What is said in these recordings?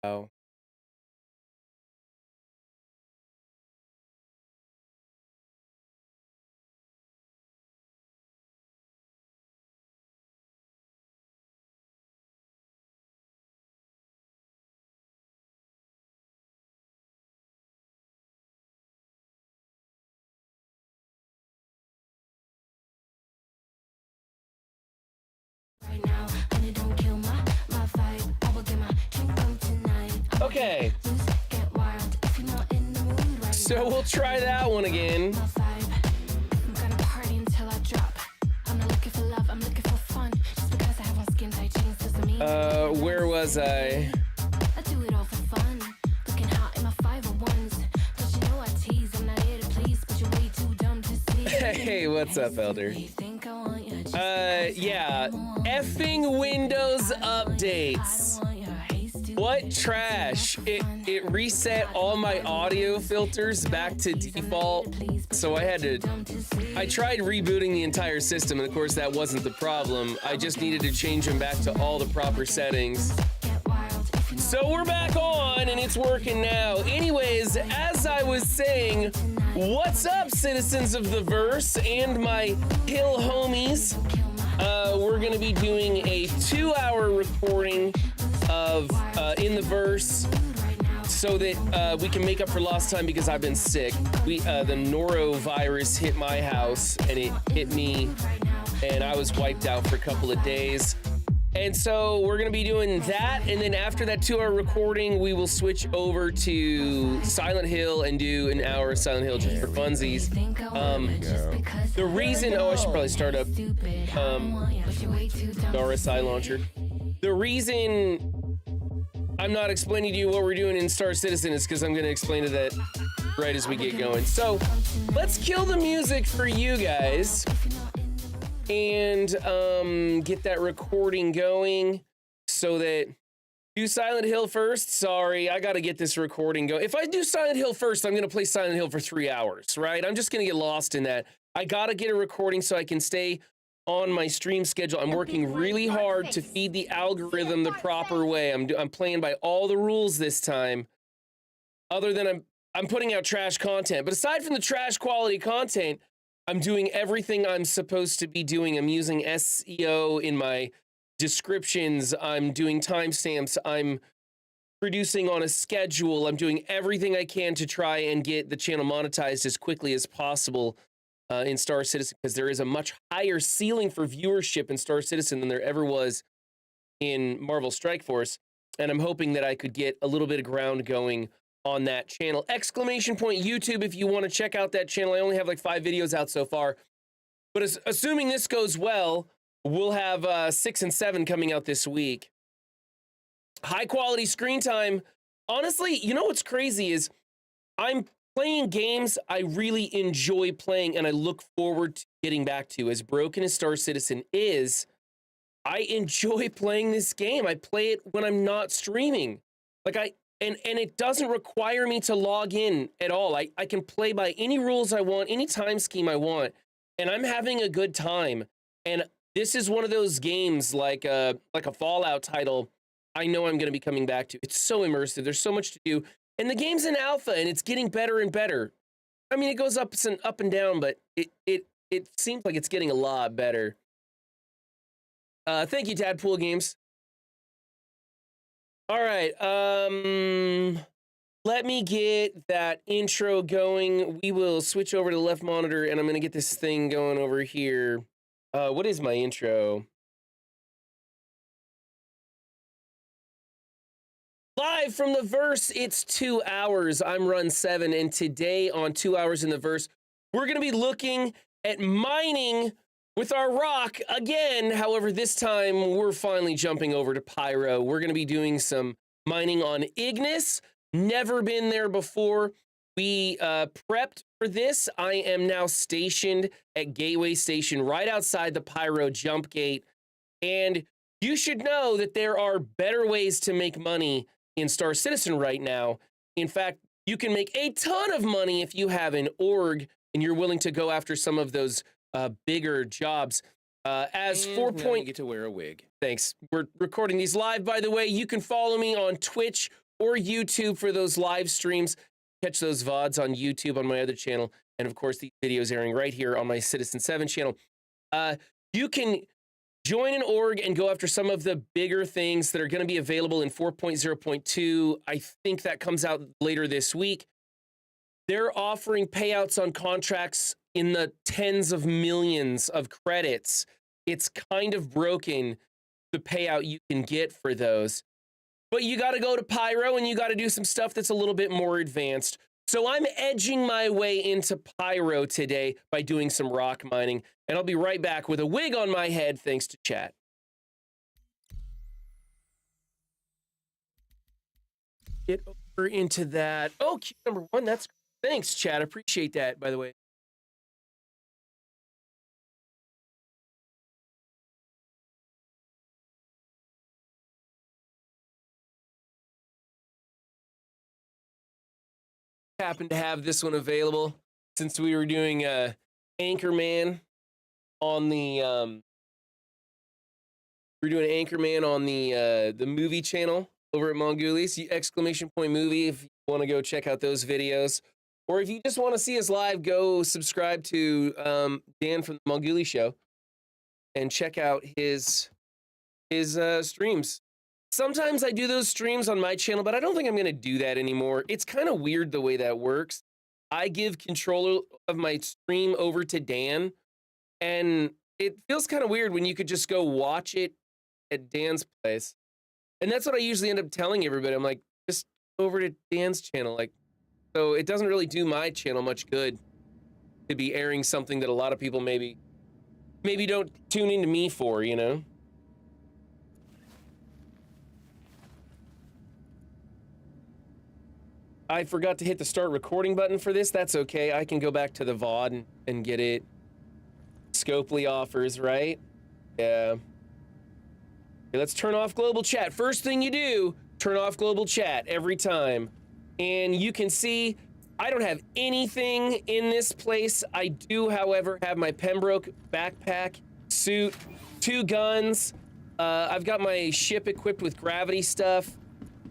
Oh. Right now, and it don't kill my vibe. I will get my drink on tonight. Okay. Loose, get wild. If you're not in the mood right So now, we'll try that one again. my vibe. I'm gonna party until I drop. I'm not looking for love, I'm looking for fun. Just because I have on skin tight jeans doesn't mean Where was I? I do it all for fun. Looking hot in my 501s. Don't you know I tease? I'm not here to please, but you're way too dumb to see. Hey, what's up, Elder? You think I want you, just Yeah. Effing Windows updates. What trash. It reset all my audio filters back to default. So I tried rebooting the entire system, and of course that wasn't the problem. I just needed to change them back to all the proper settings. So we're back on, and it's working now. Anyways, as I was saying, what's up, citizens of the verse and my hill homies? We're gonna be doing a 2-hour recording of In the Verse so that we can make up for lost time because I've been sick. The norovirus hit my house and it hit me, and I was wiped out for a couple of days. And so we're going to be doing that, and then after that 2-hour recording, we will switch over to Silent Hill and do an hour of Silent Hill just for funsies. The reason, I should probably start up RSI launcher. The reason I'm not explaining to you what we're doing in Star Citizen is because I'm going to explain it that right as we get going. So let's kill the music for you guys and get that recording going so that do Silent Hill first. Sorry, I got to get this recording going. If I do Silent Hill first, I'm going to play Silent Hill for 3 hours, right? I'm just going to get lost in that. I got to get a recording so I can stay on my stream schedule. I'm working really hard to feed the algorithm the proper way. I'm playing by all the rules this time. Other than I'm putting out trash content, but aside from the trash quality content, I'm doing everything I'm supposed to be doing. I'm using SEO in my descriptions. I'm doing timestamps. I'm producing on a schedule. I'm doing everything I can to try and get the channel monetized as quickly as possible in Star Citizen, because there is a much higher ceiling for viewership in Star Citizen than there ever was in Marvel Strike Force. And I'm hoping that I could get a little bit of ground going on that channel. Exclamation point YouTube if you want to check out that channel. I only have like 5 videos out so far, but assuming this goes well, we'll have 6 and 7 coming out this week. High quality screen time. Honestly, you know what's crazy is I'm playing games I really enjoy playing and I look forward to getting back to. As broken as Star Citizen is, I enjoy playing this game. I play it when I'm not streaming. And it doesn't require me to log in at all. I can play by any rules I want, any time scheme I want, and I'm having a good time. And this is one of those games like a Fallout title I know I'm going to be coming back to. It's so immersive. There's so much to do. And the game's in alpha, and it's getting better and better. I mean, it goes up and down, but it seems like it's getting a lot better. Thank you, Tadpool Games. All right, let me get that intro going. We will switch over to the left monitor, and I'm going to get this thing going over here. What is my intro? Live from the verse, it's 2 hours. I'm Run 7, and today on 2 hours in the verse, we're going to be looking at mining with our rock again. However, this time we're finally jumping over to Pyro. We're going to be doing some mining on Ignis. Never been there before. We prepped for this. I am now stationed at Gateway Station right outside the Pyro jump gate. And you should know that there are better ways to make money in Star Citizen right now. In fact, you can make a ton of money if you have an org and you're willing to go after some of those bigger jobs. As 4 point, you get to wear a wig. Thanks. We're recording these live, by the way. You can follow me on Twitch or YouTube for those live streams. Catch those VODs on YouTube on my other channel. And of course, these videos airing right here on my Citizen 7 channel. You can join an org and go after some of the bigger things that are going to be available in 4.0.2. I think that comes out later this week. They're offering payouts on contracts in the tens of millions of credits. It's kind of broken, the payout you can get for those. But you got to go to Pyro and you got to do some stuff that's a little bit more advanced. So I'm edging my way into Pyro today by doing some rock mining. And I'll be right back with a wig on my head thanks to chat. Get over into that. Oh, cue number 1. That's thanks, chat. Appreciate that, by the way. Happened to have this one available since we were doing Anchorman on the the movie channel over at Mongoolies, exclamation point movie, if you want to go check out those videos, or if you just want to see us live, go subscribe to Dan from the Mongoolie Show and check out his streams. Sometimes I do those streams on my channel, but I don't think I'm going to do that anymore. It's kind of weird the way that works. I give control of my stream over to Dan, and it feels kind of weird when you could just go watch it at Dan's place. And that's what I usually end up telling everybody. I'm like, just go over to Dan's channel. Like, so it doesn't really do my channel much good to be airing something that a lot of people maybe don't tune into me for, you know? I forgot to hit the start recording button for this. That's okay. I can go back to the VOD and get it. Scopely offers, right? Yeah. Okay, let's turn off global chat. First thing you do, turn off global chat every time. And you can see I don't have anything in this place. I do, however, have my Pembroke backpack, suit, 2 guns. I've got my ship equipped with gravity stuff.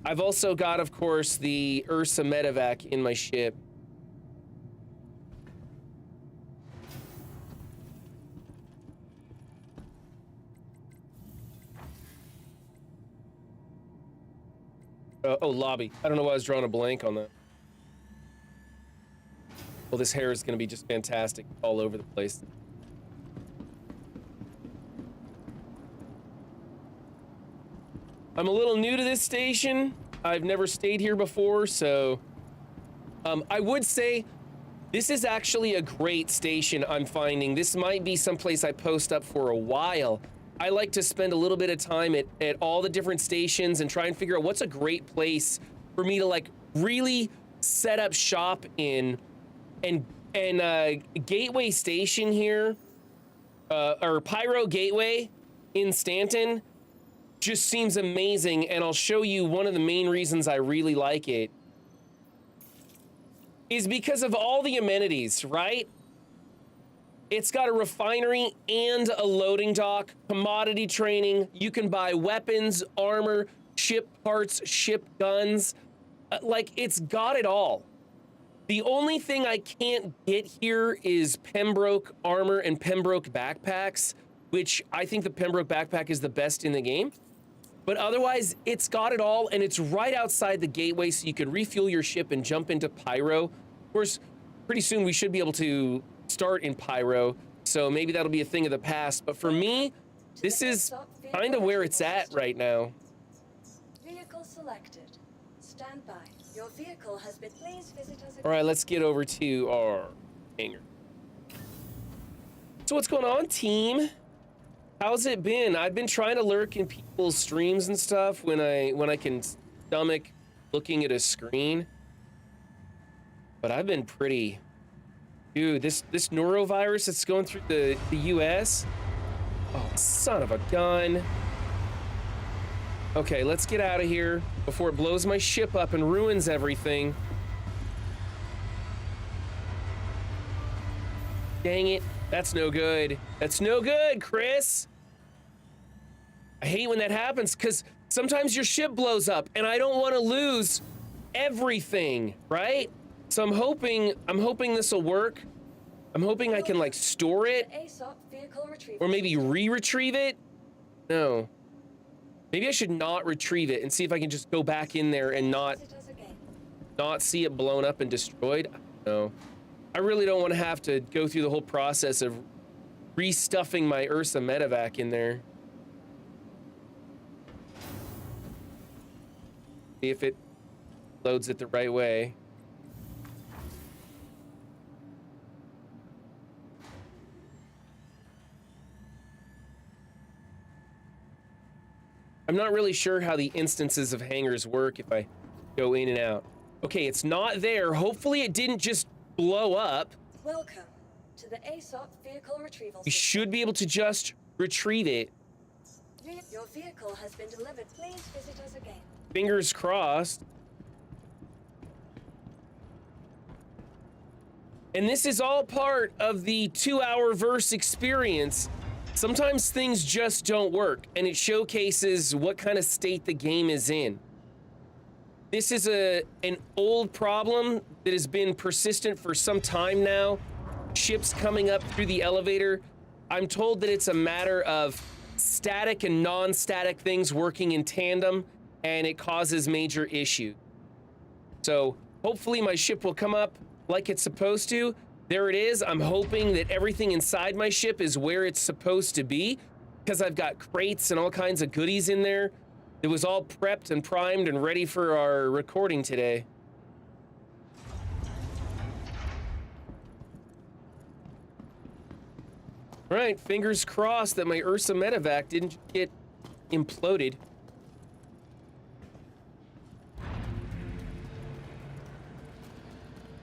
I've also got, of course, the Ursa medevac in my ship. Oh, lobby. I don't know why I was drawing a blank on that. Well, this hair is going to be just fantastic all over the place. I'm a little new to this station. I've never stayed here before, so I would say this is actually a great station. I'm finding this might be someplace I post up for a while. I like to spend a little bit of time at all the different stations and try and figure out what's a great place for me to like really set up shop in. And Gateway Station here, or Pyro Gateway in Stanton, just seems amazing, and I'll show you one of the main reasons I really like it is because of all the amenities, right? It's got a refinery and a loading dock, commodity training. You can buy weapons, armor, ship parts, ship guns. Like, it's got it all. The only thing I can't get here is Pembroke armor and Pembroke backpacks, which I think the Pembroke backpack is the best in the game. But otherwise, it's got it all, and it's right outside the gateway, so you can refuel your ship and jump into Pyro. Of course, pretty soon we should be able to start in Pyro, so maybe that'll be a thing of the past. But for me, this is kind of where it's at right now. Vehicle selected. Stand by. Your vehicle has been. Please visit us. All right, let's get over to our hangar. So what's going on, team? How's it been? I've been trying to lurk in people's streams and stuff when I can stomach looking at a screen. But I've been pretty... Dude, this norovirus that's going through the US? Oh, son of a gun. Okay, let's get out of here before it blows my ship up and ruins everything. Dang it. That's no good. That's no good, Chris. I hate when that happens, because sometimes your ship blows up and I don't want to lose everything, right? So I'm hoping this will work. I'm hoping I can like store it ASOP vehicle retrieval or maybe re-retrieve it. No. Maybe I should not retrieve it and see if I can just go back in there and not see it blown up and destroyed. No. I really don't want to have to go through the whole process of restuffing my Ursa medevac in there. See if it loads it the right way. I'm not really sure how the instances of hangars work if I go in and out. Okay, it's not there. Hopefully it didn't just blow up. Welcome to the ASOP vehicle retrieval We system. should be able to just retrieve it. Your vehicle has been delivered. Please visit us again. Fingers crossed. And this is all part of the 2-hour verse experience. Sometimes things just don't work, and it showcases what kind of state the game is in. This is an old problem that has been persistent for some time now. Ships coming up through the elevator. I'm told that it's a matter of static and non-static things working in tandem, and it causes major issues. So hopefully my ship will come up like it's supposed to. There it is. I'm hoping that everything inside my ship is where it's supposed to be, because I've got crates and all kinds of goodies in there. It was all prepped and primed and ready for our recording today. All right, fingers crossed that my Ursa medevac didn't get imploded.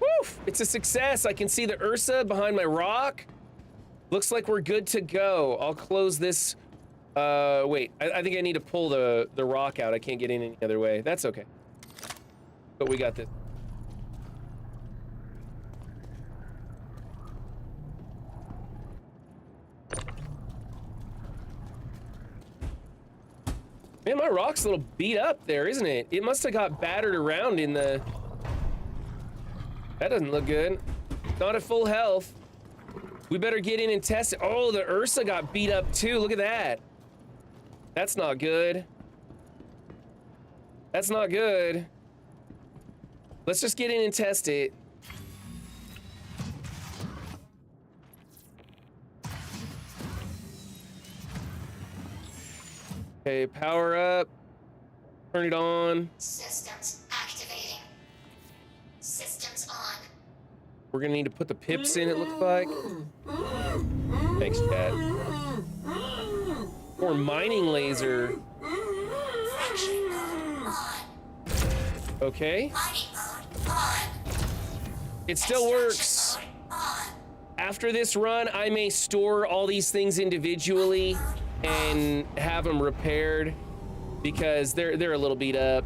Woof! It's a success. I can see the Ursa behind my rock. Looks like we're good to go. I'll close this. Wait, I think I need to pull the rock out. I can't get in any other way. That's okay. But we got this. Man, my rock's a little beat up there, isn't it? It must have got battered around in the... That doesn't look good. Not at full health. We better get in and test it. Oh, the Ursa got beat up too. Look at that. That's not good. That's not good. Let's just get in and test it. Okay, power up. Turn it on. Systems activating. Systems on. We're gonna need to put the pips in, it looks like. Thanks, Chad. Or mining laser. Fraction mode on. Okay. Mining mode on. It still works. On. After this run, I may store all these things individually and have them repaired because they're a little beat up.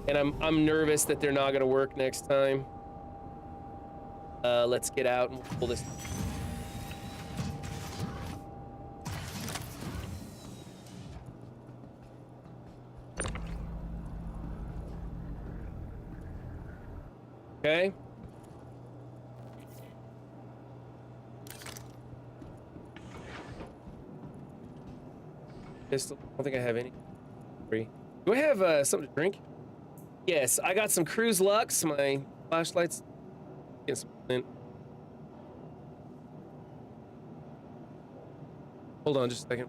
And I'm nervous that they're not gonna work next time. Let's get out and we'll pull this. Okay. Pistol. I don't think I have any. Free. Do I have something to drink? Yes, I got some Cruise Lux. My flashlights. Get some flint. Hold on just a second.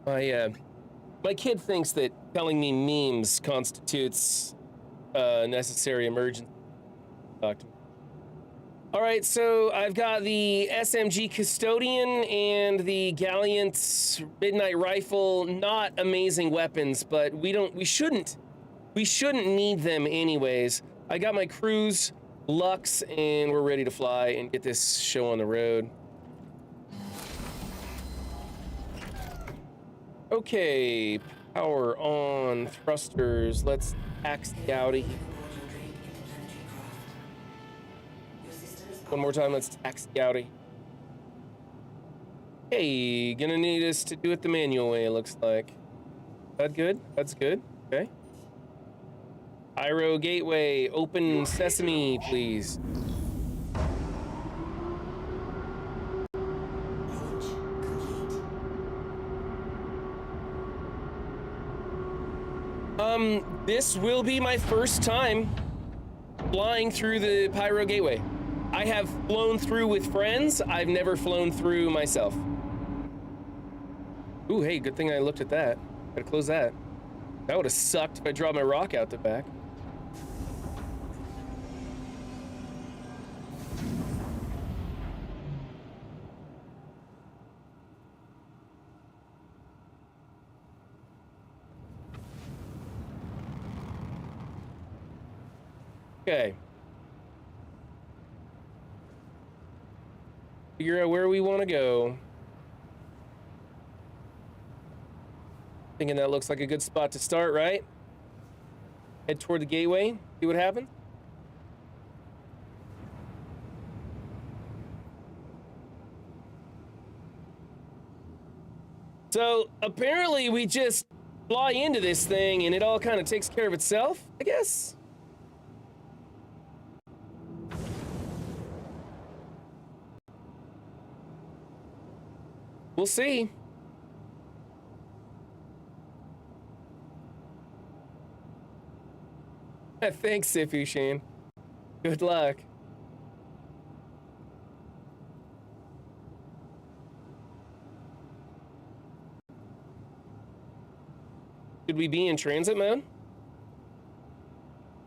My kid thinks that telling me memes constitutes necessary emergency. Talk to me. All right, so I've got the SMG Custodian and the Galliant Midnight Rifle. Not amazing weapons, but we shouldn't need them anyways. I got my Cruise, Lux, and we're ready to fly and get this show on the road. Okay, power on, thrusters. Let's tax the Audi. One more time, let's tax the Audi. Hey, gonna need us to do it the manual way, it looks like. That good? That's good. Okay. Pyro Gateway, open sesame, please. This will be my first time flying through the Pyro Gateway. I have flown through with friends. I've never flown through myself. Ooh, hey, good thing I looked at that. Gotta close that. That would have sucked if I dropped my rock out the back. Okay. Figure out where we want to go. Thinking that looks like a good spot to start, right? Head toward the gateway, see what happens. So apparently we just fly into this thing and it all kind of takes care of itself, I guess. We'll see. Thanks, Sifu Shane. Good luck. Should we be in transit mode?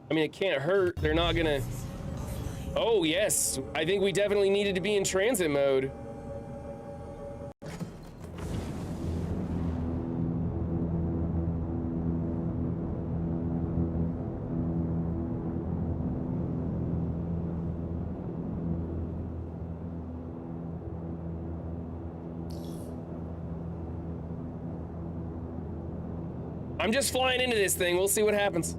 I mean, it can't hurt. They're not gonna... Oh, yes. I think we definitely needed to be in transit mode. I'm just flying into this thing. We'll see what happens.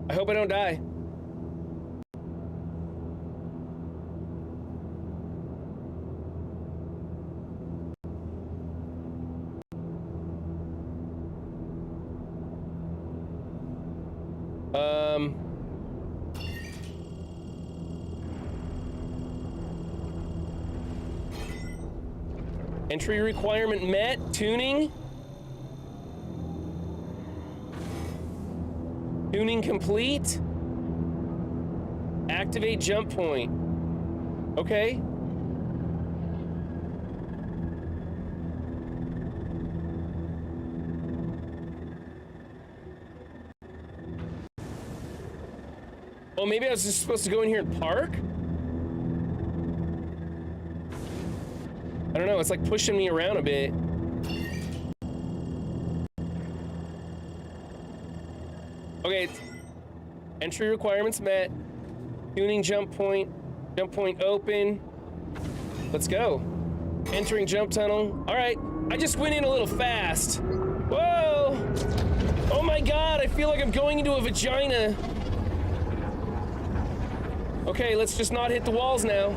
I hope I don't die. Entry requirement met. Tuning. Tuning complete. Activate jump point. Okay. Oh, maybe I was just supposed to go in here and park? I don't know, it's like pushing me around a bit. Okay, entry requirements met. Tuning jump point open. Let's go. Entering jump tunnel. All right, I just went in a little fast. Whoa! Oh my God, I feel like I'm going into a vagina. Okay, let's just not hit the walls now.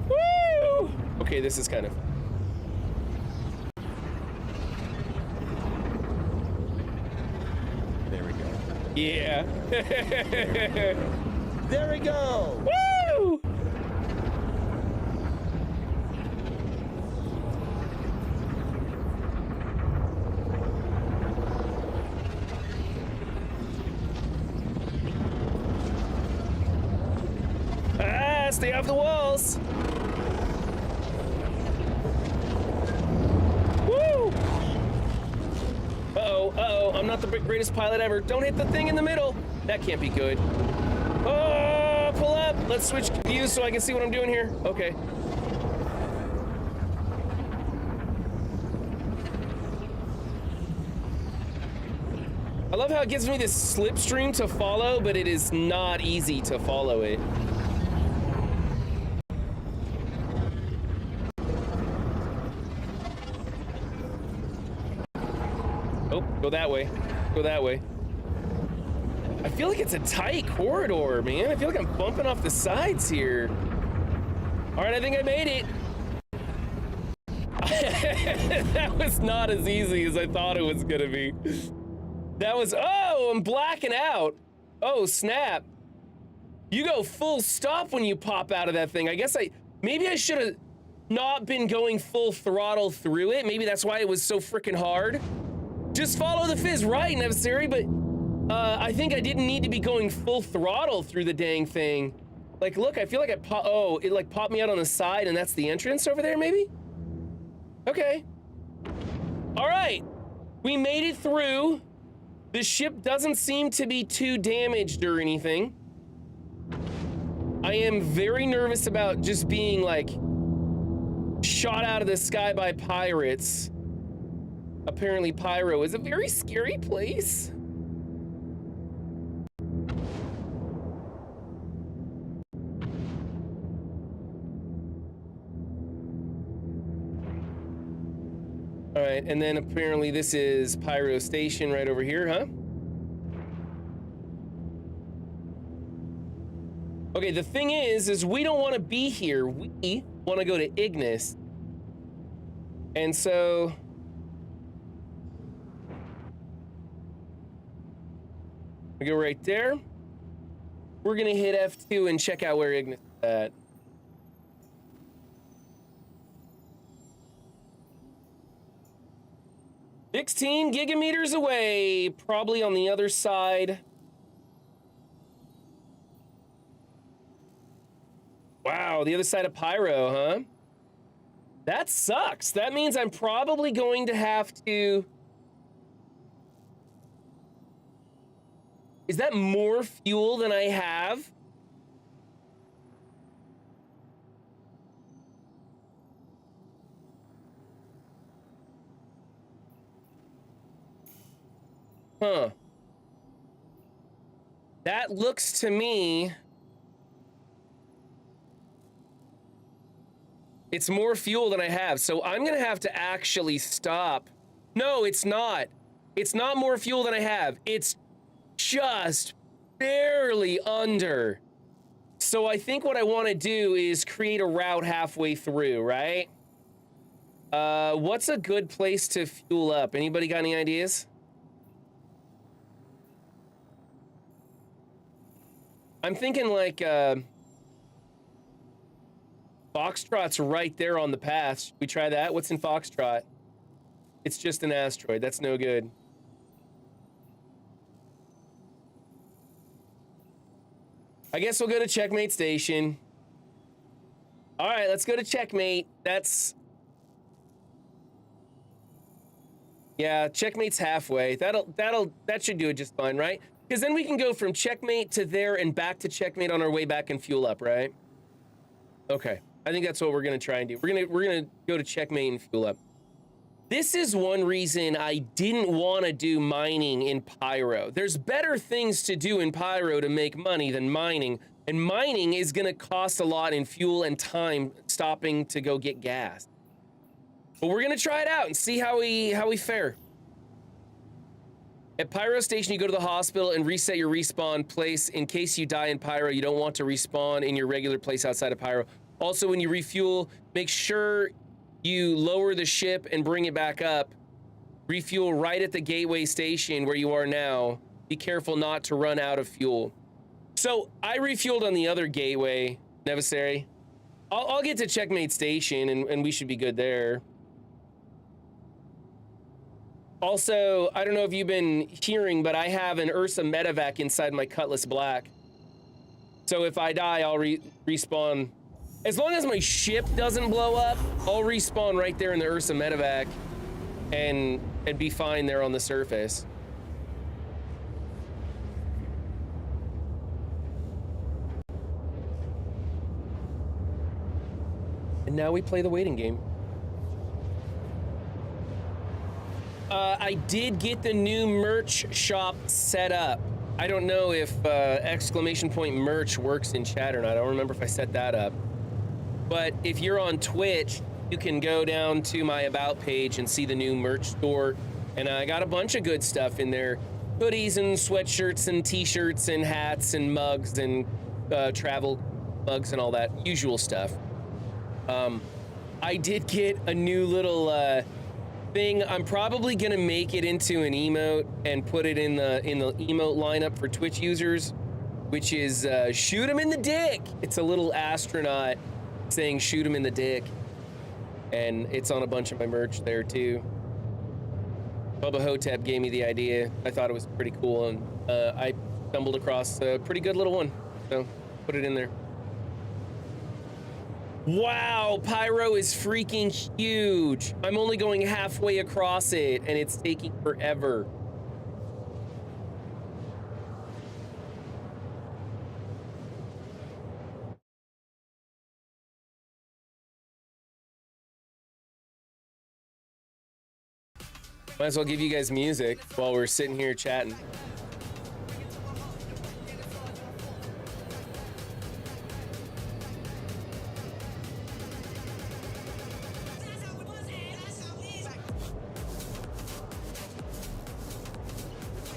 Woo! Okay, this is kind of... Yeah. There we go. Woo! Stay off the walls. I'm not the greatest pilot ever. Don't hit the thing in the middle. That can't be good. Oh, pull up. Let's switch views so I can see what I'm doing here. Okay. I love how it gives me this slipstream to follow, but it is not easy to follow it. Oh, go that way. Go that way. I feel like it's a tight corridor, man. I feel like I'm bumping off the sides here. All right, I think I made it. That was not as easy as I thought it was gonna be. That was, oh, I'm blacking out. Oh, snap. You go full stop when you pop out of that thing. I guess maybe I should have not been going full throttle through it. Maybe that's why it was so freaking hard. Just follow the fizz right, Nevasari, but I think I didn't need to be going full throttle through the dang thing. Like, look, I feel like it like popped me out on the side and that's the entrance over there, maybe? Okay. All right, we made it through. The ship doesn't seem to be too damaged or anything. I am very nervous about just being like shot out of the sky by pirates. Apparently Pyro is a very scary place. All right, and then apparently this is Pyro Station right over here, huh? Okay, the thing is we don't want to be here. We want to go to Ignis. And so we go right there. We're gonna hit F2 and check out where Ignis is at. $16 gigameters away, probably on the other side. Wow, the other side of Pyro, huh? That sucks. That means I'm probably going to have to... Is that more fuel than I have? Huh. That looks to me... It's more fuel than I have, so I'm gonna have to actually stop. No, it's not. It's not more fuel than I have. It's just barely under. So I think what I want to do is create a route halfway through, right? What's a good place to fuel up? Anybody got any ideas? I'm thinking like Foxtrot's right there on the path. Should we try that? What's in Foxtrot? It's just an asteroid. That's no good. I guess we'll go to Checkmate Station. All right, let's go to Checkmate. Yeah, Checkmate's halfway. That should do it just fine, right? Because then we can go from Checkmate to there and back to Checkmate on our way back and fuel up, right? Okay, I think that's what we're gonna try and do. We're gonna go to Checkmate and fuel up. This is one reason I didn't want to do mining in Pyro. There's better things to do in Pyro to make money than mining, and mining is gonna cost a lot in fuel and time stopping to go get gas. But we're gonna try it out and see how we fare. At Pyro Station, you go to the hospital and reset your respawn place. In case you die in Pyro, you don't want to respawn in your regular place outside of Pyro. Also, when you refuel, make sure you lower the ship and bring it back up. Refuel right at the gateway station where you are now. Be careful not to run out of fuel. So I refueled on the other gateway, Nevasari. I'll get to Checkmate Station and we should be good there. Also, I don't know if you've been hearing, but I have an Ursa medevac inside my Cutlass Black. So if I die, I'll respawn. As long as my ship doesn't blow up, I'll respawn right there in the Ursa medevac and be fine there on the surface. And now we play the waiting game. I did get the new merch shop set up. I don't know if exclamation point merch works in chat or not. I don't remember if I set that up. But if you're on Twitch, you can go down to my About page and see the new merch store. And I got a bunch of good stuff in there. Hoodies and sweatshirts and t-shirts and hats and mugs and travel mugs and all that usual stuff. I did get a new little thing. I'm probably gonna make it into an emote and put it in the emote lineup for Twitch users, which is shoot him in the dick. It's a little astronaut saying shoot him in the dick, and it's on a bunch of my merch there too. Bubba Hotep gave me the idea. I thought it was pretty cool, and I stumbled across a pretty good little one, so put it in there. Wow, Pyro is freaking huge. I'm only going halfway across it, and it's taking forever. Might as well give you guys music while we're sitting here chatting.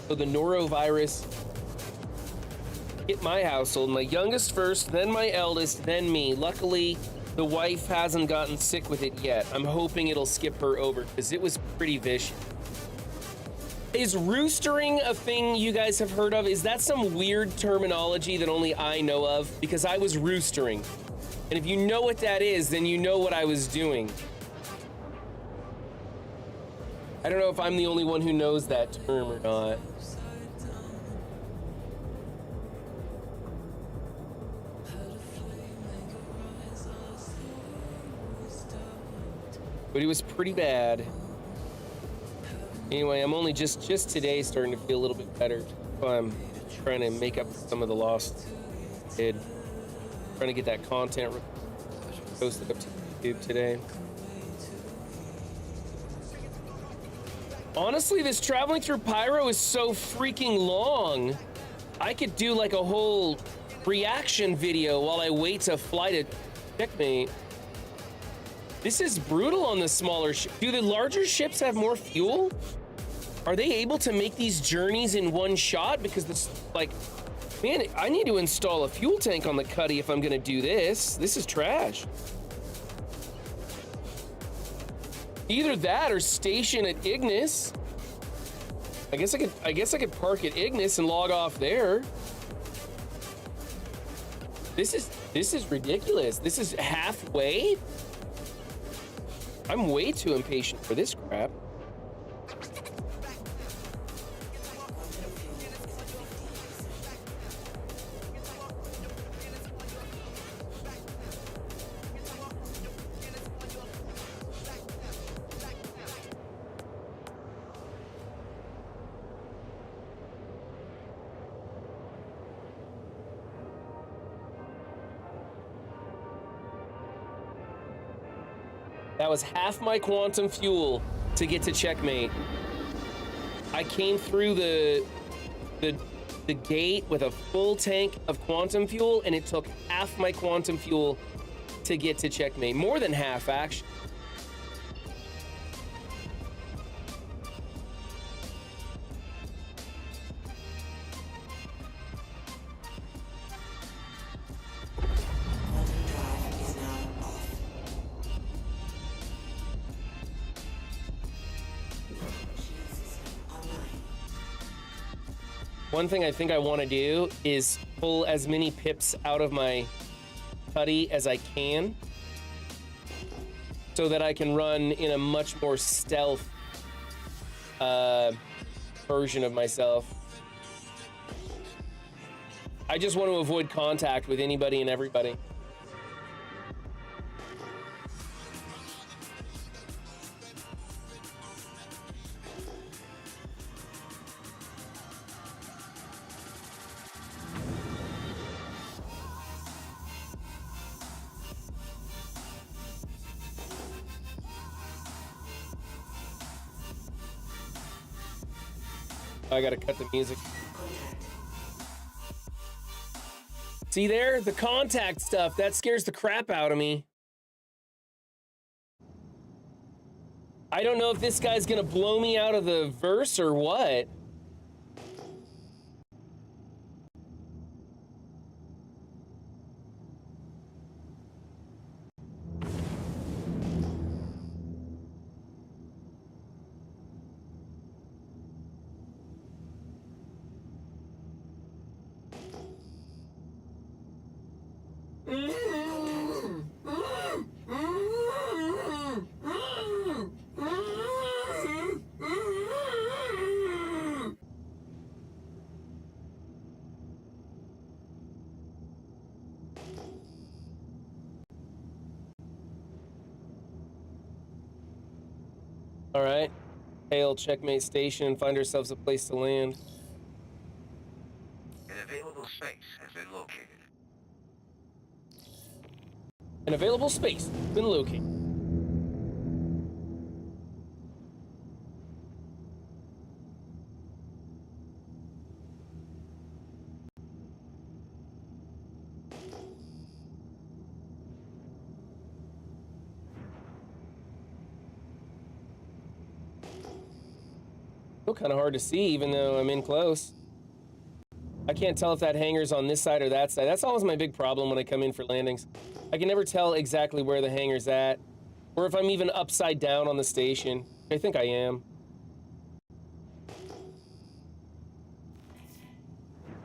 So the norovirus hit my household. My youngest first, then my eldest, then me. Luckily, the wife hasn't gotten sick with it yet. I'm hoping it'll skip her over because it was pretty vicious. Is roostering a thing you guys have heard of? Is that some weird terminology that only I know of? Because I was roostering. And if you know what that is, then you know what I was doing. I don't know if I'm the only one who knows that term or not. But it was pretty bad. Anyway, I'm only just today starting to feel a little bit better. So I'm trying to make up some of the lost kid. Trying to get that content posted up to YouTube today. Honestly, this traveling through Pyro is so freaking long. I could do like a whole reaction video while I wait to fly to Checkmate. This is brutal on the smaller ship. Do the larger ships have more fuel? Are they able to make these journeys in one shot? Because this, like, man, I need to install a fuel tank on the Cuddy if I'm gonna do this. This is trash. Either that or station at Ignis. I guess I could park at Ignis and log off there. This is ridiculous. This is halfway. I'm way too impatient for this crap. That was half my quantum fuel to get to Checkmate. I came through the gate with a full tank of quantum fuel, and it took half my quantum fuel to get to Checkmate. More than half, actually. One thing I think I want to do is pull as many pips out of my Cuddy as I can so that I can run in a much more stealth version of myself. I just want to avoid contact with anybody and everybody. I gotta cut the music. See there? The contact stuff, that scares the crap out of me. I don't know if this guy's gonna blow me out of the verse or what. All right, hail checkmate station and find ourselves a place to land. An available space has been located. An available space has been located. Still kind of hard to see, even though I'm in close. I can't tell if that hangar's on this side or that side. That's always my big problem when I come in for landings. I can never tell exactly where the hangar's at, or if I'm even upside down on the station. I think I am.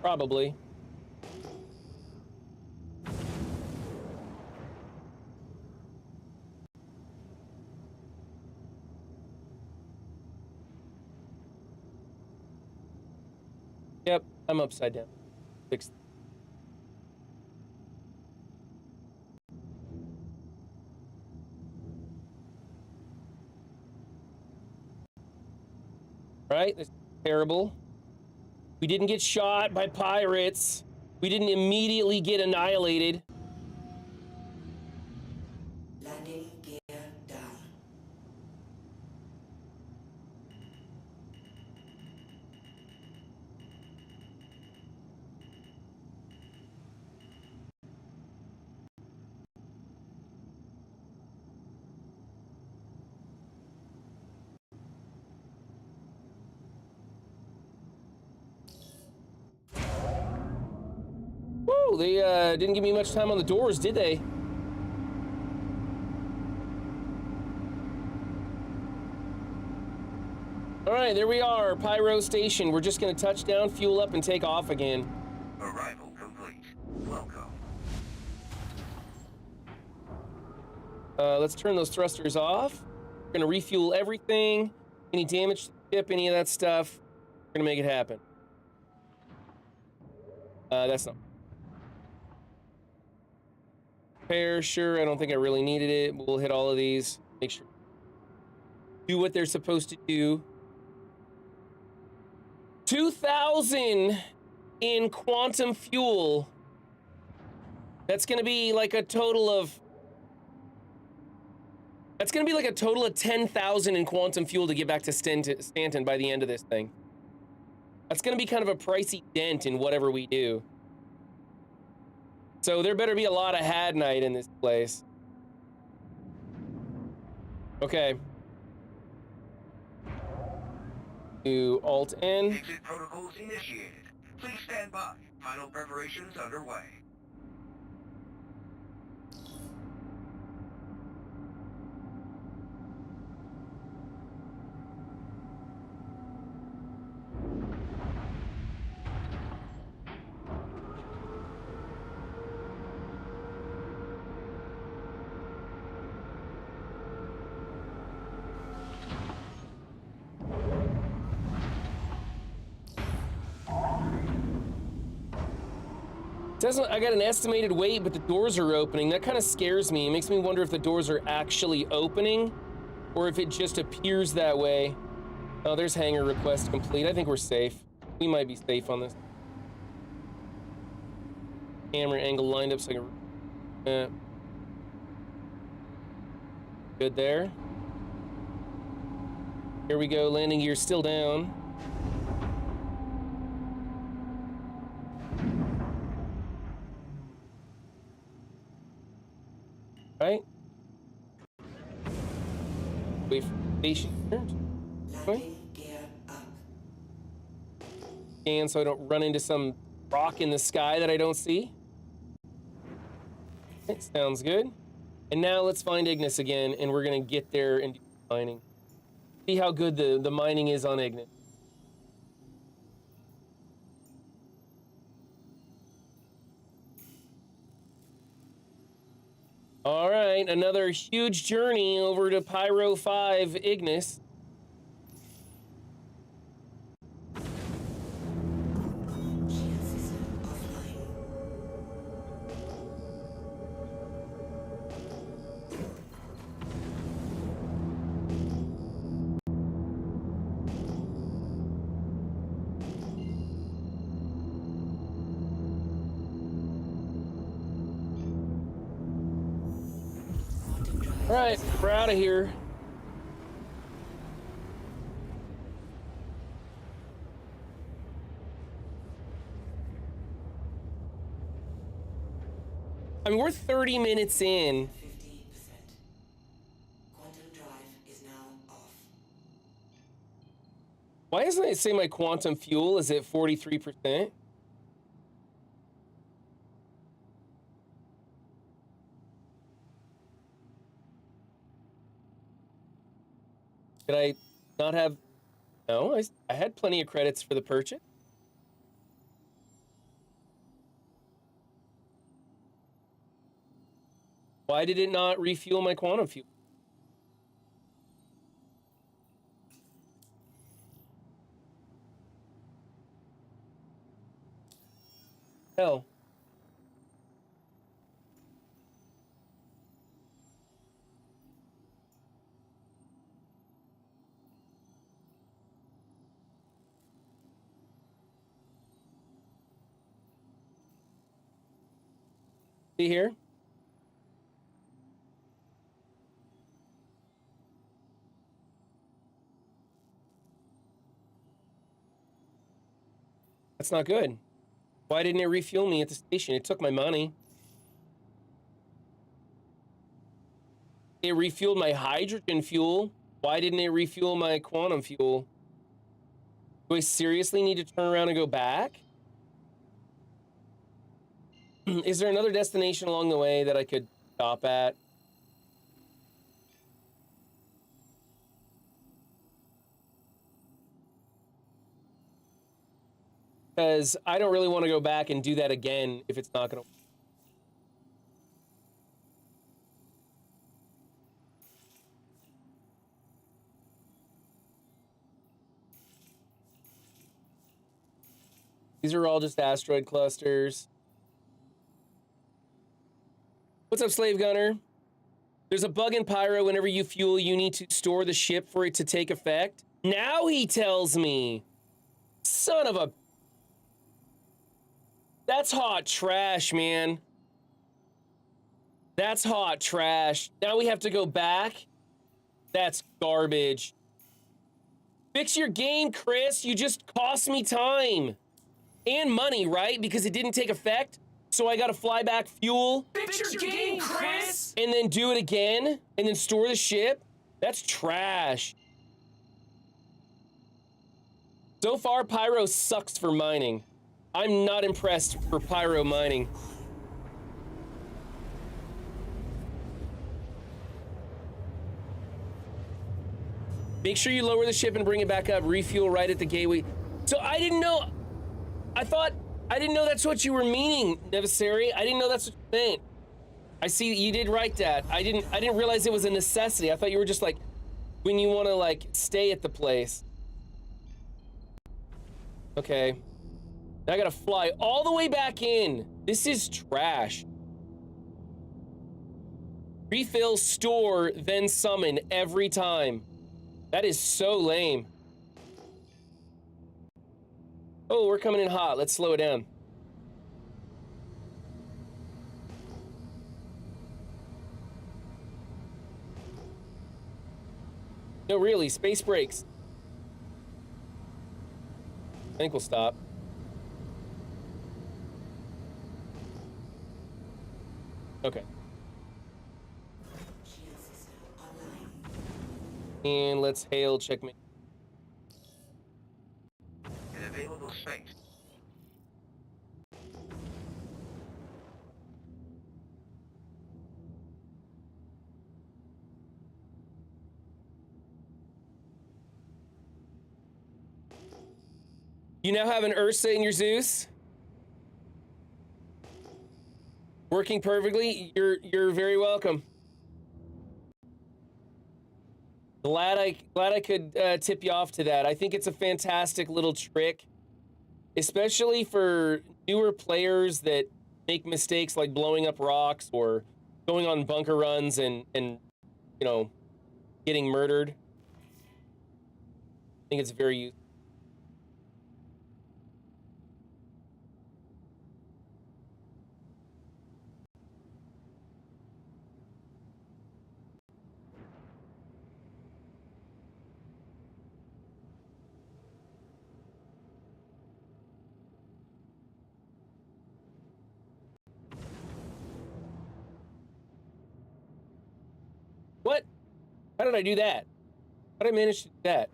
Probably. Yep, I'm upside down. Fix. Right? That's terrible. We didn't get shot by pirates. We didn't immediately get annihilated. Landing gear down. Whoa, they didn't give me much time on the doors, did they? All right, there we are, Pyro Station. We're just gonna touch down, fuel up, and take off again. Arrival complete. Welcome. Let's turn those thrusters off. We're gonna refuel everything. Any damage to the ship, any of that stuff, we're gonna make it happen. That's not. Repair, sure, I don't think I really needed it. We'll hit all of these, make sure. Do what they're supposed to do. 2,000 in quantum fuel. That's gonna be like a total of... That's gonna be like a total of 10,000 in quantum fuel to get back to Stanton by the end of this thing. That's gonna be kind of a pricey dent in whatever we do. So there better be a lot of Hadnite in this place. Okay. Do Alt-N. Exit protocols initiated. Please stand by. Final preparations underway. It says I got an estimated weight, but the doors are opening. That kind of scares me. It makes me wonder if the doors are actually opening or if it just appears that way. Oh, there's hangar request complete. I think we're safe. We might be safe on this. Camera angle lined up so I can... Good there. Here we go. Landing gear still down. right? Wait for the station here. Landing gear up. Scan so I don't run into some rock in the sky that I don't see. Okay, sounds good. And now let's find Ignis again, and we're gonna get there and do mining. See how good the mining is on Ignis. All right, another huge journey over to Pyro 5 Ignis. Shield system offline. Quantum drive. All right, we're out of here. I mean, we're 30 minutes in. 15%. Quantum drive is now off. Why doesn't it say my quantum fuel is at 43%? Did I not have... No, I had plenty of credits for the purchase. Why did it not refuel my quantum fuel? Hell. See here? That's not good. Why didn't it refuel me at the station? It took my money. It refueled my hydrogen fuel. Why didn't it refuel my quantum fuel? Do I seriously need to turn around and go back? Is there another destination along the way that I could stop at? Because I don't really want to go back and do that again if it's not going to... These are all just asteroid clusters. What's up, Slave Gunner? There's a bug in Pyro. Whenever you fuel, you need to store the ship for it to take effect. Now he tells me. Son of a... That's hot trash, man. That's hot trash. Now we have to go back? That's garbage. Fix your game, Chris. You just cost me time. And money, right? Because it didn't take effect. So I gotta fly back fuel. Fix your game, Chris! And then do it again. And then store the ship. That's trash. So far, Pyro sucks for mining. I'm not impressed for Pyro mining. Make sure you lower the ship and bring it back up. Refuel right at the gateway. So I didn't know. I didn't know that's what you were meaning, Nevisary. I didn't know that's what you meant. I see you did write that. I didn't realize it was a necessity. I thought you were just like when you want to like stay at the place. Okay. Now I gotta fly all the way back in. This is trash. Refill, store, then summon every time. That is so lame. Oh, we're coming in hot. Let's slow it down. No, really, space brakes. I think we'll stop. Okay. And let's hail checkmate. In available space. You now have an Ursa in your Zeus. Working perfectly. You're very welcome. Glad I could tip you off to that. I think it's a fantastic little trick, especially for newer players that make mistakes like blowing up rocks or going on bunker runs and you know, getting murdered. I think it's very useful. What? How did I do that? How did I manage to do that?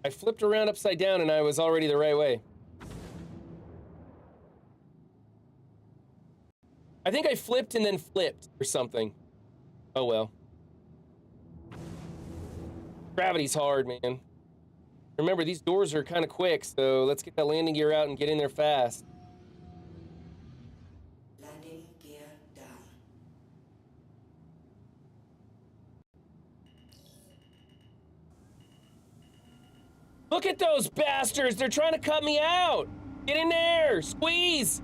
I flipped around upside down and I was already the right way. I think I flipped and then flipped or something. Oh well. Gravity's hard, man. Remember, these doors are kind of quick, so let's get that landing gear out and get in there fast. Landing gear down. Look at those bastards! They're trying to cut me out! Get in there! Squeeze!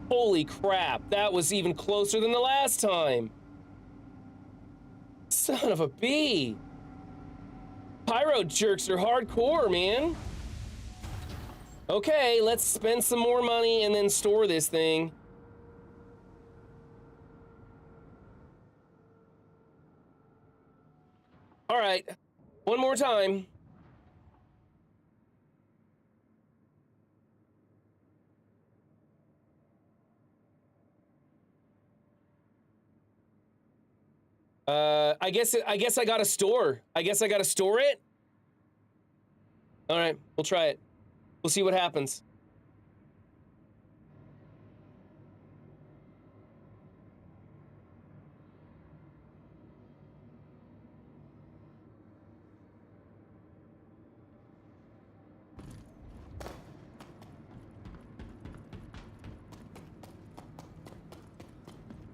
Holy crap, that was even closer than the last time. Son of a bee. Pyro jerks are hardcore, man. Okay, let's spend some more money and then store this thing. All right, one more time. I guess I gotta store. I guess I gotta store it. All right, we'll try it. We'll see what happens.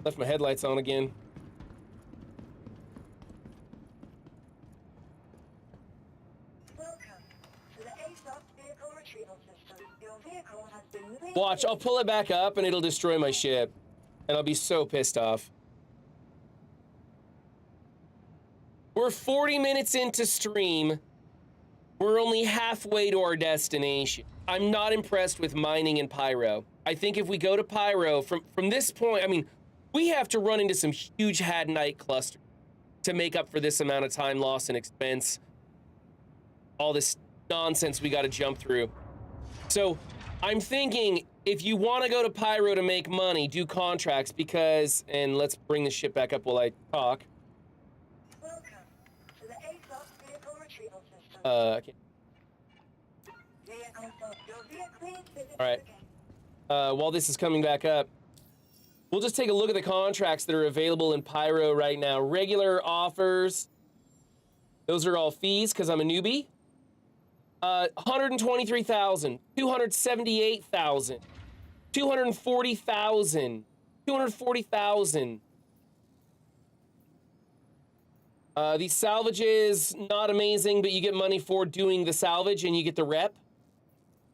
Left my headlights on again. Watch, I'll pull it back up and it'll destroy my ship. And I'll be so pissed off. We're 40 minutes into stream. We're only halfway to our destination. I'm not impressed with mining and Pyro. I think if we go to Pyro, from this point, I mean, we have to run into some huge Hadnite clusters to make up for this amount of time loss and expense. All this nonsense we gotta jump through. So, I'm thinking, if you want to go to Pyro to make money, do contracts because, and let's bring the ship back up while I talk. Welcome to the ASOS vehicle retrieval system. Okay. All right. While this is coming back up, we'll just take a look at the contracts that are available in Pyro right now. Regular offers. Those are all fees because I'm a newbie. 123,000, 278,000, 240,000, 240,000. These salvages, not amazing, but you get money for doing the salvage and you get the rep.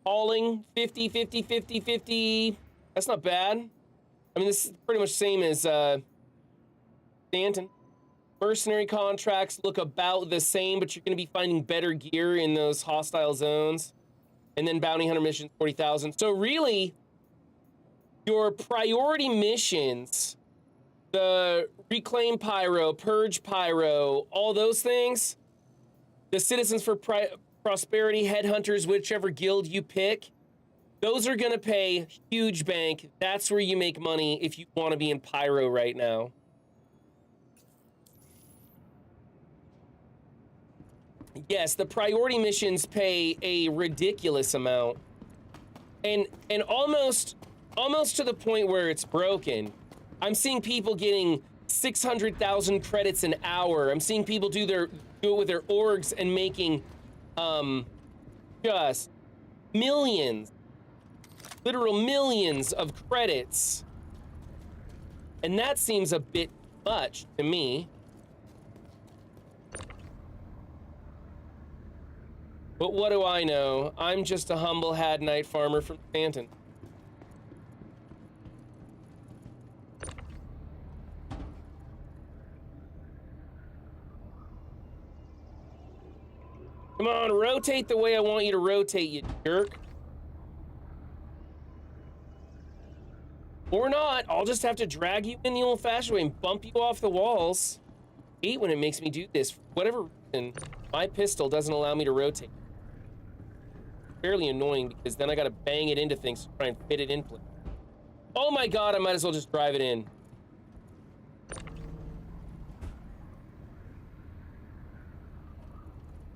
Hauling, 50, 50, 50, 50. That's not bad. I mean, this is pretty much the same as Stanton. Mercenary contracts look about the same, but you're going to be finding better gear in those hostile zones. And then bounty hunter missions, 40,000. So really, your priority missions, the reclaim Pyro, purge Pyro, all those things, the Citizens for Prosperity, headhunters, whichever guild you pick, those are going to pay huge bank. That's where you make money if you want to be in Pyro right now. Yes, the priority missions pay a ridiculous amount. And almost to the point where it's broken. I'm seeing people getting 600,000 credits an hour. I'm seeing people do it with their orgs and making just millions, literal millions of credits. And that seems a bit much to me. But what do I know? I'm just a humble Hadnite farmer from Stanton. Come on, rotate the way I want you to rotate, you jerk. Or not, I'll just have to drag you in the old-fashioned way and bump you off the walls. I hate when it makes me do this. For whatever reason, my pistol doesn't allow me to rotate. Fairly annoying because then I gotta bang it into things to try and fit it in place. Oh my god, I might as well just drive it in.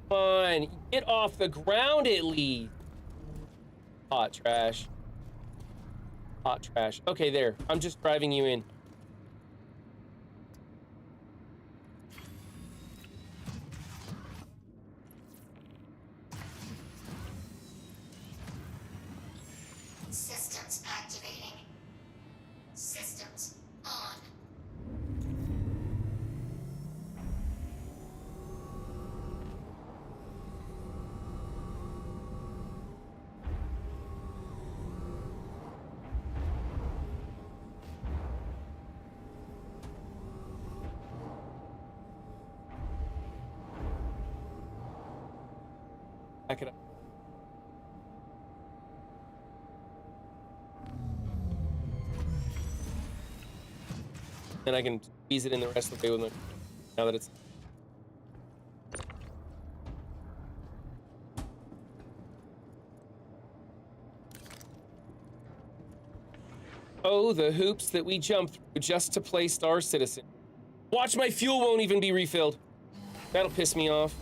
Come on, get off the ground at least. Hot trash. Hot trash. Okay, there. I'm just driving you in. Systems activating. Systems on. Back it up. Then I can squeeze it in the rest of the way with my, now that it's. Oh, the hoops that we jump through just to play Star Citizen. Watch, my fuel won't even be refilled. That'll piss me off.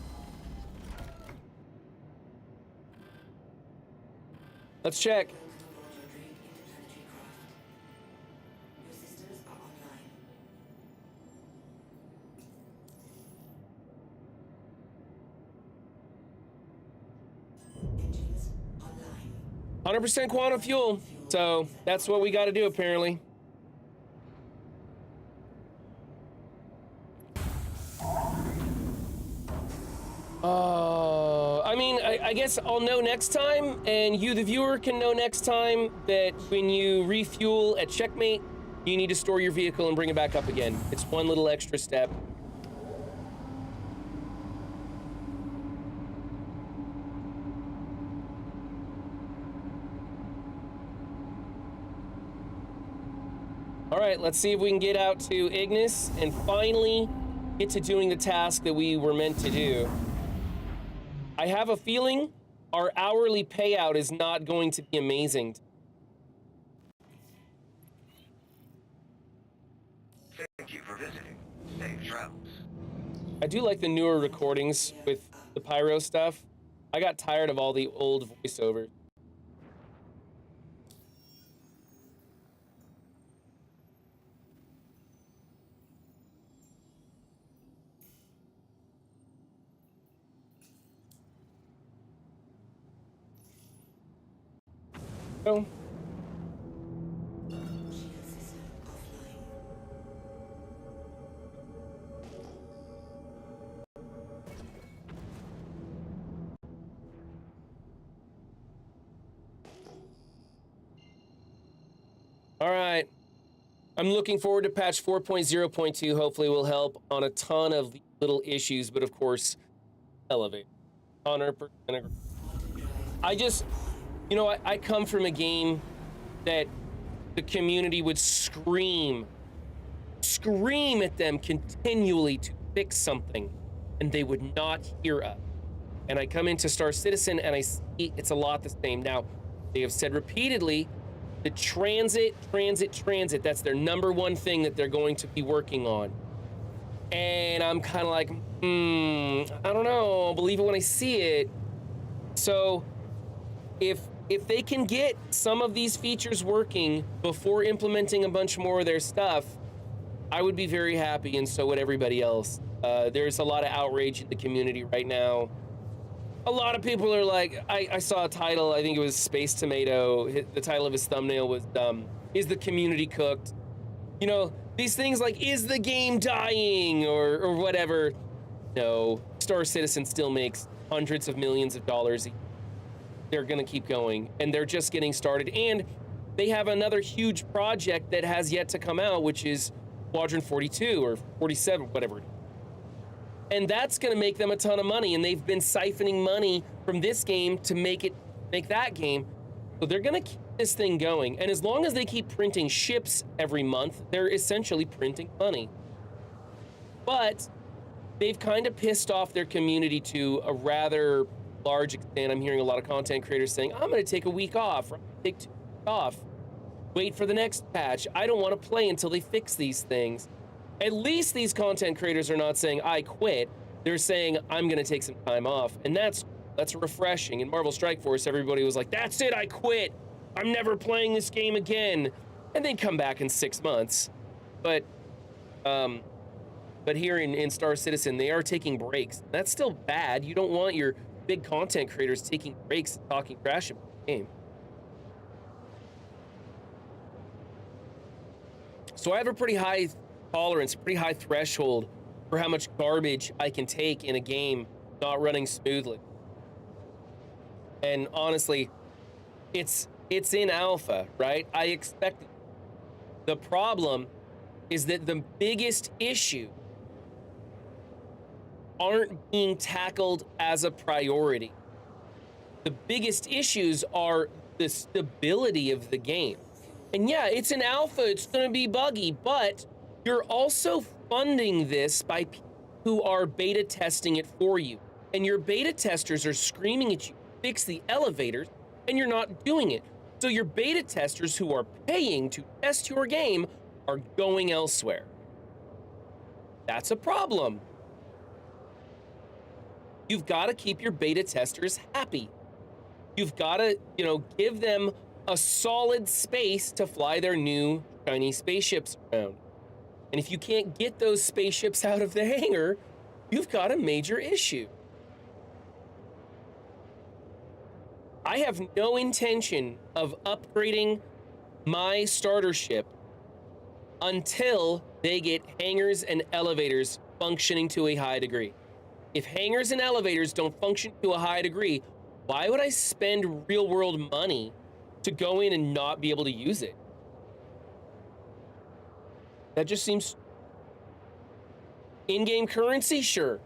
Let's check. Your systems are online. Engines online. 100% quantum fuel. So that's what we got to do, apparently. I mean, I guess I'll know next time, and you, the viewer, can know next time that when you refuel at Checkmate, you need to store your vehicle and bring it back up again. It's one little extra step. All right, let's see if we can get out to Ignis and finally get to doing the task that we were meant to do. I have a feeling our hourly payout is not going to be amazing. Thank you for visiting. Safe travels. I do like the newer recordings with the pyro stuff. I got tired of all the old voiceovers. Oh. Shield system offline. All right. I'm looking forward to patch 4.0.2. Hopefully will help on a ton of little issues, but of course, elevate. 100%. I just, you know, I come from a game that the community would scream at them continually to fix something, and they would not hear us. And I come into Star Citizen and I see it's a lot the same. Now, they have said repeatedly the transit, that's their number one thing that they're going to be working on. And I'm kind of like, I don't know. I'll believe it when I see it. So, if they can get some of these features working before implementing a bunch more of their stuff, I would be very happy, and so would everybody else. There's a lot of outrage in the community right now. A lot of people are like, I saw a title, I think it was Space Tomato. The title of his thumbnail was, is the community cooked? You know, these things like, is the game dying, or whatever. No, Star Citizen still makes hundreds of millions of dollars. They're gonna keep going, and they're just getting started. And they have another huge project that has yet to come out, which is Squadron 42 or 47, whatever. And that's gonna make them a ton of money, and they've been siphoning money from this game to make that game. So they're gonna keep this thing going. And as long as they keep printing ships every month, they're essentially printing money. But they've kind of pissed off their community to a rather large extent. I'm hearing a lot of content creators saying, I'm gonna take a week off, or I'm gonna take 2 weeks off, wait for the next patch. I don't wanna play until they fix these things. At least these content creators are not saying, I quit. They're saying, I'm gonna take some time off. And that's refreshing. In Marvel Strike Force, everybody was like, that's it, I quit. I'm never playing this game again. And then come back in 6 months. But here in Star Citizen, they are taking breaks. That's still bad. You don't want your big content creators taking breaks and talking trash about the game. So I have a pretty high tolerance, pretty high threshold for how much garbage I can take in a game not running smoothly. And honestly, it's in alpha, right? I expect it. The problem is that the biggest issue aren't being tackled as a priority. The biggest issues are the stability of the game. And yeah, it's an alpha, it's gonna be buggy, but you're also funding this by people who are beta testing it for you. And your beta testers are screaming at you, fix the elevators, and you're not doing it. So your beta testers who are paying to test your game are going elsewhere. That's a problem. You've got to keep your beta testers happy. You've got to, give them a solid space to fly their new shiny spaceships around. And if you can't get those spaceships out of the hangar, you've got a major issue. I have no intention of upgrading my starter ship until they get hangars and elevators functioning to a high degree. If hangars and elevators don't function to a high degree, why would I spend real world money to go in and not be able to use it? That just seems... In-game currency? Sure.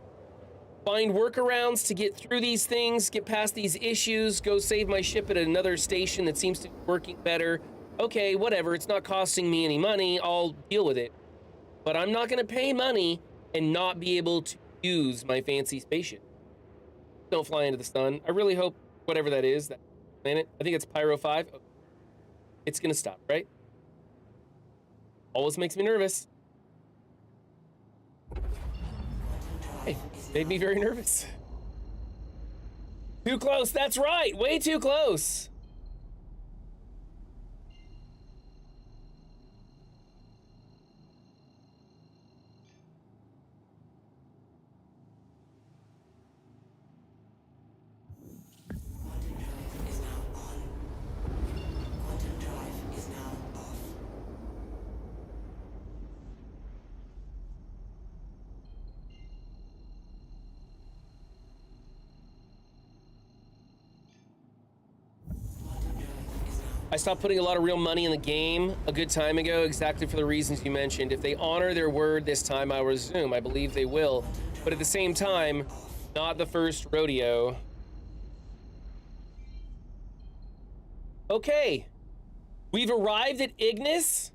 Find workarounds to get through these things, get past these issues, go save my ship at another station that seems to be working better. Okay, whatever, it's not costing me any money, I'll deal with it. But I'm not gonna pay money and not be able to use my fancy spaceship. Don't fly into the sun. I really hope whatever that is, that planet, I think it's Pyro 5, it's gonna stop, right? Always makes me nervous. Hey, made me very nervous. Too close, that's right, way too close. Quantum drive is now on. Quantum drive is now off. I stopped putting a lot of real money in the game a good time ago, exactly for the reasons you mentioned. If they honor their word this time, I'll resume. I believe they will. But at the same time, not the first rodeo. Okay, we've arrived at Ignis.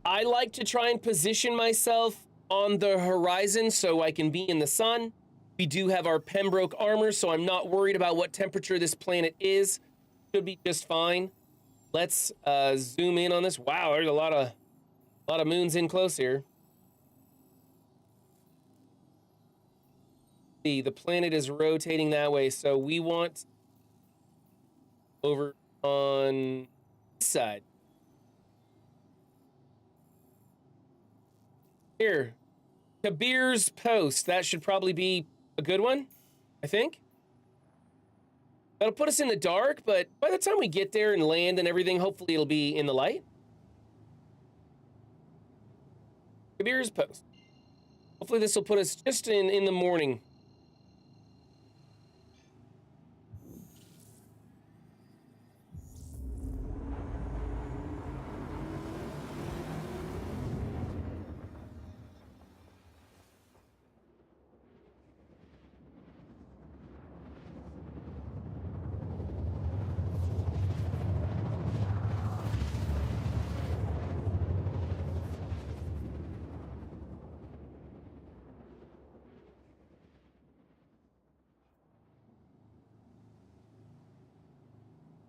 I like to try and position myself on the horizon so I can be in the sun. We do have our Pembroke armor, so I'm not worried about what temperature this planet is. Should be just fine. Let's zoom in on this. Wow, there's a lot of moons in close here. see, the planet is rotating that way, so we want over on this side. Here, Kabir's Post. That should probably be a good one, I think. That'll put us in the dark, but by the time we get there and land and everything, hopefully it'll be in the light. Kabir's Post. Hopefully this will put us just in the morning.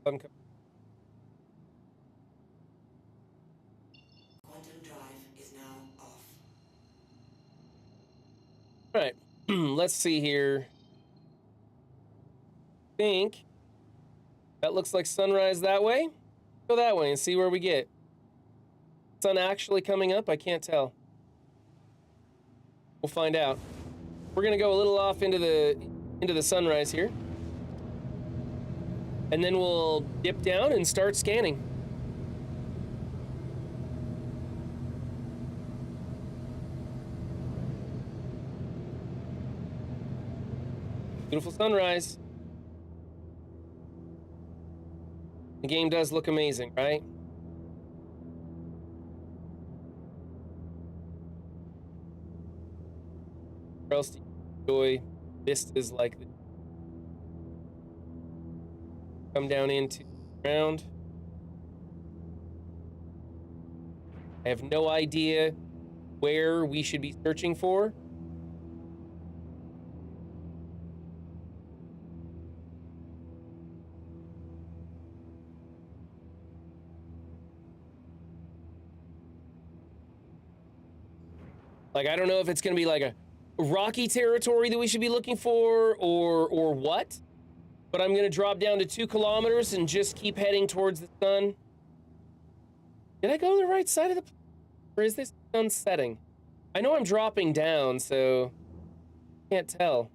Quantum drive is now off. All right, let's see here. Think that looks like sunrise that way. Go that way and see where we get. Sun actually coming up? I can't tell. We'll find out. We're gonna go a little off into the sunrise here. And then we'll dip down and start scanning. Beautiful sunrise. The game does look amazing, right? Where else do you enjoy vistas like this? Come down into the ground. I have no idea where we should be searching for. Like, I don't know if it's gonna be like a rocky territory that we should be looking for or what. But I'm gonna drop down to 2 kilometers and just keep heading towards the sun. Did I go to the right side of the, or is this sun setting? I know I'm dropping down, so can't tell.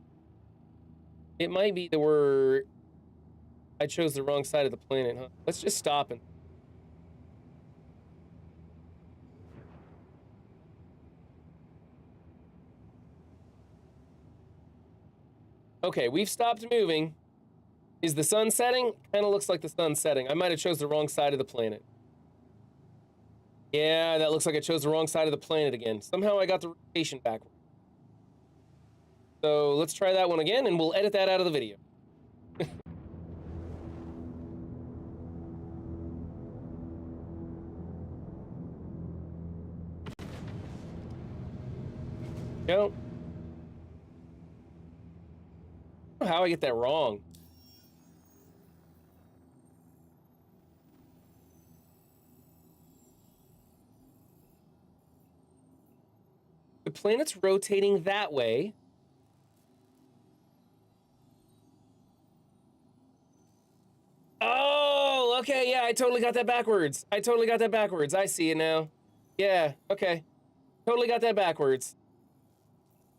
It might be that I chose the wrong side of the planet, huh? Let's just stop and. Okay, we've stopped moving. Is the sun setting? Kind of looks like the sun's setting. I might have chose the wrong side of the planet. Yeah, that looks like I chose the wrong side of the planet again. Somehow I got the rotation backward. So let's try that one again, and we'll edit that out of the video. Go. I don't know how I get that wrong. The planet's rotating that way. Oh, okay, yeah, I totally got that backwards. I see it now. Yeah, okay. Totally got that backwards.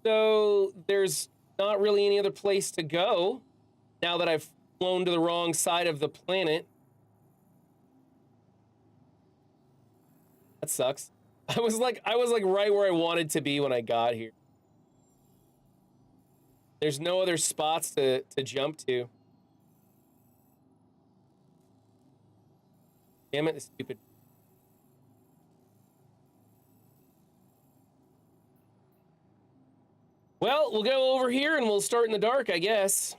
So there's not really any other place to go now that I've flown to the wrong side of the planet. That sucks. I was like right where I wanted to be when I got here. There's no other spots to jump to. Damn it, this stupid. Well, we'll go over here and we'll start in the dark, I guess.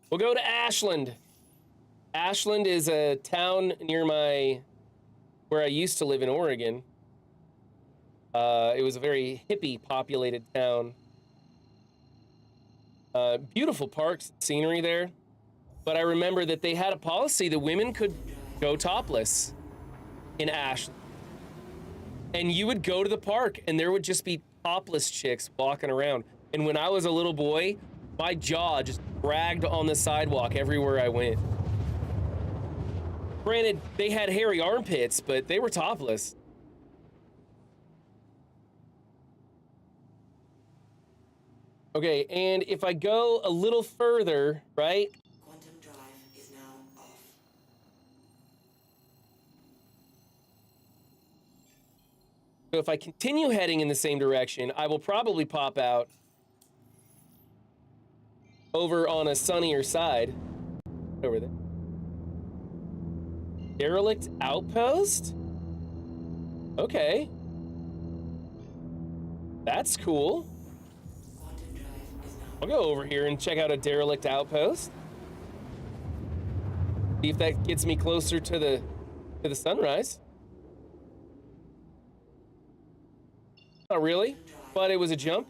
We'll go to Ashland. Ashland is a town near where I used to live in Oregon. It was a very hippie populated town. Beautiful parks, scenery there. But I remember that they had a policy that women could go topless in Ashland. And you would go to the park and there would just be topless chicks walking around. And when I was a little boy, my jaw just dragged on the sidewalk everywhere I went. Granted, they had hairy armpits, but they were topless. Okay, and if I go a little further, right? Quantum drive is now off. So if I continue heading in the same direction, I will probably pop out over on a sunnier side. Over there. Derelict outpost? Okay. That's cool. Quantum drive is now I'll go over here and check out a derelict outpost. See if that gets me closer to the sunrise. Not really, but it was a jump.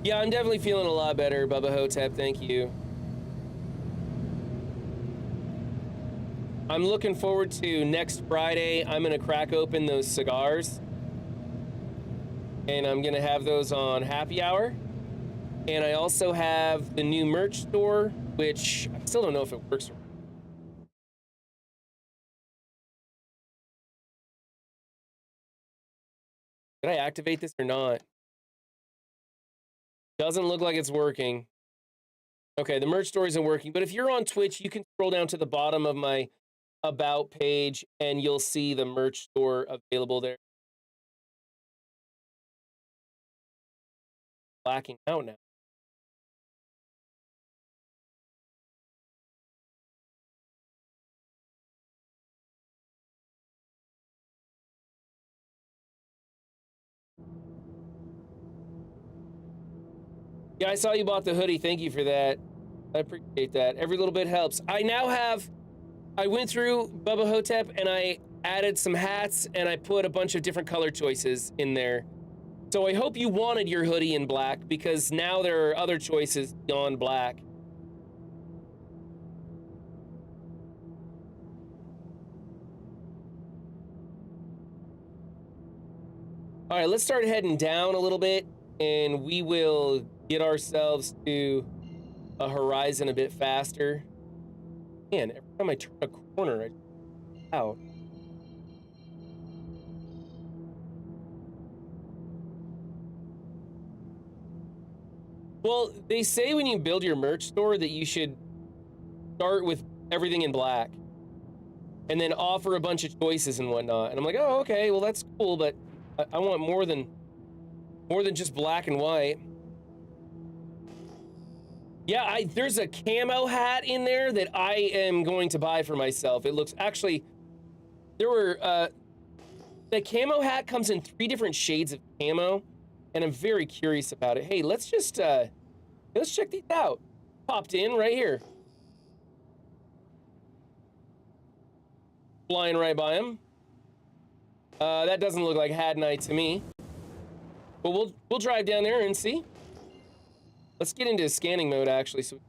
Yeah, I'm definitely feeling a lot better, Bubba Hotep, thank you. I'm looking forward to next Friday. I'm gonna crack open those cigars. And I'm gonna have those on happy hour. And I also have the new merch store, which I still don't know if it works. Did I activate this or not? Doesn't look like it's working. Okay, the merch store isn't working, but if you're on Twitch, you can scroll down to the bottom of my About page and you'll see the merch store available there. Blacking out now. Yeah, I saw you bought the hoodie. Thank you for that. I appreciate that. Every little bit helps. I went through Bubba Hotep and I added some hats and I put a bunch of different color choices in there. So I hope you wanted your hoodie in black because now there are other choices beyond black. All right, let's start heading down a little bit and we will get ourselves to a horizon a bit faster. Man, every time I turn a corner, I out. Well, they say when you build your merch store that you should start with everything in black and then offer a bunch of choices and whatnot. And I'm like, oh, okay, well, that's cool, but I want more than just black and white. Yeah, there's a camo hat in there that I am going to buy for myself. It looks actually, the camo hat comes in 3 different shades of camo, and I'm very curious about it. Hey, let's just let's check these out. Popped in right here. Flying right by him. That doesn't look like Had Night to me. But we'll drive down there and see. Let's get into scanning mode, actually. So,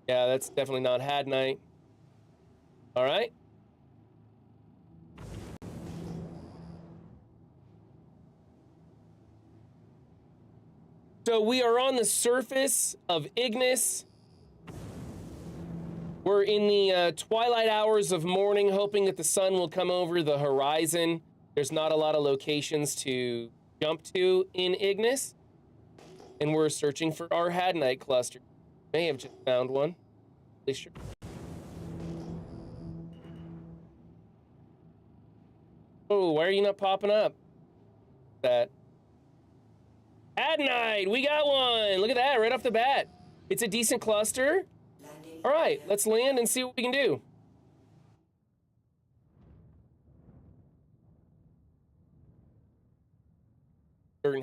yeah, that's definitely not Had Night. All right. So we are on the surface of Ignis. We're in the twilight hours of morning, hoping that the sun will come over the horizon. There's not a lot of locations to jump to in Ignis, and we're searching for our Had Night cluster. May have just found one. At least sure. Oh, why are you not popping up? That Had Night, we got one. Look at that, right off the bat. It's a decent cluster. All right, let's land and see what we can do.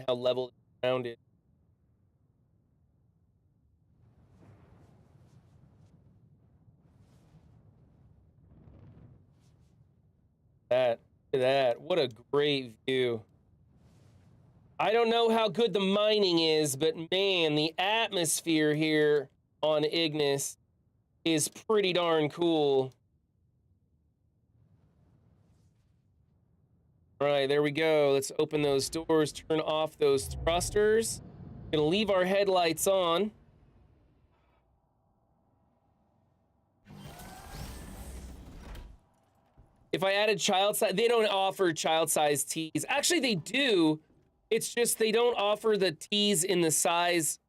How level the ground is. Look at that, what a great view. I don't know how good the mining is, but man, the atmosphere here on Ignis is pretty darn cool. All right, there we go. Let's open those doors, turn off those thrusters. Gonna leave our headlights on. If I added child size, they don't offer child size tees. Actually, they do. It's just they don't offer the tees in the size.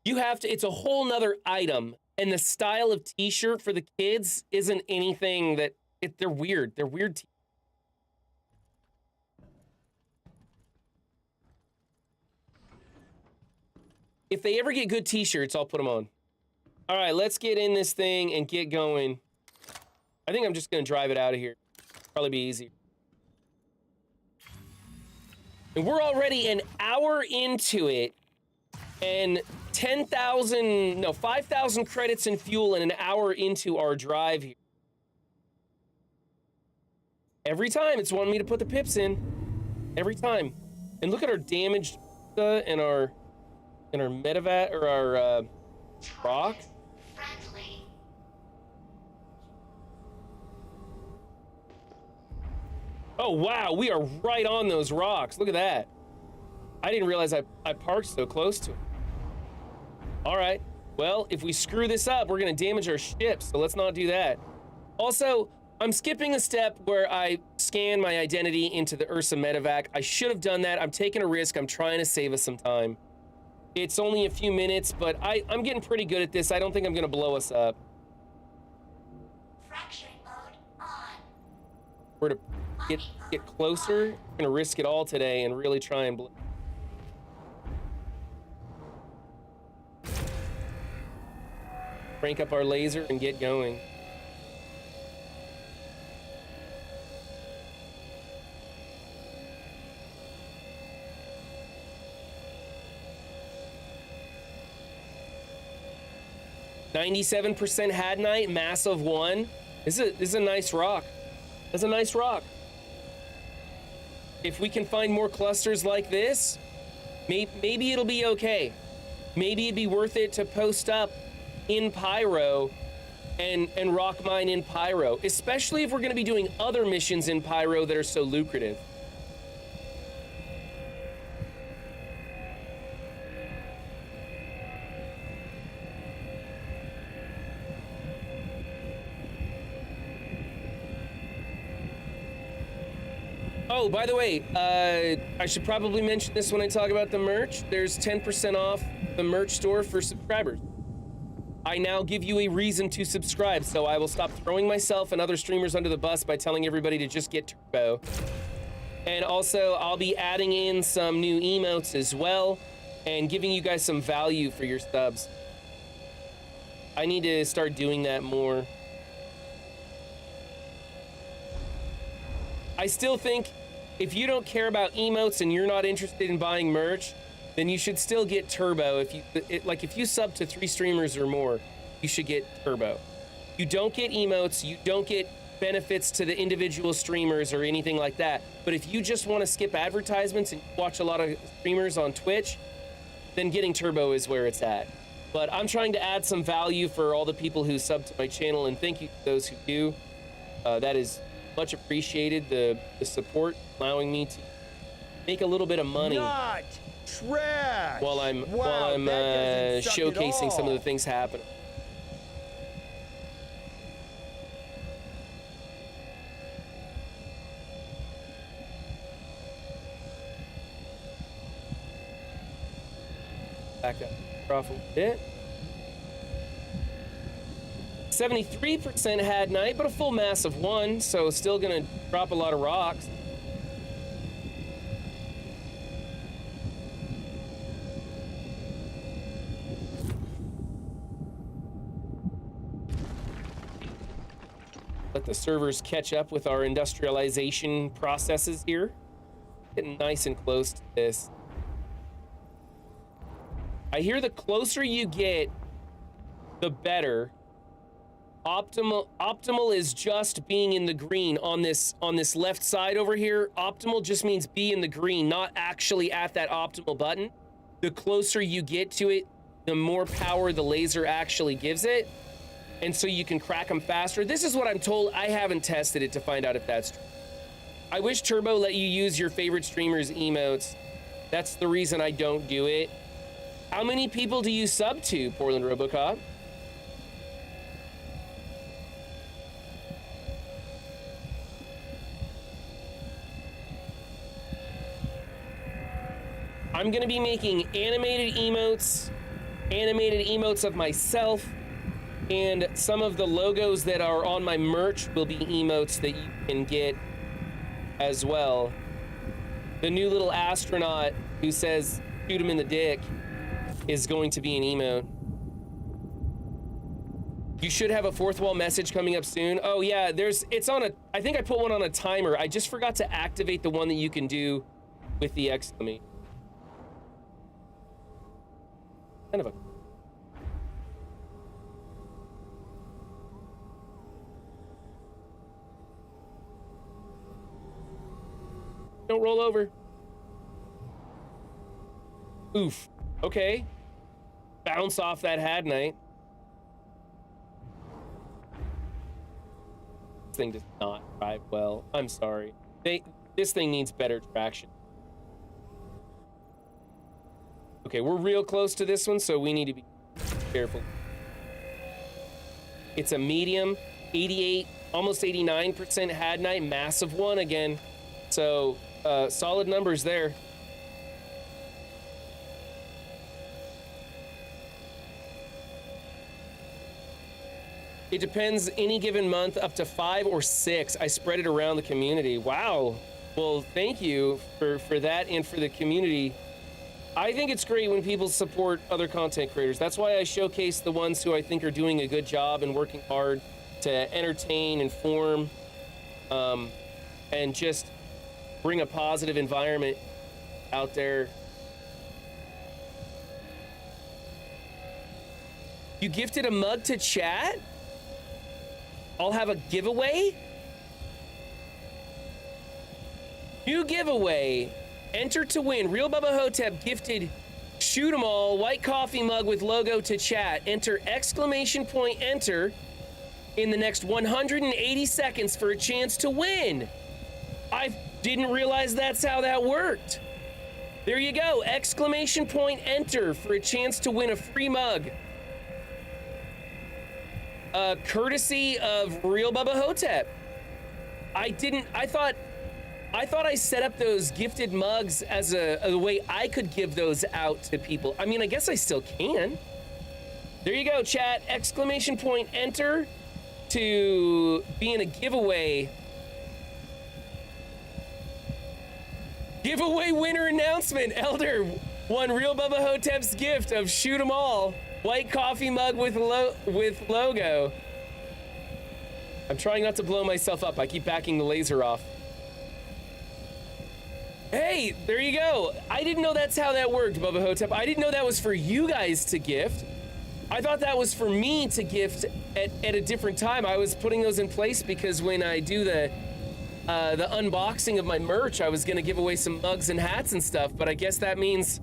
You have to, it's a whole nother item. And the style of t-shirt for the kids isn't anything that, they're weird. They're weird tees. If they ever get good t-shirts, I'll put them on. All right, let's get in this thing and get going. I think I'm just gonna drive it out of here. Probably be easier. And we're already an hour into it, and 5,000 credits in fuel and an hour into our drive here. Every time it's wanting me to put the pips in. Every time. And look at our damaged and our medevac or our rock. Friendly. Oh, wow, we are right on those rocks. Look at that. I didn't realize I parked so close to it. All right, well, if we screw this up, we're gonna damage our ship, so let's not do that. Also, I'm skipping a step where I scan my identity into the Ursa medevac. I should have done that. I'm taking a risk. I'm trying to save us some time. It's only a few minutes, but I'm getting pretty good at this. I don't think I'm gonna blow us up. Fracturing mode on. We're to get closer. I'm gonna risk it all today and really try and crank up our laser and get going. %, Hadnite, massive 1. This is a nice rock. That's a nice rock. If we can find more clusters like this, maybe it'll be okay. Maybe it'd be worth it to post up in Pyro and rock mine in Pyro, especially if we're gonna be doing other missions in Pyro that are so lucrative. Oh, by the way, I should probably mention this when I talk about the merch. There's 10% off the merch store for subscribers. I now give you a reason to subscribe, so I will stop throwing myself and other streamers under the bus by telling everybody to just get Turbo. And also, I'll be adding in some new emotes as well and giving you guys some value for your subs. I need to start doing that more. I still think if you don't care about emotes and you're not interested in buying merch, then you should still get Turbo. If you sub to 3 streamers or more, you should get Turbo. You don't get emotes, you don't get benefits to the individual streamers or anything like that. But if you just want to skip advertisements and watch a lot of streamers on Twitch, then getting Turbo is where it's at. But I'm trying to add some value for all the people who sub to my channel, and thank you to those who do. That is much appreciated, the support, allowing me to make a little bit of money. Not trash. While I'm that doesn't suck at showcasing some of all. the things happening. Back up off a bit. 73% Hadnite, but a full mass of 1, so still gonna drop a lot of rocks. Let the servers catch up with our industrialization processes here. Getting nice and close to this. I hear the closer you get, the better. Optimal is just being in the green on this left side over here. Optimal just means be in the green, not actually at that optimal button. The closer you get to it, the more power the laser actually gives it. And so you can crack them faster. This is what I'm told. I haven't tested it to find out if that's true. I wish Turbo let you use your favorite streamer's emotes. That's the reason I don't do it. How many people do you sub to, Portland Robocop? I'm gonna be making animated emotes of myself, and some of the logos that are on my merch will be emotes that you can get as well. The new little astronaut who says, shoot him in the dick, is going to be an emote. You should have a fourth wall message coming up soon. Oh yeah, I think I put one on a timer. I just forgot to activate the one that you can do with the exclamation. Kind of a... Don't roll over. Oof. Okay. Bounce off that Had Night. This thing does not drive well. I'm sorry. This thing needs better traction. Okay, we're real close to this one, so we need to be careful. It's a medium, 88, almost 89% Had Night, massive one again. So, solid numbers there. It depends, any given month, up to 5 or 6. I spread it around the community. Wow. Well, thank you for that and for the community. I think it's great when people support other content creators. That's why I showcase the ones who I think are doing a good job and working hard to entertain, inform, and just bring a positive environment out there. You gifted a mug to chat? I'll have a giveaway? New giveaway. Enter to win. Real Bubba Hotep gifted Shoot 'em all white coffee mug with logo to chat. Enter exclamation point enter in the next 180 seconds for a chance to win. I didn't realize that's how that worked. There you go. Exclamation point enter for a chance to win a free mug. Courtesy of Real Bubba Hotep. I thought I set up those gifted mugs as a way I could give those out to people. I mean, I guess I still can. There you go, chat. Exclamation point enter to be in a giveaway. Giveaway winner announcement. Elder won Real Bubba Hotep's gift of Shoot 'em all white coffee mug with logo. I'm trying not to blow myself up. I keep backing the laser off. Hey, there you go. I didn't know that's how that worked, Bubba Hotep. I didn't know that was for you guys to gift. I thought that was for me to gift at a different time. I was putting those in place because when I do the unboxing of my merch, I was gonna give away some mugs and hats and stuff, but I guess that means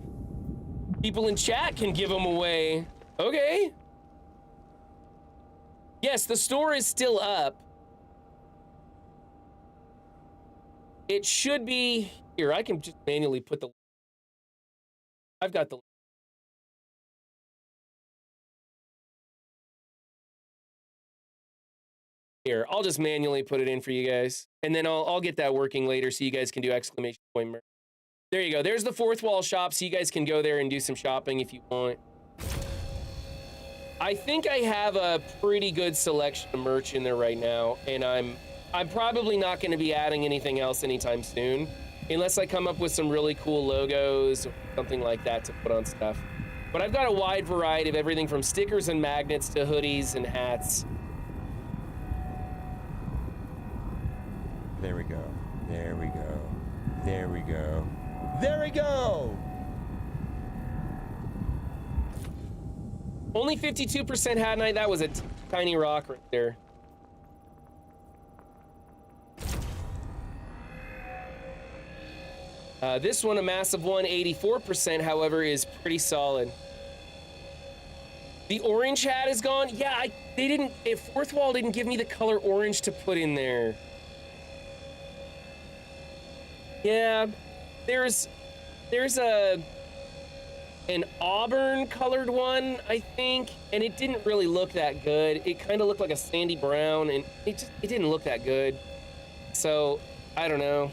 people in chat can give them away. Okay. Yes, the store is still up. It should be here. I can just manually put the... I've got the... Here, I'll just manually put it in for you guys. And then I'll get that working later so you guys can do exclamation point merch. There you go. There's the fourth wall shop, so you guys can go there and do some shopping if you want. I think I have a pretty good selection of merch in there right now, and I'm probably not going to be adding anything else anytime soon, unless I come up with some really cool logos or something like that to put on stuff. But I've got a wide variety of everything from stickers and magnets to hoodies and hats. There we go. There we go. There we go. There we go! Only 52% Hadnite. That was a tiny rock right there. This one, a massive one, 84%, however, is pretty solid. The orange hat is gone. Yeah, Fourth Wall didn't give me the color orange to put in there. Yeah, there's an auburn colored one, I think, and it didn't really look that good. It kind of looked like a sandy brown, and it didn't look that good. So, I don't know.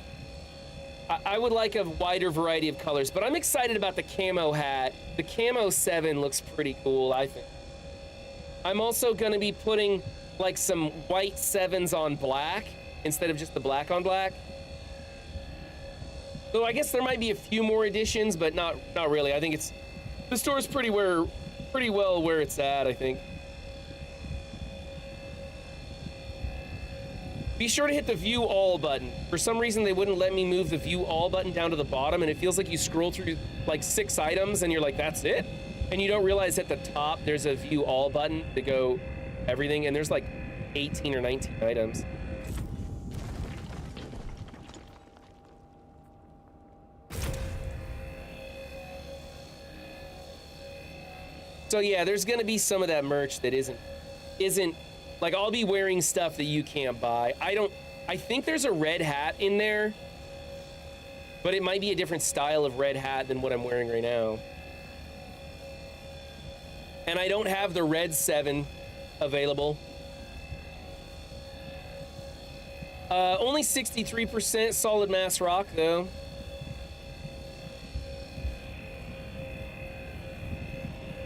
I would like a wider variety of colors, but I'm excited about the camo hat. The camo 7 looks pretty cool, I think. I'm also gonna be putting like some white 7s on black instead of just the black on black. So I guess there might be a few more additions, but not really. I think the store's pretty well where it's at, I think. Be sure to hit the view all button. For some reason, they wouldn't let me move the view all button down to the bottom, and it feels like you scroll through like 6 items and you're like, that's it? And you don't realize at the top there's a view all button to go everything, and there's like 18 or 19 items. So yeah, there's gonna be some of that merch that isn't like, I'll be wearing stuff that you can't buy. I think there's a red hat in there, but it might be a different style of red hat than what I'm wearing right now. And I don't have the red 7 available. Only 63% solid mass rock though.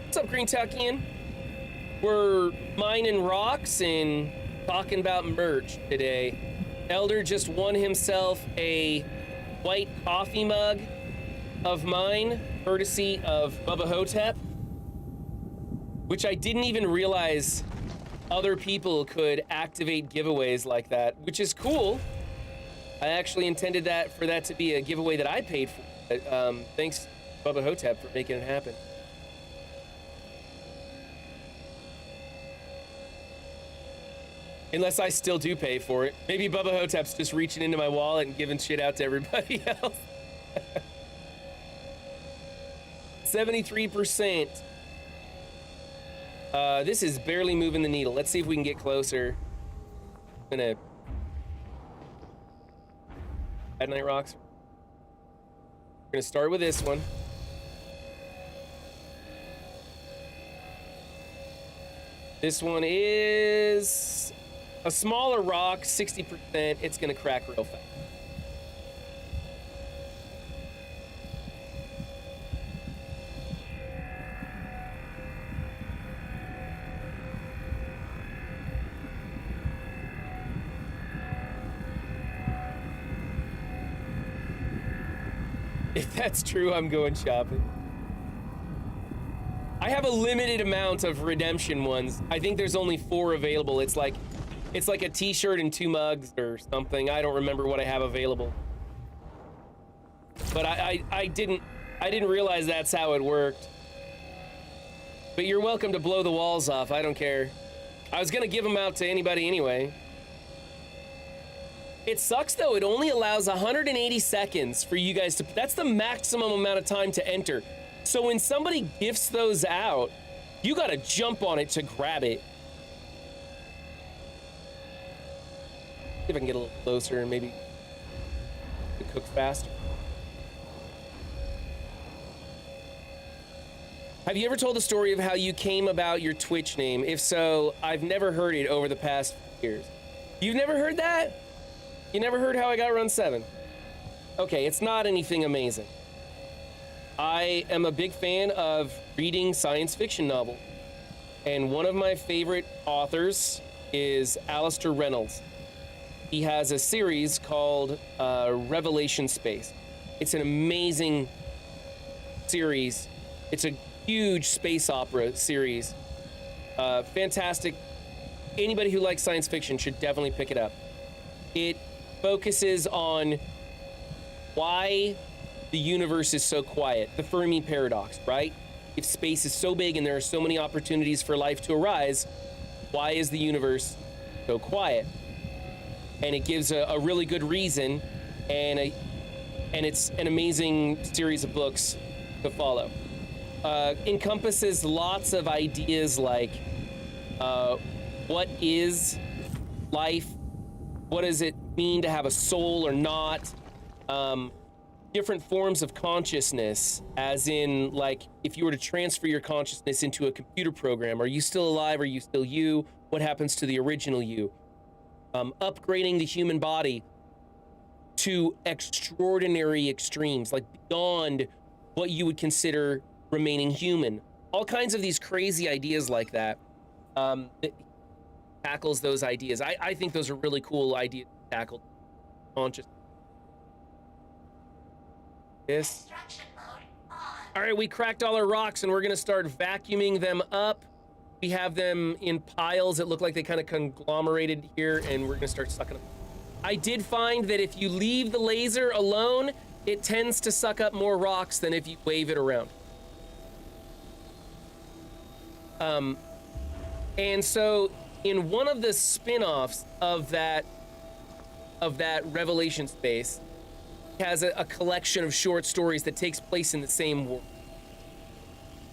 What's up, Green Tuckian? We're mining rocks and talking about merch today. Elder just won himself a white coffee mug of mine, courtesy of Bubba Hotep, which I didn't even realize other people could activate giveaways like that, which is cool. I actually intended for that to be a giveaway that I paid for. But, thanks, Bubba Hotep, for making it happen. Unless I still do pay for it. Maybe Bubba Hotep's just reaching into my wallet and giving shit out to everybody else. 73%. This is barely moving the needle. Let's see if we can get closer. I'm gonna Hadnite rocks. We're gonna start with this one. This one is a smaller rock, 60%. It's gonna crack real fast. If that's true, I'm going shopping. I have a limited amount of redemption ones. I think there's only 4 available. It's like a t-shirt and 2 mugs or something. I don't remember what I have available. But I didn't realize that's how it worked. But you're welcome to blow the walls off. I don't care. I was gonna give them out to anybody anyway. It sucks though, it only allows 180 seconds for you guys to, that's the maximum amount of time to enter. So when somebody gifts those out, you gotta jump on it to grab it. See if I can get a little closer and maybe cook faster. Have you ever told the story of how you came about your Twitch name? If so, I've never heard it over the past few years. You've never heard that? You never heard how I got Run 7? Okay, it's not anything amazing. I am a big fan of reading science fiction novels. And one of my favorite authors is Alastair Reynolds. He has a series called Revelation Space. It's an amazing series. It's a huge space opera series. Fantastic. Anybody who likes science fiction should definitely pick it up. It focuses on why the universe is so quiet, the Fermi paradox, right? if space is so big and there are so many opportunities for life to arise, why is the universe so quiet? And it gives a really good reason, and it's an amazing series of books to follow. Encompasses lots of ideas like what is life? What does it mean to have a soul or not? Different forms of consciousness, as in, like, if you were to transfer your consciousness into a computer program, are you still alive? Are you still you? What happens to the original you? Upgrading the human body to extraordinary extremes, like beyond what you would consider remaining human. All kinds of these crazy ideas like that. It tackles those ideas. I think those are really cool ideas to tackle consciousness. This. Extraction mode on. All right, we cracked all our rocks and we're gonna start vacuuming them up. We have them in piles that look like they kind of conglomerated here, and we're gonna start sucking them. I did find that if you leave the laser alone, it tends to suck up more rocks than if you wave it around. And so in one of the spin-offs of that Revelation space, has a collection of short stories that takes place in the same world.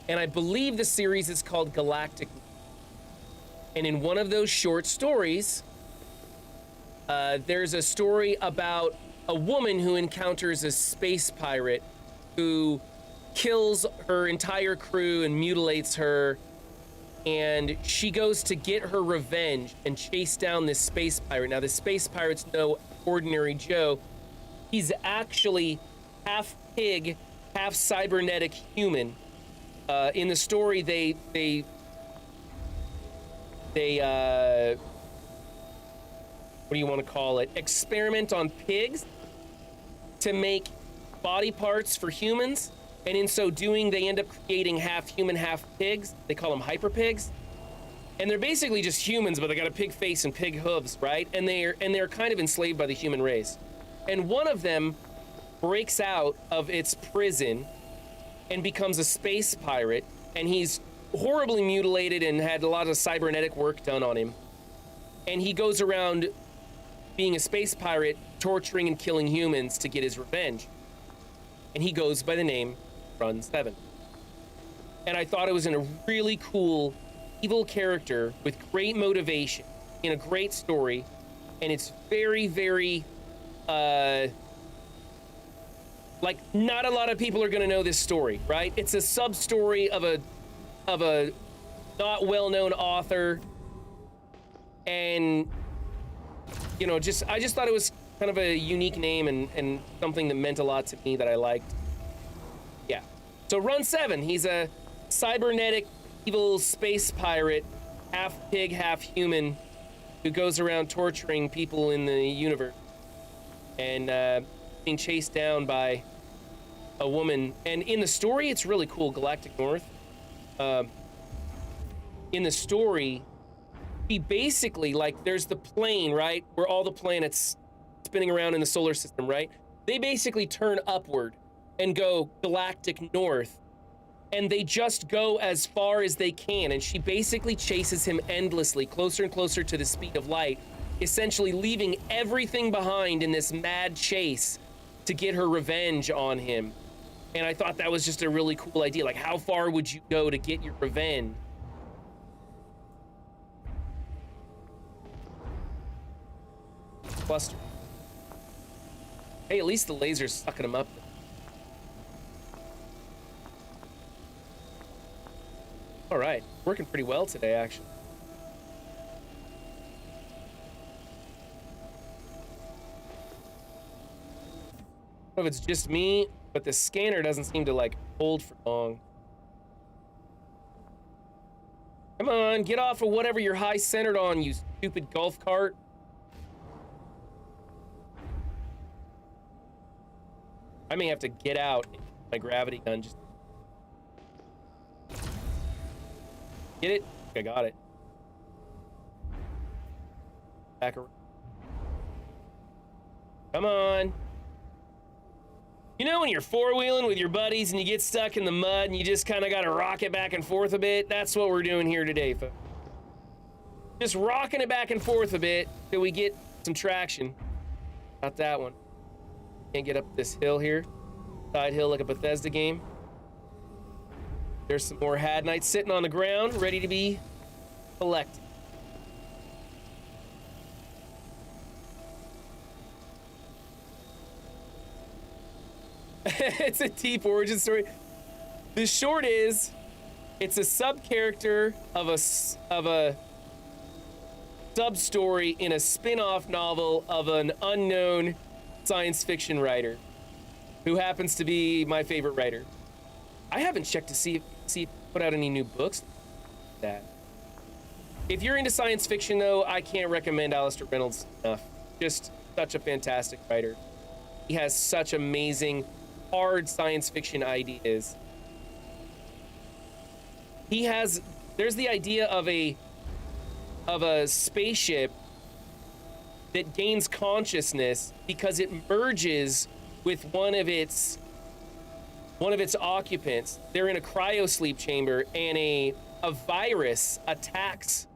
And I believe the series is called Galactic. And in one of those short stories, there's a story about a woman who encounters a space pirate who kills her entire crew and mutilates her. And she goes to get her revenge and chase down this space pirate. Now, the space pirate's no ordinary Joe. He's actually half pig, half cybernetic human. In the story, they what do you want to call it? Experiment on pigs to make body parts for humans. And in so doing, they end up creating half human, half pigs. They call them hyper pigs. And they're basically just humans, but they got a pig face and pig hooves, right? And they're kind of enslaved by the human race. And one of them breaks out of its prison and becomes a space pirate, and he's horribly mutilated and had a lot of cybernetic work done on him. And he goes around being a space pirate, torturing and killing humans to get his revenge. And he goes by the name Run 7. And I thought it was a really cool, evil character with great motivation in a great story, and it's very, very like, not a lot of people are gonna know this story, right? It's a sub-story of a not well-known author, and you know, I just thought it was kind of a unique name and something that meant a lot to me that I liked. Yeah. So Run 7, he's a cybernetic evil space pirate, half pig, half human, who goes around torturing people in the universe and being chased down by a woman. And in the story, it's really cool. Galactic North. In the story, he basically, like, there's the plane, right, where all the planets spinning around in the solar system, right? They basically turn upward and go galactic north, and they just go as far as they can, and she basically chases him endlessly, closer and closer to the speed of light, essentially leaving everything behind in this mad chase to get her revenge on him. And I thought that was just a really cool idea. Like, how far would you go to get your revenge? Cluster. Hey, at least the laser's sucking him up. All right, working pretty well today, actually. I don't know if it's just me, but the scanner doesn't seem to, like, hold for long. Come on, get off of whatever you're high-centered on, you stupid golf cart. I may have to get out my gravity gun. Just get it? I got it. Back around. Come on. You know when you're four-wheeling with your buddies and you get stuck in the mud and you just kind of got to rock it back and forth a bit? That's what we're doing here today, folks. Just rocking it back and forth a bit till we get some traction. Not that one. Can't get up this hill here. Side hill like a Bethesda game. There's some more Had Knights sitting on the ground, ready to be collected. It's a deep origin story. The short is, it's a sub-character of a sub-story in a spin-off novel of an unknown science fiction writer who happens to be my favorite writer. I haven't checked to see if he put out any new books. If you're into science fiction, though, I can't recommend Alastair Reynolds enough. Just such a fantastic writer. He has such amazing, hard science fiction ideas. There's the idea of a spaceship that gains consciousness because it merges with one of its occupants. They're in a cryosleep chamber, and a virus attacks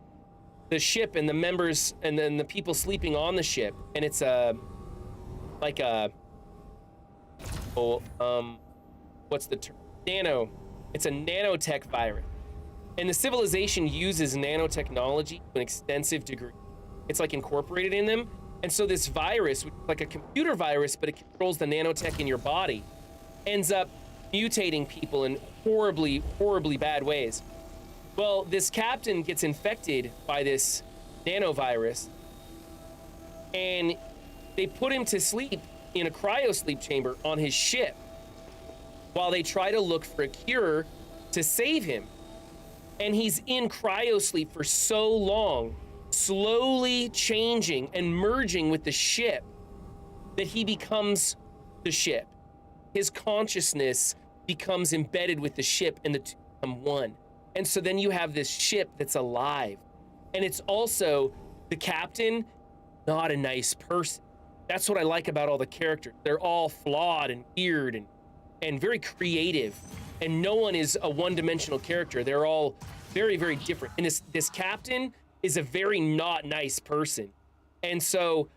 the ship and the members and then the people sleeping on the ship. And it's what's the term? It's a nanotech virus. And the civilization uses nanotechnology to an extensive degree. It's like incorporated in them. And so this virus, like a computer virus, but it controls the nanotech in your body, ends up mutating people in horribly, horribly bad ways. Well, this captain gets infected by this nanovirus, and they put him to sleep in a cryosleep chamber on his ship while they try to look for a cure to save him. And he's in cryosleep for so long, slowly changing and merging with the ship, that he becomes the ship. His consciousness becomes embedded with the ship, and the two become one. And so then you have this ship that's alive. And it's also the captain, not a nice person. That's what I like about all the characters. They're all flawed and weird and very creative. And no one is a one-dimensional character. They're all very, very different. And this captain is a very not nice person. And so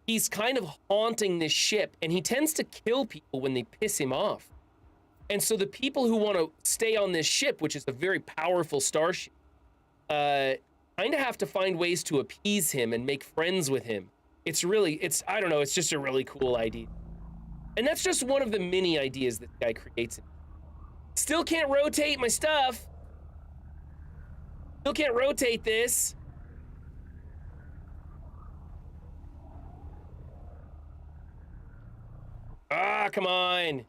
he's kind of haunting this ship, and he tends to kill people when they piss him off. And so the people who want to stay on this ship, which is a very powerful starship, kind of have to find ways to appease him and make friends with him. I don't know, it's just a really cool idea. And that's just one of the many ideas that the guy creates. Still can't rotate my stuff. Still can't rotate this. Ah, come on.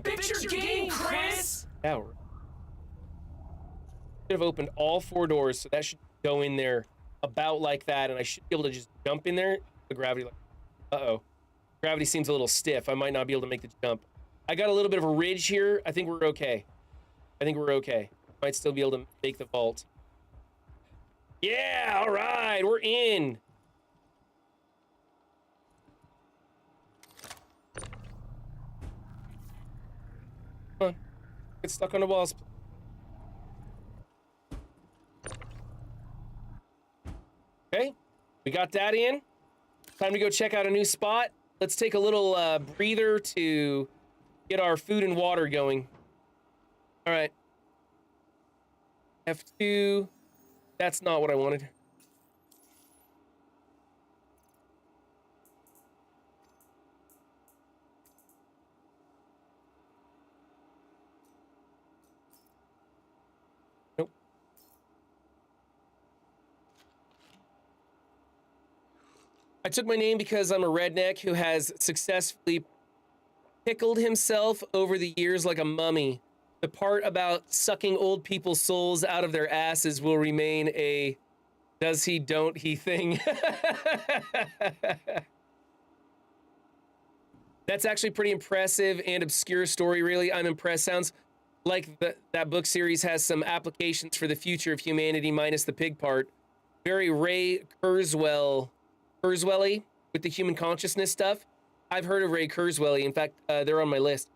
Fix your game, Chris! Yeah. Should have opened all 4 doors, so that should go in there about like that, and I should be able to just jump in there. The gravity, uh-oh. Gravity seems a little stiff. I might not be able to make the jump. I got a little bit of a ridge here. I think we're okay. Might still be able to make the vault. Yeah, all right, we're in. Come on, get stuck on the walls. Okay, we got that in. Time to go check out a new spot. Let's take a little breather to get our food and water going. All right. F2. That's not what I wanted. Nope. I took my name because I'm a redneck who has successfully pickled himself over the years like a mummy. The part about sucking old people's souls out of their asses will remain a does he, don't he thing. That's actually pretty impressive and obscure story, really. I'm impressed. Sounds like that book series has some applications for the future of humanity minus the pig part. Very Ray Kurzweil-y. with the human consciousness stuff. I've heard of Ray Kurzweil. In fact, they're on my list.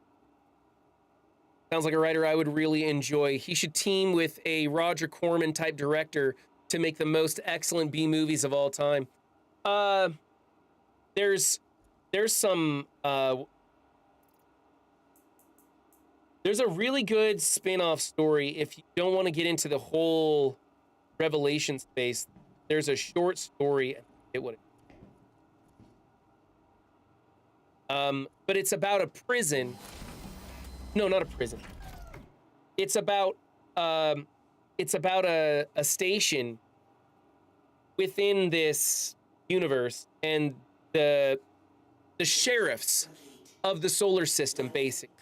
Sounds like a writer I would really enjoy. He should team with a Roger Corman type director to make the most excellent B movies of all time. There's some there's a really good spin-off story if you don't want to get into the whole Revelation space. There's a short story. But it's about a prison. No, not a prison. It's about a station within this universe, and the sheriffs of the solar system, basically.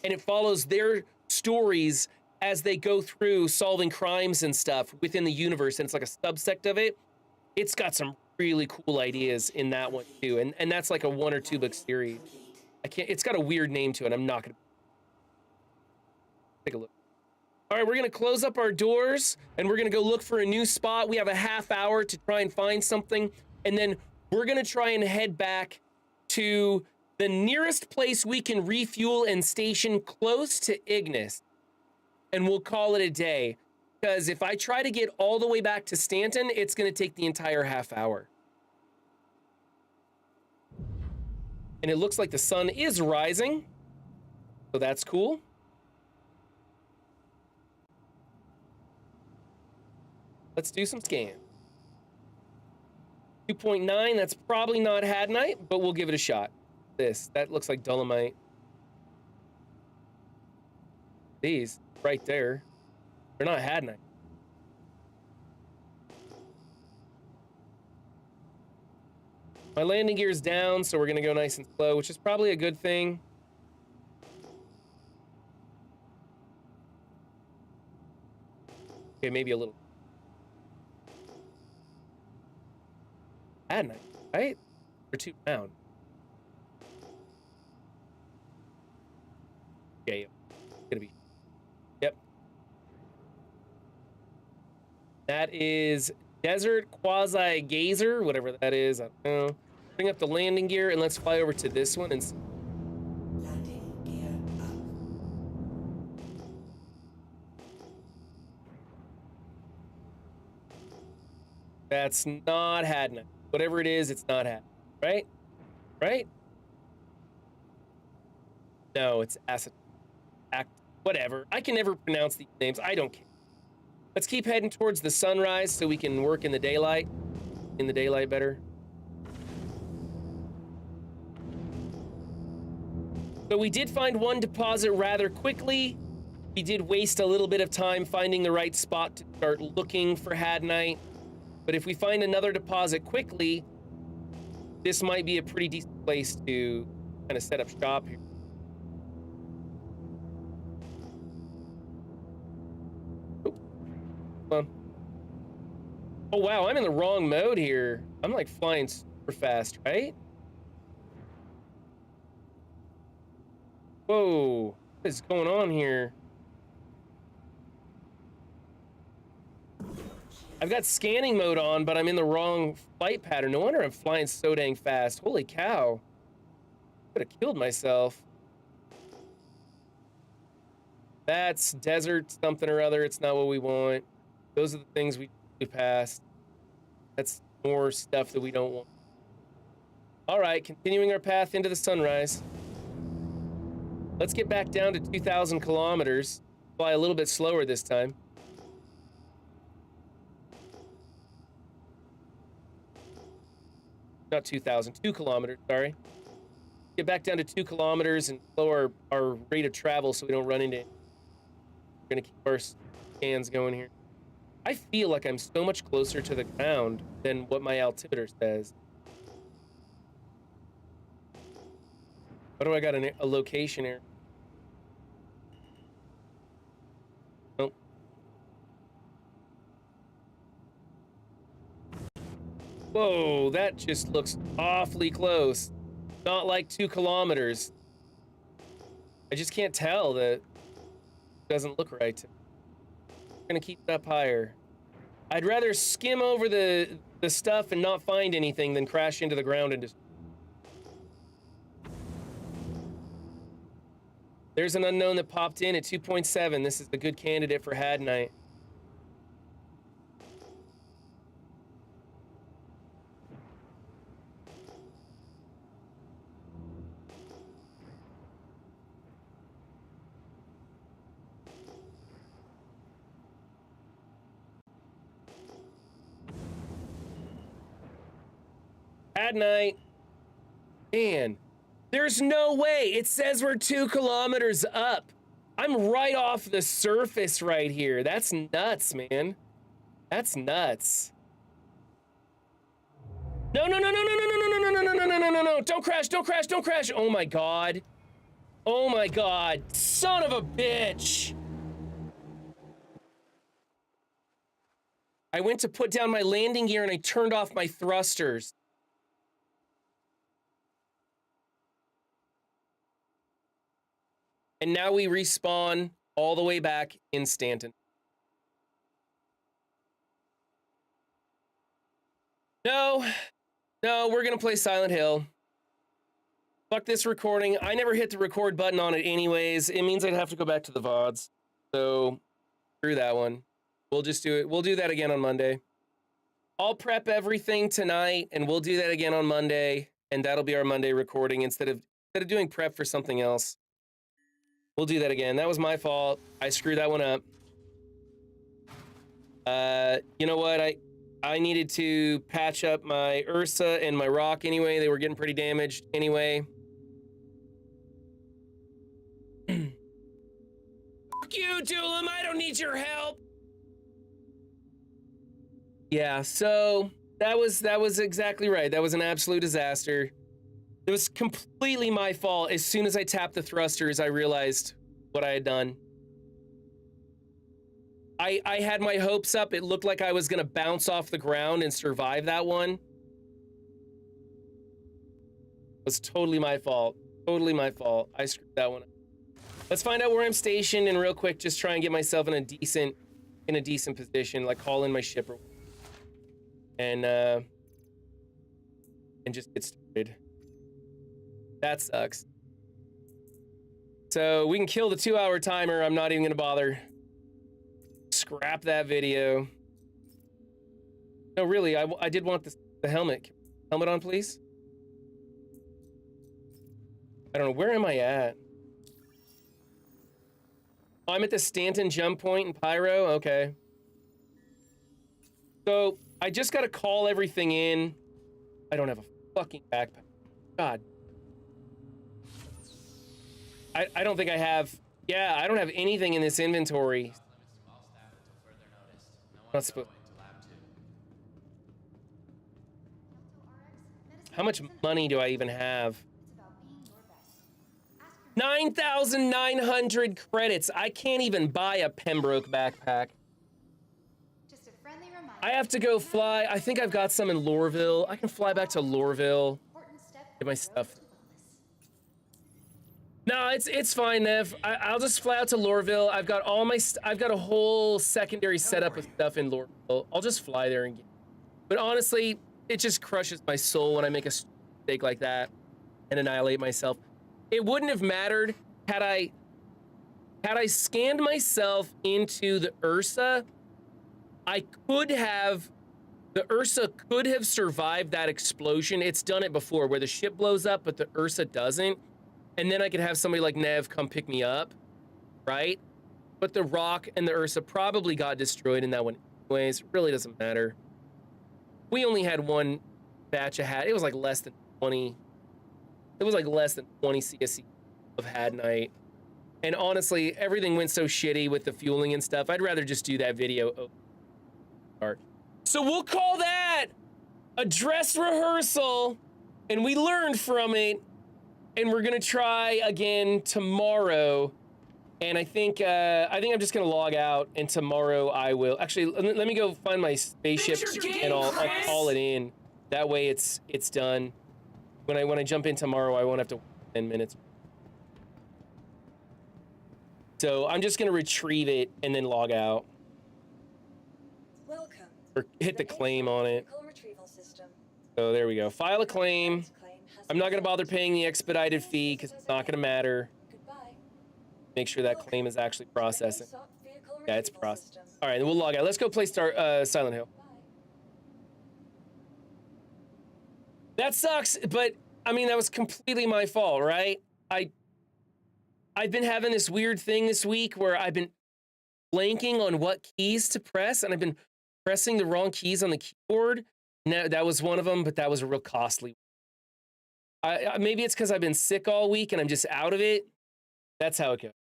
And it follows their stories as they go through solving crimes and stuff within the universe, and it's like a subsect of it. It's got some really cool ideas in that one too, and that's like a 1 or 2 book series. It's got a weird name to it. I'm not gonna take a look. All right, we're gonna close up our doors and we're gonna go look for a new spot. We have a half hour to try and find something, and then we're gonna try and head back to the nearest place we can refuel and station close to Ignis, and we'll call it a day. Because if I try to get all the way back to Stanton, it's gonna take the entire half hour. And it looks like the sun is rising, so that's cool. Let's do some scans. 2.9, that's probably not Hadnite, but we'll give it a shot. That looks like Dolomite. These, right there, they're not Hadnite. My landing gear's down, so we're gonna go nice and slow, which is probably a good thing. Okay, maybe a little. Hadnite, right? Or 2 pound. Okay, gonna be. Yep. That is Desert Quasi Gazer, whatever that is. I don't know. Bring up the landing gear and let's fly over to this one and. Landing gear up. That's not Hadna. Whatever it is, it's not Hadna. Right? Right? No, it's acid. Whatever. I can never pronounce these names. I don't care. Let's keep heading towards the sunrise so we can work in the daylight. In the daylight better. So we did find one deposit rather quickly. We did waste a little bit of time finding the right spot to start looking for Hadnite. But if we find another deposit quickly, this might be a pretty decent place to kind of set up shop here. Oh wow, I'm in the wrong mode here. I'm like flying super fast, right? Whoa, what is going on here? I've got scanning mode on, but I'm in the wrong flight pattern. No wonder I'm flying so dang fast. Holy cow. Could have killed myself. That's desert something or other. It's not what we want. Those are the things we passed. That's more stuff that we don't want. All right, continuing our path into the sunrise. Let's get back down to 2,000 kilometers. Fly a little bit slower this time. Not 2,000, 2 kilometers, sorry. Get back down to 2 kilometers and slow our rate of travel so we don't run into it. We're gonna keep our scans going here. I feel like I'm so much closer to the ground than what my altimeter says. What do I got, a location here? Nope. Whoa, that just looks awfully close. Not like 2 kilometers. I just can't tell that it doesn't look right. We're gonna keep it up higher. I'd rather skim over the stuff and not find anything than crash into the ground and just... There's an unknown that popped in at 2.7. This is a good candidate for Had Night. Had Night. Man, there's no way. It says we're 2 kilometers up. I'm right off the surface right here. That's nuts, man. That's nuts. No, no, no, no, no, no, no, no, no, no, no, no, no, no, no, no. Don't crash, don't crash, don't crash. Oh my God. Oh my God. Son of a bitch. I went to put down my landing gear and I turned off my thrusters. And now we respawn all the way back in Stanton. No, we're gonna play Silent Hill. Fuck this recording. I never hit the record button on it anyways. It means I'd have to go back to the VODs. So, screw that one. We'll just do it. We'll do that again on Monday. I'll prep everything tonight and we'll do that again on Monday. And that'll be our Monday recording instead of doing prep for something else. We'll do that again. That was my fault. I screwed that one up. You know what? I needed to patch up my Ursa and my Rock anyway. They were getting pretty damaged anyway. Fuck you, Dulam. I don't need your help. Yeah, so that was exactly right. That was an absolute disaster. It was completely my fault. As soon as I tapped the thrusters, I realized what I had done. I had my hopes up. It looked like I was gonna bounce off the ground and survive that one. It was totally my fault. Totally my fault. I screwed that one up. Let's find out where I'm stationed and real quick, just try and get myself in a decent position, like call in my shipper. And just get started. That sucks. So we can kill the 2-hour timer. I'm not even gonna bother. Scrap that video. No, really, I did want the helmet. Helmet on, please. I don't know, where am I at? Oh, I'm at the Stanton jump point in Pyro, okay. So, I just gotta call everything in. I don't have a fucking backpack. God. I don't think I have, yeah, I don't have anything in this inventory. Not supposed. How much money do I even have? 9,900 credits. I can't even buy a Pembroke backpack. I have to go fly. I think I've got some in Lorville. I can fly back to Lorville. Get my stuff. No, it's fine, Nev. I'll just fly out to Lorville. I've got all my I've got a whole secondary setup of stuff in Lorville. I'll just fly there and get. But honestly, it just crushes my soul when I make a mistake like that and annihilate myself. It wouldn't have mattered had I scanned myself into the Ursa. I could have, the Ursa could have survived that explosion. It's done it before where the ship blows up, but the Ursa doesn't. And then I could have somebody like Nev come pick me up, right? But the Rock and the Ursa probably got destroyed in that one anyways. It really doesn't matter. We only had one batch of Had. It was like less than 20. It was like less than 20 CSC of Had Night. And honestly, everything went so shitty with the fueling and stuff. I'd rather just do that video. So we'll call that a dress rehearsal, and we learned from it. And we're gonna try again tomorrow, and I think I'm just gonna log out, and tomorrow I will actually let me go find my spaceship and I'll call it in. That way it's done. When I jump in tomorrow, I won't have to wait 10 minutes. So I'm just gonna retrieve it and then log out. Welcome Or hit the claim on it. Vehicle retrieval system. So there we go. File a claim. Claim has I'm not going to been bother filed. paying the expedited fee because it's not going to matter. Goodbye. Make sure that claim is actually processing. SOC vehicle Yeah, it's retrieval processing. system. All right, then we'll log out. Let's go play Silent Hill. Bye. That sucks, but I mean, that was completely my fault, right? I've been having this weird thing this week where I've been blanking on what keys to press, and I've been pressing the wrong keys on the keyboard. Now, that was one of them, but that was a real costly. Maybe it's because I've been sick all week and I'm just out of it. That's how it goes.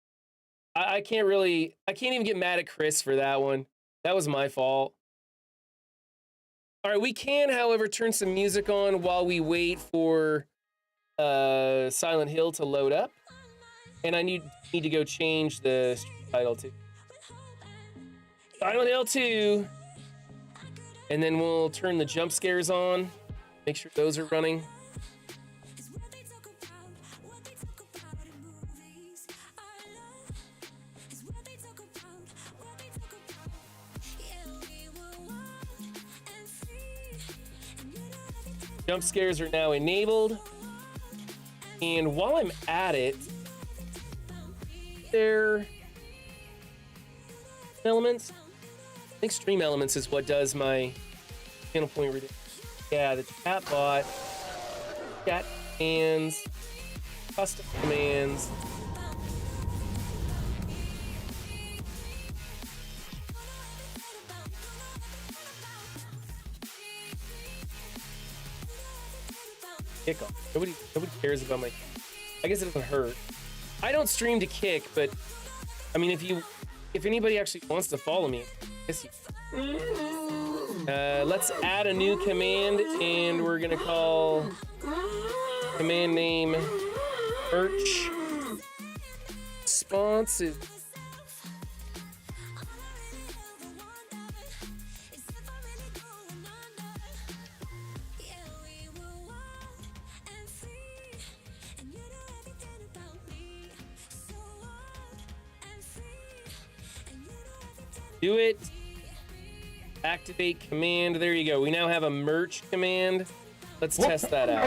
I can't even get mad at Chris for that one. That was my fault. All right, we can, however, turn some music on while we wait for Silent Hill to load up. And I need to go change the title to Silent Hill 2. And then we'll turn the jump scares on. Make sure those are running. Jump scares are now enabled. And while I'm at it, there elements. I think Stream Elements is what does my channel point reading. Yeah, the chat bot, chat commands, custom commands. Kickoff. Nobody cares about my. I guess it doesn't hurt. I don't stream to Kick, but I mean, if anybody actually wants to follow me, I guess you. Let's add a new command, and we're gonna call command name merch responsive. Do it. Activate command. There you go. We now have a merch command. Let's test that out.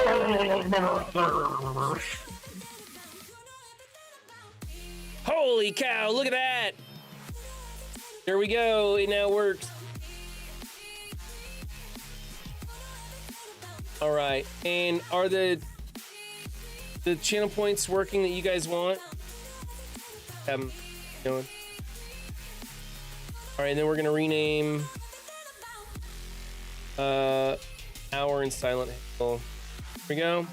Holy cow, look at that. There we go. It now works. All right. And are the channel points working that you guys want? Going. All right, and then we're gonna rename Hour in Silent Hill. Here we go.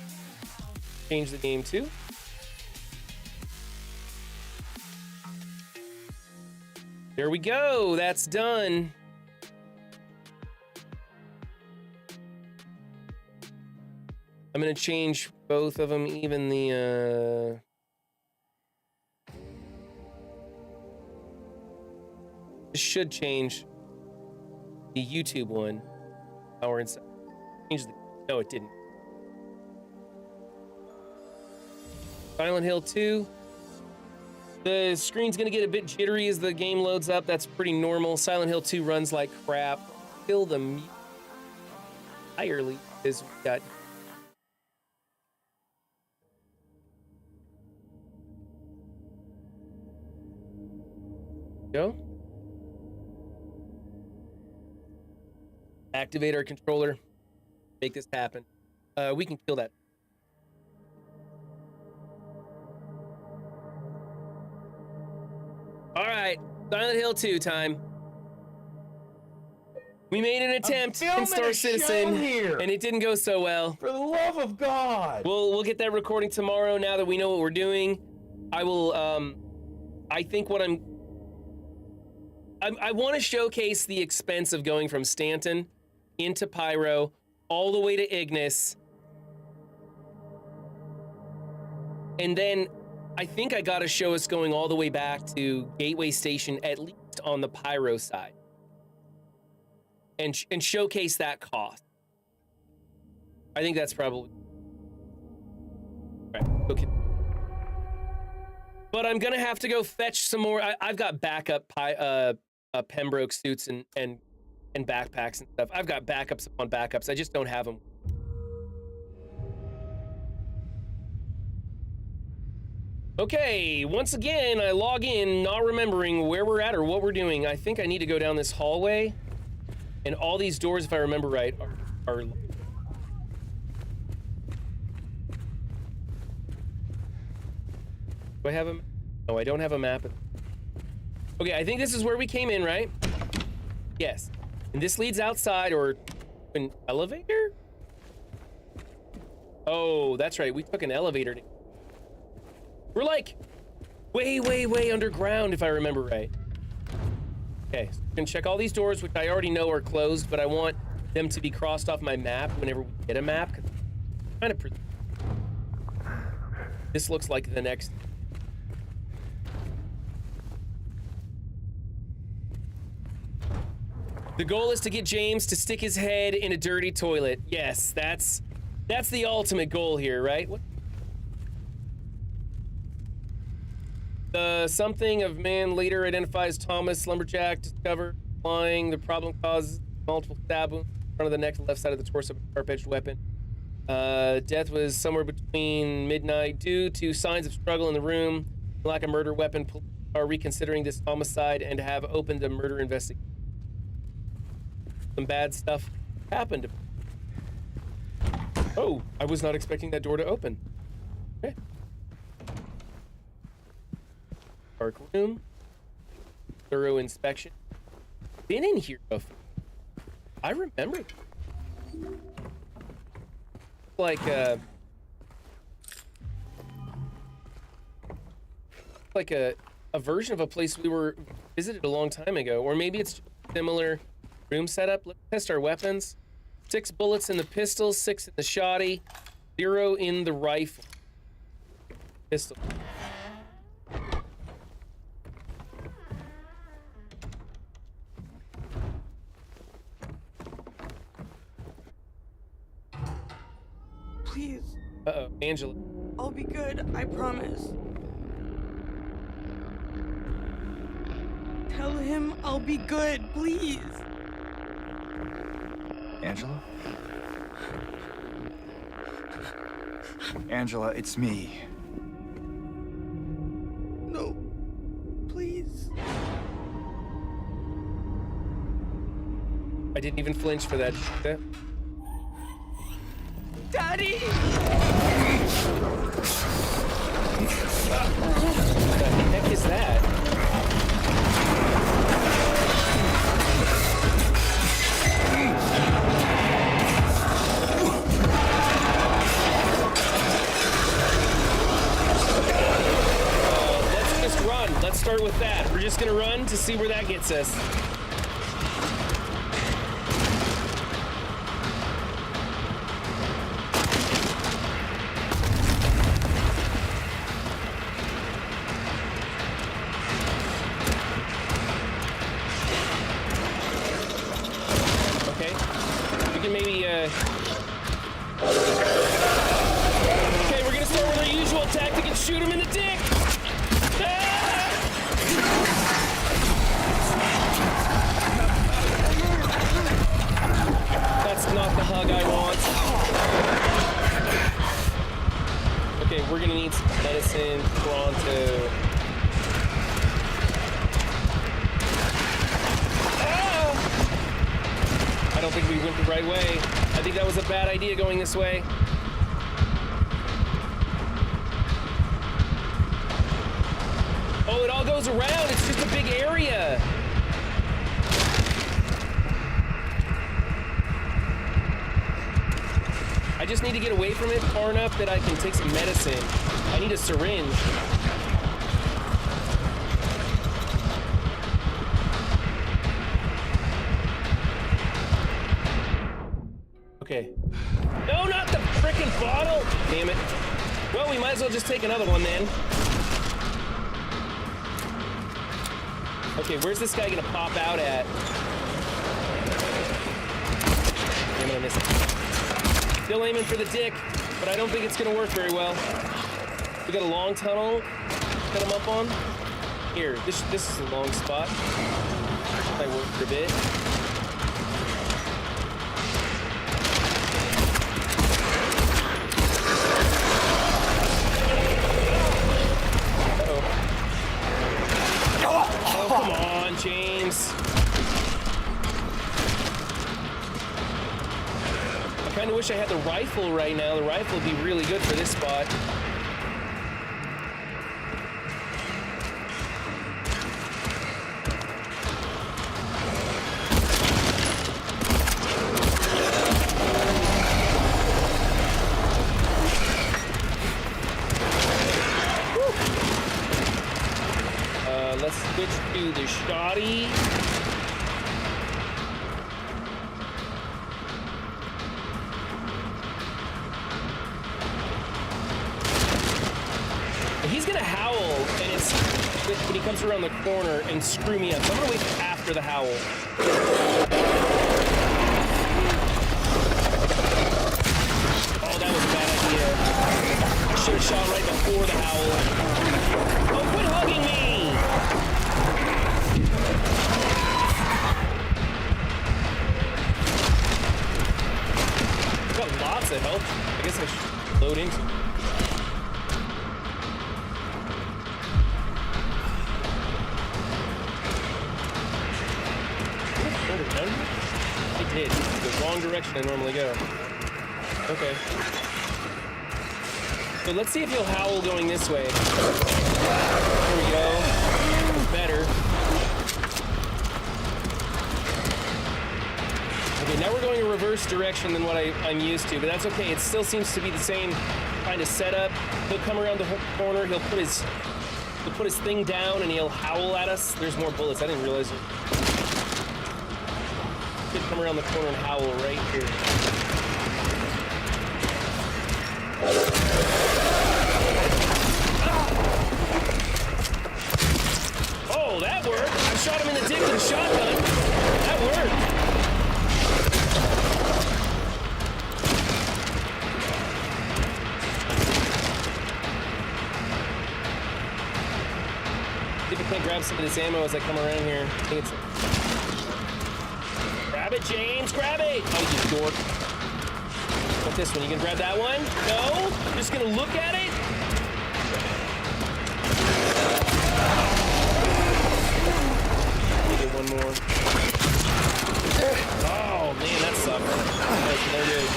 Change the game too. There we go. That's done. I'm gonna change both of them, even the This should change the YouTube one. Hour inside. Change the. No, it didn't. Silent Hill 2. The screen's gonna get a bit jittery as the game loads up. That's pretty normal. Silent Hill 2 runs like crap. Kill them entirely as we got. Go. Activate our controller. Make this happen. We can kill that. All right, Silent Hill 2 time. We made an attempt in Star Citizen, and it didn't go so well. For the love of God! We'll get that recording tomorrow. Now that we know what we're doing, I will. I think what I want to showcase the expense of going from Stanton into Pyro all the way to Ignis, and then I think I got to show us going all the way back to Gateway Station, at least on the Pyro side, and showcase that cost. I think that's probably right. Okay. But I'm gonna have to go fetch some more. I've got backup Pembroke suits and and backpacks and stuff. I've got backups upon backups. I just don't have them. Okay, once again, I log in, not remembering where we're at or what we're doing. I think I need to go down this hallway, and all these doors, if I remember right, are... Do I have a... No, I don't have a map. Okay, I think this is where we came in, right? Yes. And this leads outside, or an elevator? Oh, that's right. We took an elevator. We're like way, way, way underground, if I remember right. Okay, so we can check all these doors, which I already know are closed, but I want them to be crossed off my map whenever we get a map. Kind of. This looks like the next. The goal is to get James to stick his head in a dirty toilet. Yes, that's the ultimate goal here, right? What? The something of man later identifies Thomas Lumberjack, discovered flying. The problem caused multiple stab wounds in front of the neck, left side of the torso, sharp-edged weapon. Death was somewhere between midnight due to signs of struggle in the room, lack of murder weapon. Police are reconsidering this homicide and have opened a murder investigation. Some bad stuff happened. Oh, I was not expecting that door to open. Okay. Dark room. Thorough inspection. Been in here before. I remember. Like a version of a place we were visited a long time ago, or maybe it's similar room setup. Let's test our weapons. 6 bullets in the pistol, 6 in the shotty, 0 in the rifle. Pistol. Please. Uh-oh, Angela. I'll be good, I promise. Tell him I'll be good, please. Angela? Angela, it's me. No. Please. I didn't even flinch for that. Daddy! What the heck is that? Let's just run. Let's start with that. We're just gonna run to see where that gets us. Okay, we're gonna start with our usual tactic and shoot him in the dick! Ah! That's not the hug I want. Okay, we're gonna need some medicine pronto. I don't think we went the right way. I think that was a bad idea going this way. Oh, it all goes around. It's just a big area. I just need to get away from it far enough that I can take some medicine. I need a syringe. Okay. No, not the frickin' bottle! Damn it. Well, we might as well just take another one then. Okay, where's this guy gonna pop out at? Damn it, I missed it. Still aiming for the dick, but I don't think it's gonna work very well. We got a long tunnel to cut him up on. Here, this is a long spot. Might work for a bit. kind of wish I had the rifle right now. The rifle would be really good for this spot. Let's switch to the shoddy. He's gonna howl, and it's when he comes around the corner and screw me up. So I'm gonna wait after the howl. Oh, that was a bad idea. I should have shot right before the howl. Oh, quit hugging me! Got lots of health. I guess I should load into it. I did. The wrong direction I normally go. Okay. So let's see if he'll howl going this way. There we go. Better. Okay, now we're going a reverse direction than what I'm used to, but that's okay. It still seems to be the same kind of setup. He'll come around the corner, he'll put his thing down, and he'll howl at us. There's more bullets. I didn't realize it. Could come around the corner and howl right here. Oh, that worked. I shot him in the dick with a shotgun. That worked. See if I can't grab some of this ammo as I come around here. I think it's... Grab it, James, grab it! Oh, you dork. What this one? You gonna grab that one? No? You're just gonna look at it? Get one more. Oh, man, that sucked. That's no good.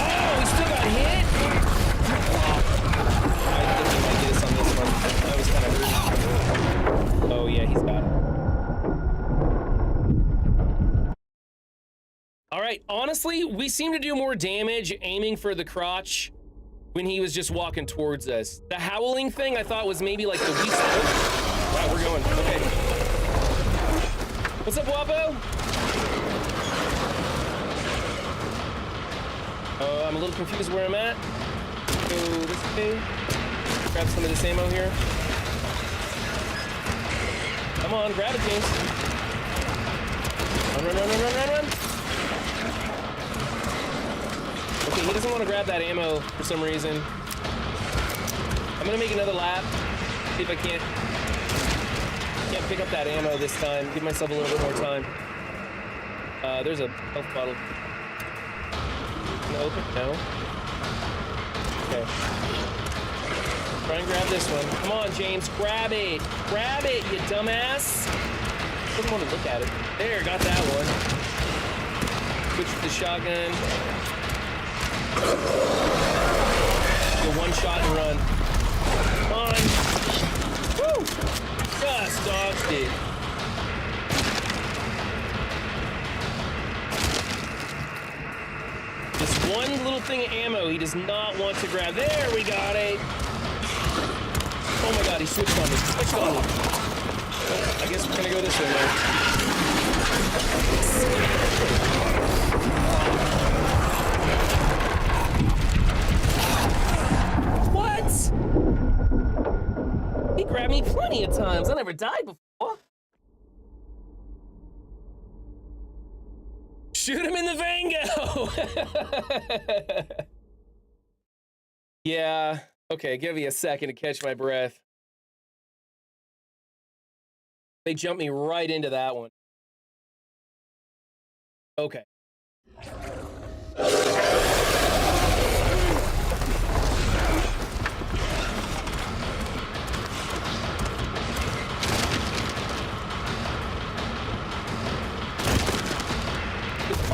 Oh, he still got hit? I think he might get us on this one. That was kind of hurt. Oh, yeah, he's got it. All right, honestly, we seem to do more damage aiming for the crotch when he was just walking towards us. The howling thing I thought was maybe like the weak spot. Wow, we're going, okay. What's up, Wapo? I'm a little confused where I'm at. Go this way. Grab some of this ammo here. Come on, grab it, James. Run, run, run, run, run, run, run. Okay, he doesn't want to grab that ammo for some reason. I'm gonna make another lap. See if I can't pick up that ammo this time. Give myself a little bit more time. There's a health bottle. Can I open? No. Okay. Try and grab this one. Come on, James, grab it. Grab it, you dumbass. I didn't want to look at it. There, got that one. Switch to the shotgun. Get one shot and run. Come on. Woo! Just dodged it. Just one little thing of ammo he does not want to grab. There, we got it. Oh my god, he switched on me. Switched on me. I guess we're gonna go this way now. What? He grabbed me plenty of times. I never died before. Shoot him in the Vango! Yeah. Okay, give me a second to catch my breath. They jumped me right into that one. Okay.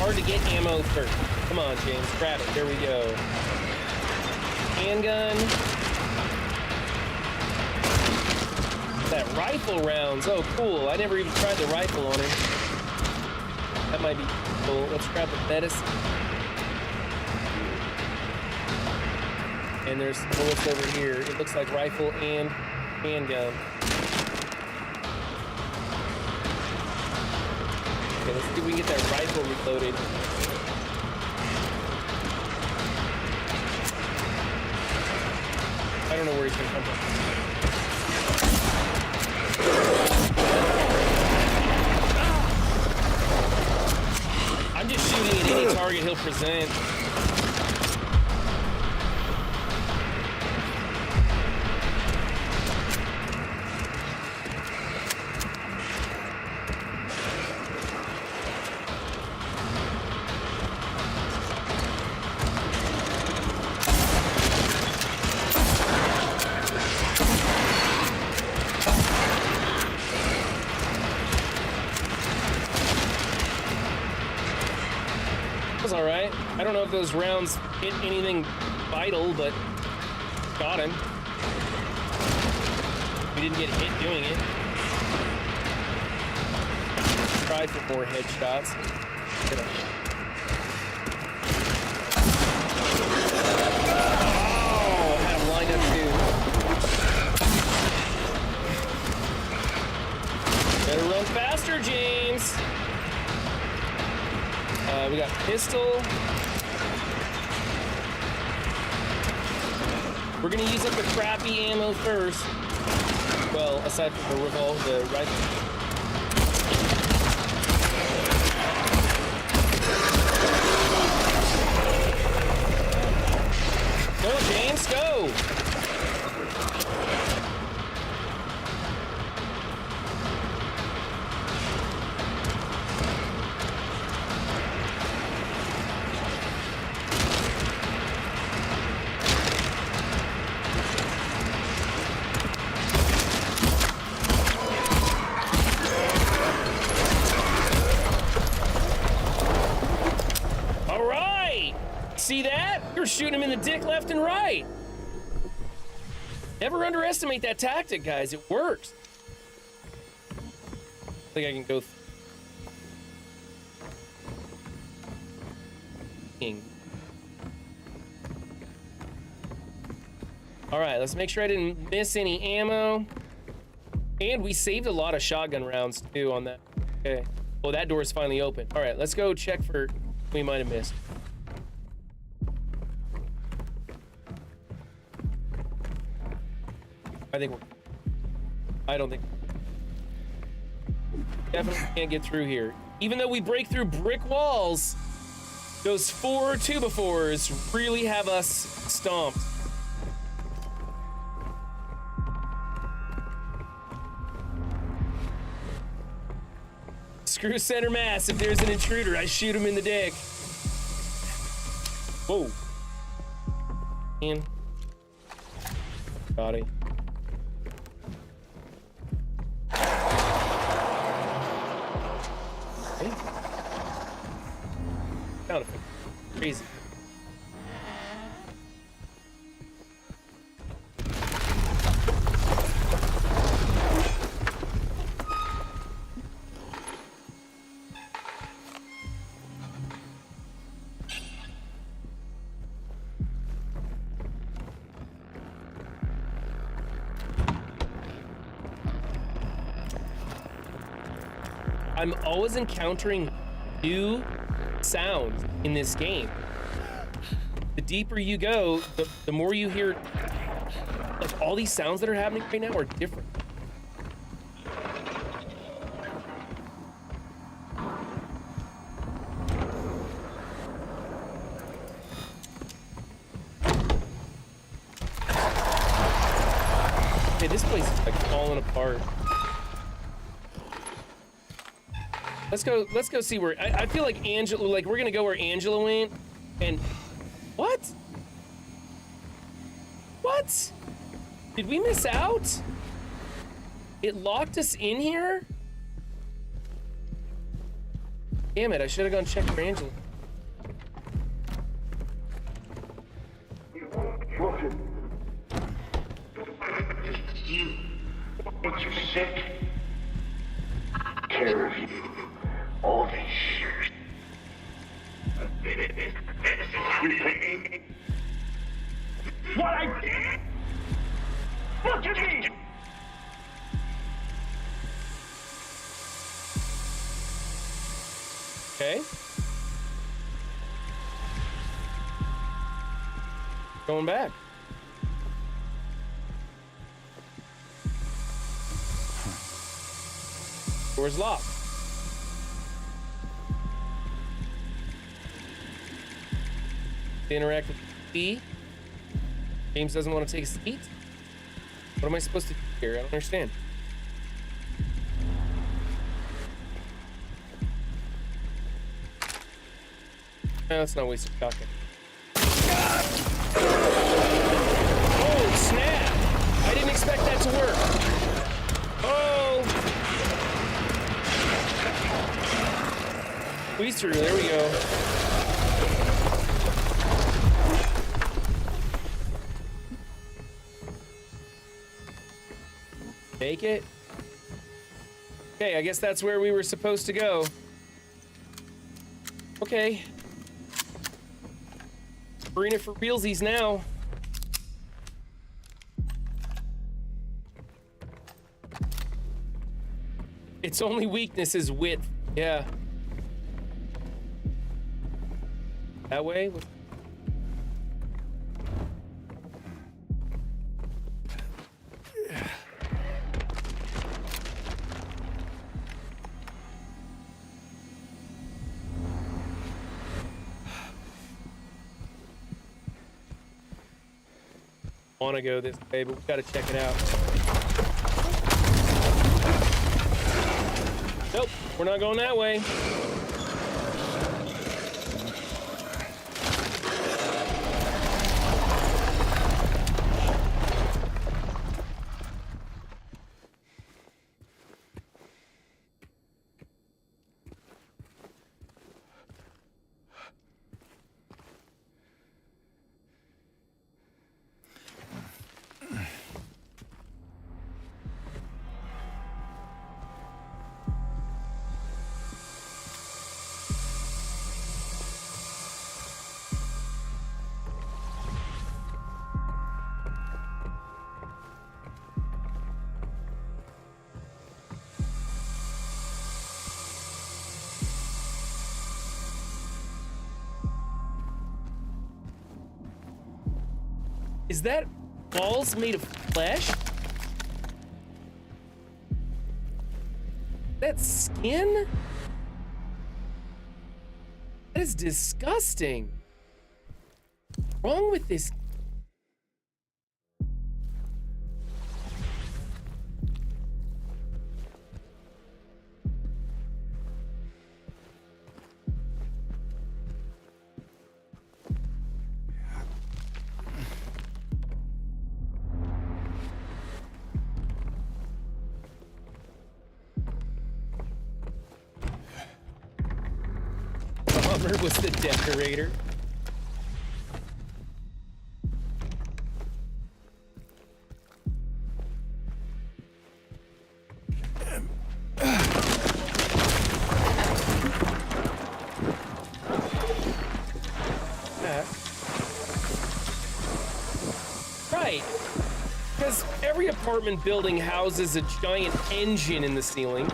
hard to get ammo first. Come on, James, grab it. There we go. Handgun. That rifle rounds. Oh, cool. I never even tried the rifle on him. That might be cool. Let's grab the medicine. And there's bullets over here. It looks like rifle and handgun. Okay, let's see if we can get that rifle reloaded. I don't know where he's gonna come from. I'm just shooting at any target he'll present. All right. I don't know if those rounds hit anything vital, but got him. We didn't get hit doing it. Try for more headshots. Oh, I had him lined up too. Better run faster, James. We got pistol. We're gonna use up the crappy ammo first. Well, aside from the revolver, the rifle. Go, James, go! See that? You're shooting him in the dick left and right. Never underestimate that tactic, guys. It works. I think I can go. All right, let's make sure I didn't miss any ammo. And we saved a lot of shotgun rounds too on that. Okay. Oh, that door is finally open. All right, let's go check for we might have missed. I don't think. Definitely can't get through here. Even though we break through brick walls, those 4 2x4s really have us stomped. Screw center mass. If there's an intruder, I shoot him in the dick. Whoa. And body. Kind of crazy. I'm always encountering new sounds in this game. The deeper you go, the more you hear. Like all these sounds that are happening right now are different. Okay, this place is like falling apart. Let's go see where I feel like Angela, like we're gonna go where Angela went. And what? What? Did we miss out? It locked us in here? Damn it, I should have gone check for Angela. But you're sick. Care of you. All these years. What I did? Look at me! Okay. Going back. Door's locked. To interact with B. James doesn't want to take a seat. What am I supposed to do here? I don't understand. No, let's not waste a shotgun. Oh, snap! I didn't expect that to work. Oh! Squeeze through, there we go. Make it. Okay, I guess that's where we were supposed to go. Okay. We're in it for realsies now. Its only weakness is width. Yeah. That way? Want to go this way, but we gotta check it out. Nope, we're not going that way. Is that balls made of flesh? That skin? That is disgusting. What's wrong with this? Bomber was the decorator. Right, because every apartment building houses a giant engine in the ceiling.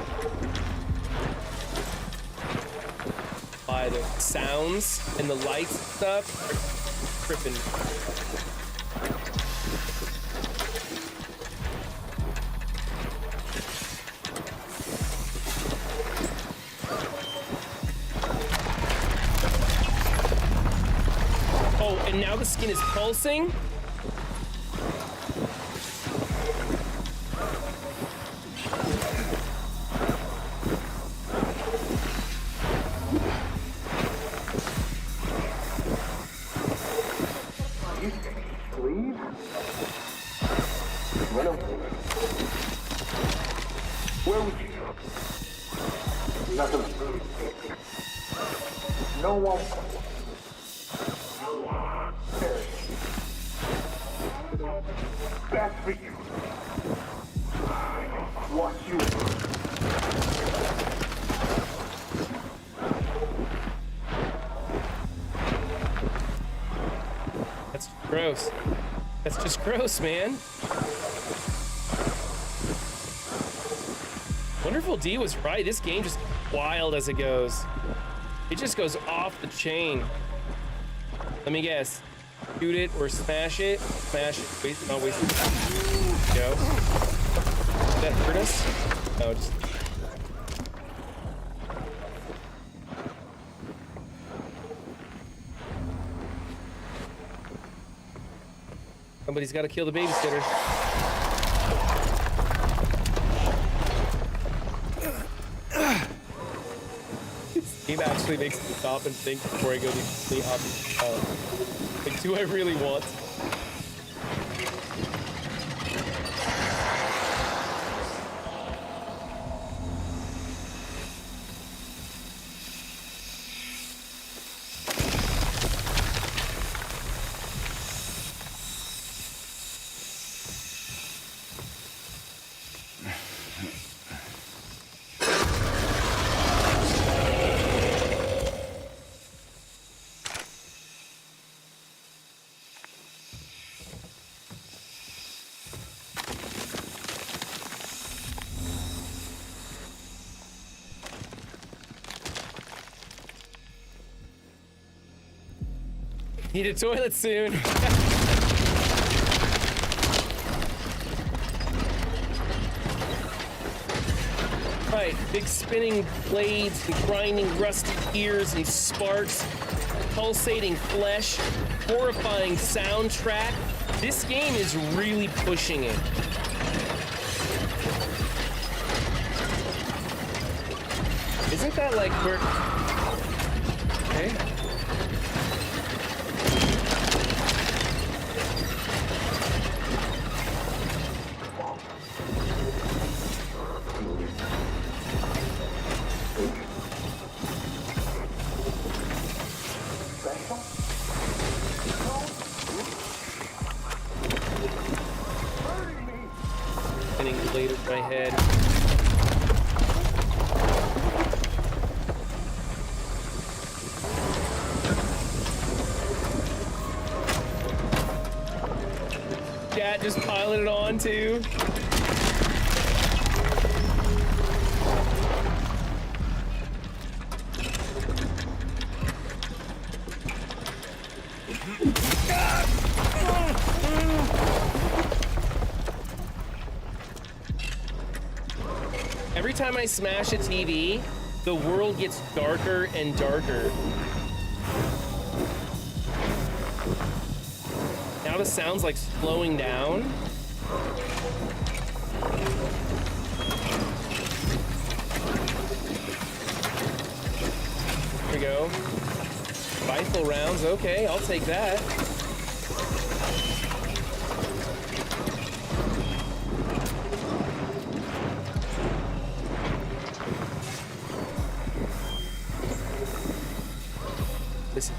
By the sounds and the lights and stuff, tripping. Oh, and now the skin is pulsing? No one. That's for you. What you. That's gross. That's just gross, man. Wonderful D was right. This game just wild as it goes. It just goes off the chain. Let me guess. Shoot it or smash it. Smash it. Wait, no, wait. Go. Did that hurt us? No, just. Somebody's got to kill the babysitter. This game actually makes me stop and think before I go to sleep. Like, do I really want? Need a toilet soon. Right, big spinning blades and grinding rusty ears and sparks, pulsating flesh, horrifying soundtrack. This game is really pushing it. Isn't that like where... Okay. Spinning blade of my head. Cat just piling it on too. Every time I smash a TV, the world gets darker and darker. Now the sound's like slowing down. Here we go. Rifle rounds, okay, I'll take that. Listen.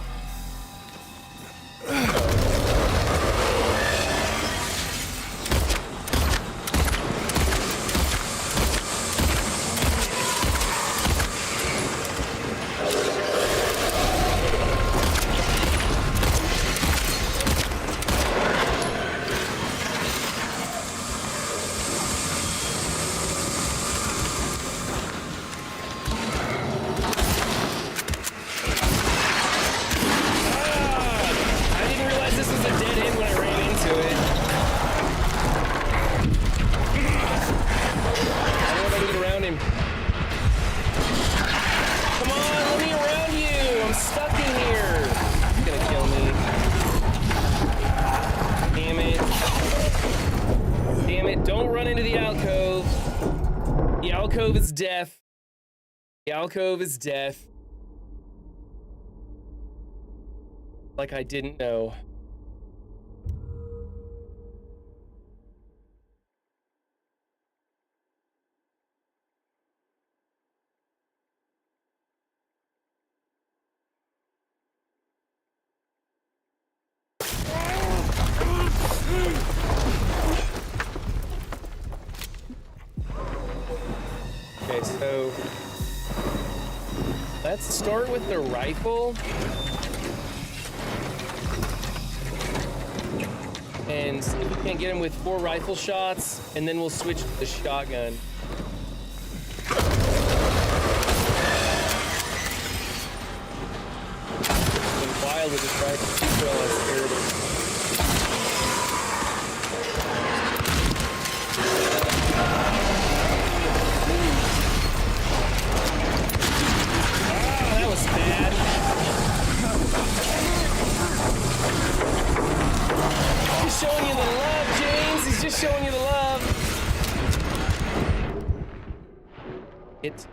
The alcove is death. The alcove is death. Like I didn't know. Let's start with the rifle. And see if we can't get him with 4 rifle shots, and then we'll switch to the shotgun. Been wild with this rifle. Super less terrible. That was bad. He's showing you the love, James. He's just showing you the love. It.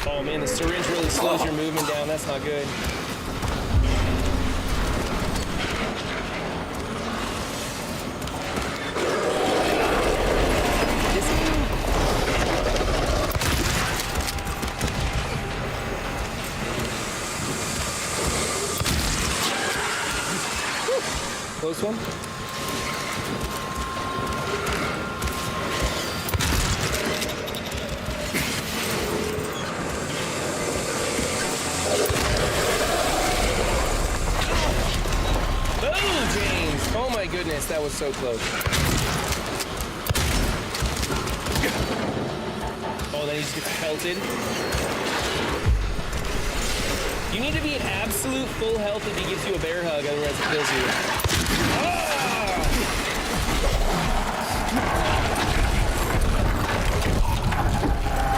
Oh man, the syringe really slows your movement down. That's not good. Close one. Oh, James! Oh my goodness, that was so close. Oh, then he just gets pelted. You need to be at absolute full health if he gives you a bear hug, otherwise it kills you.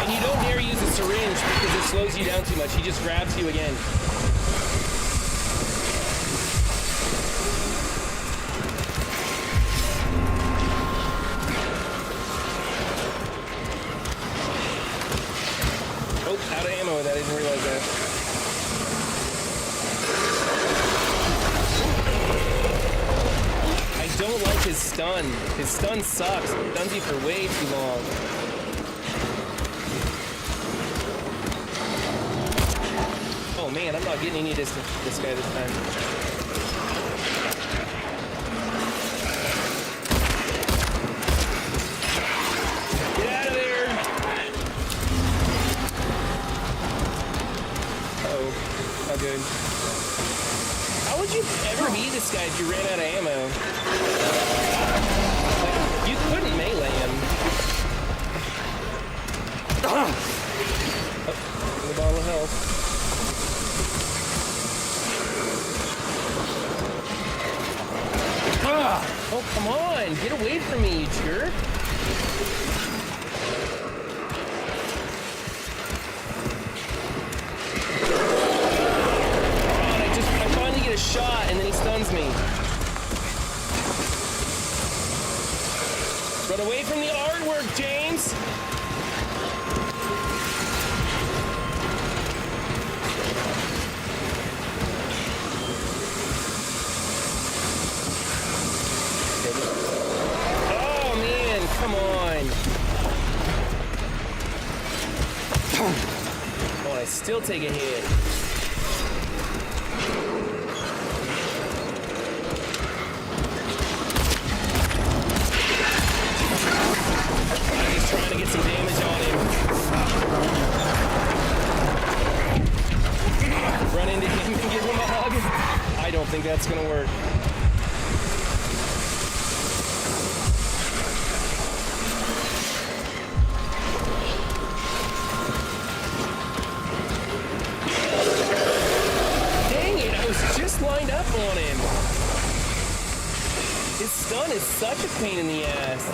And you don't dare use a syringe because it slows you down too much. He just grabs you again. Oh, out of ammo with that. I didn't realize that. I don't like his stun. His stun sucks. It stuns you for way too long. Oh man, I'm not getting any distance with this guy this time. Get out of there! Uh-oh, not good. How would you ever beat this guy if you ran out of ammo? Like, you couldn't melee him. Oh, the bottle of health. Oh, come on! Get away from me, you jerk! I finally get a shot, and then he stuns me. Run away from the artwork, James! Oh, man, come on. Oh, I still take a hit. He's trying to get some damage on him. Run into him and give him a hug. I don't think that's gonna work. Dang it, I was just lined up on him. His stun is such a pain in the ass.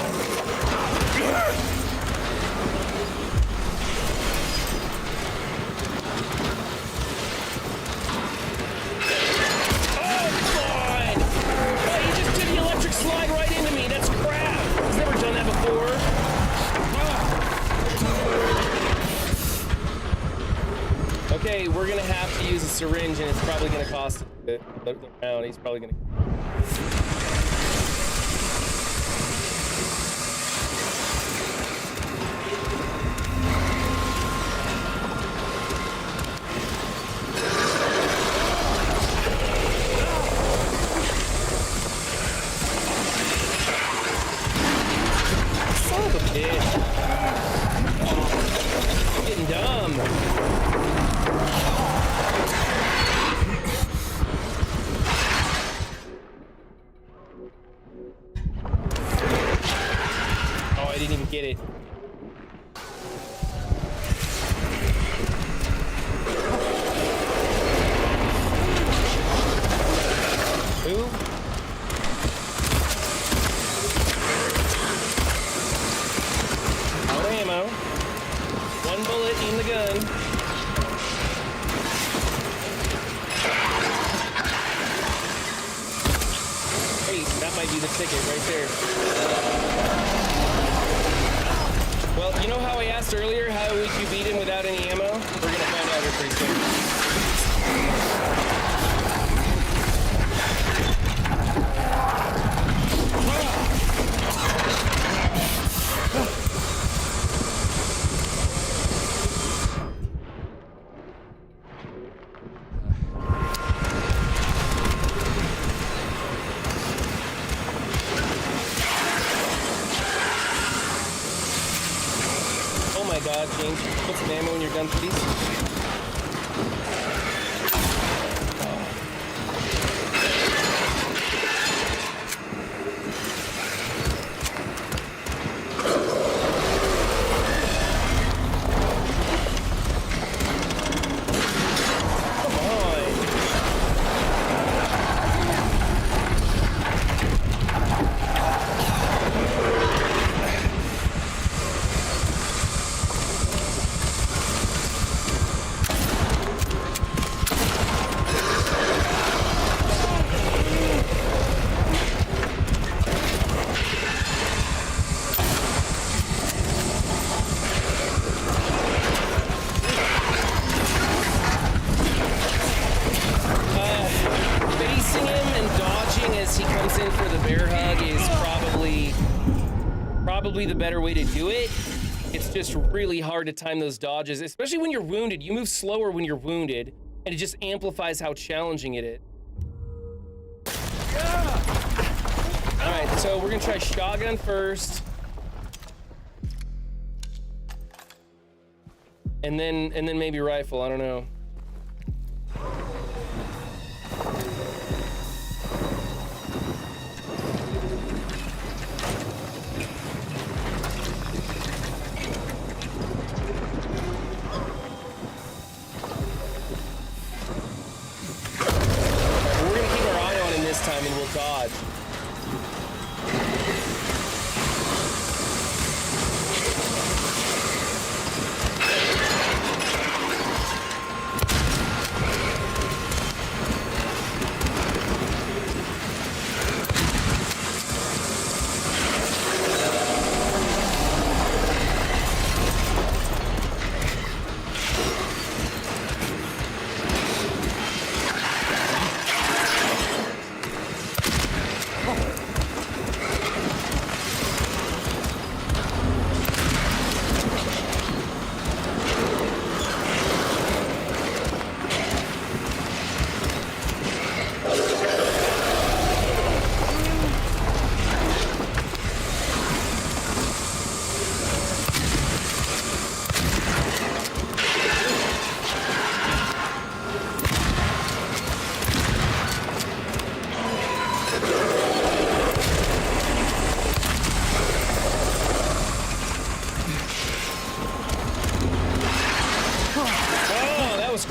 Oh, come on! Oh, he just did the electric slide right into me. That's crap. He's never done that before. Okay, we're gonna have to use a syringe, and it's probably gonna cost the round. He's probably gonna. Son of a bitch. Getting done ticket right there. Well, you know how I asked earlier how would you beat him without any ammo? We're gonna find out here pretty soon. Oh my god, James, put some ammo in your gun, please. Facing him and dodging as he comes in for the bear hug is probably the better way to do it. It's just really hard to time those dodges, especially when you're wounded. You move slower when you're wounded, and it just amplifies how challenging it is. All right, so we're gonna try shotgun first, and then maybe rifle. I don't know. Time and we'll dodge.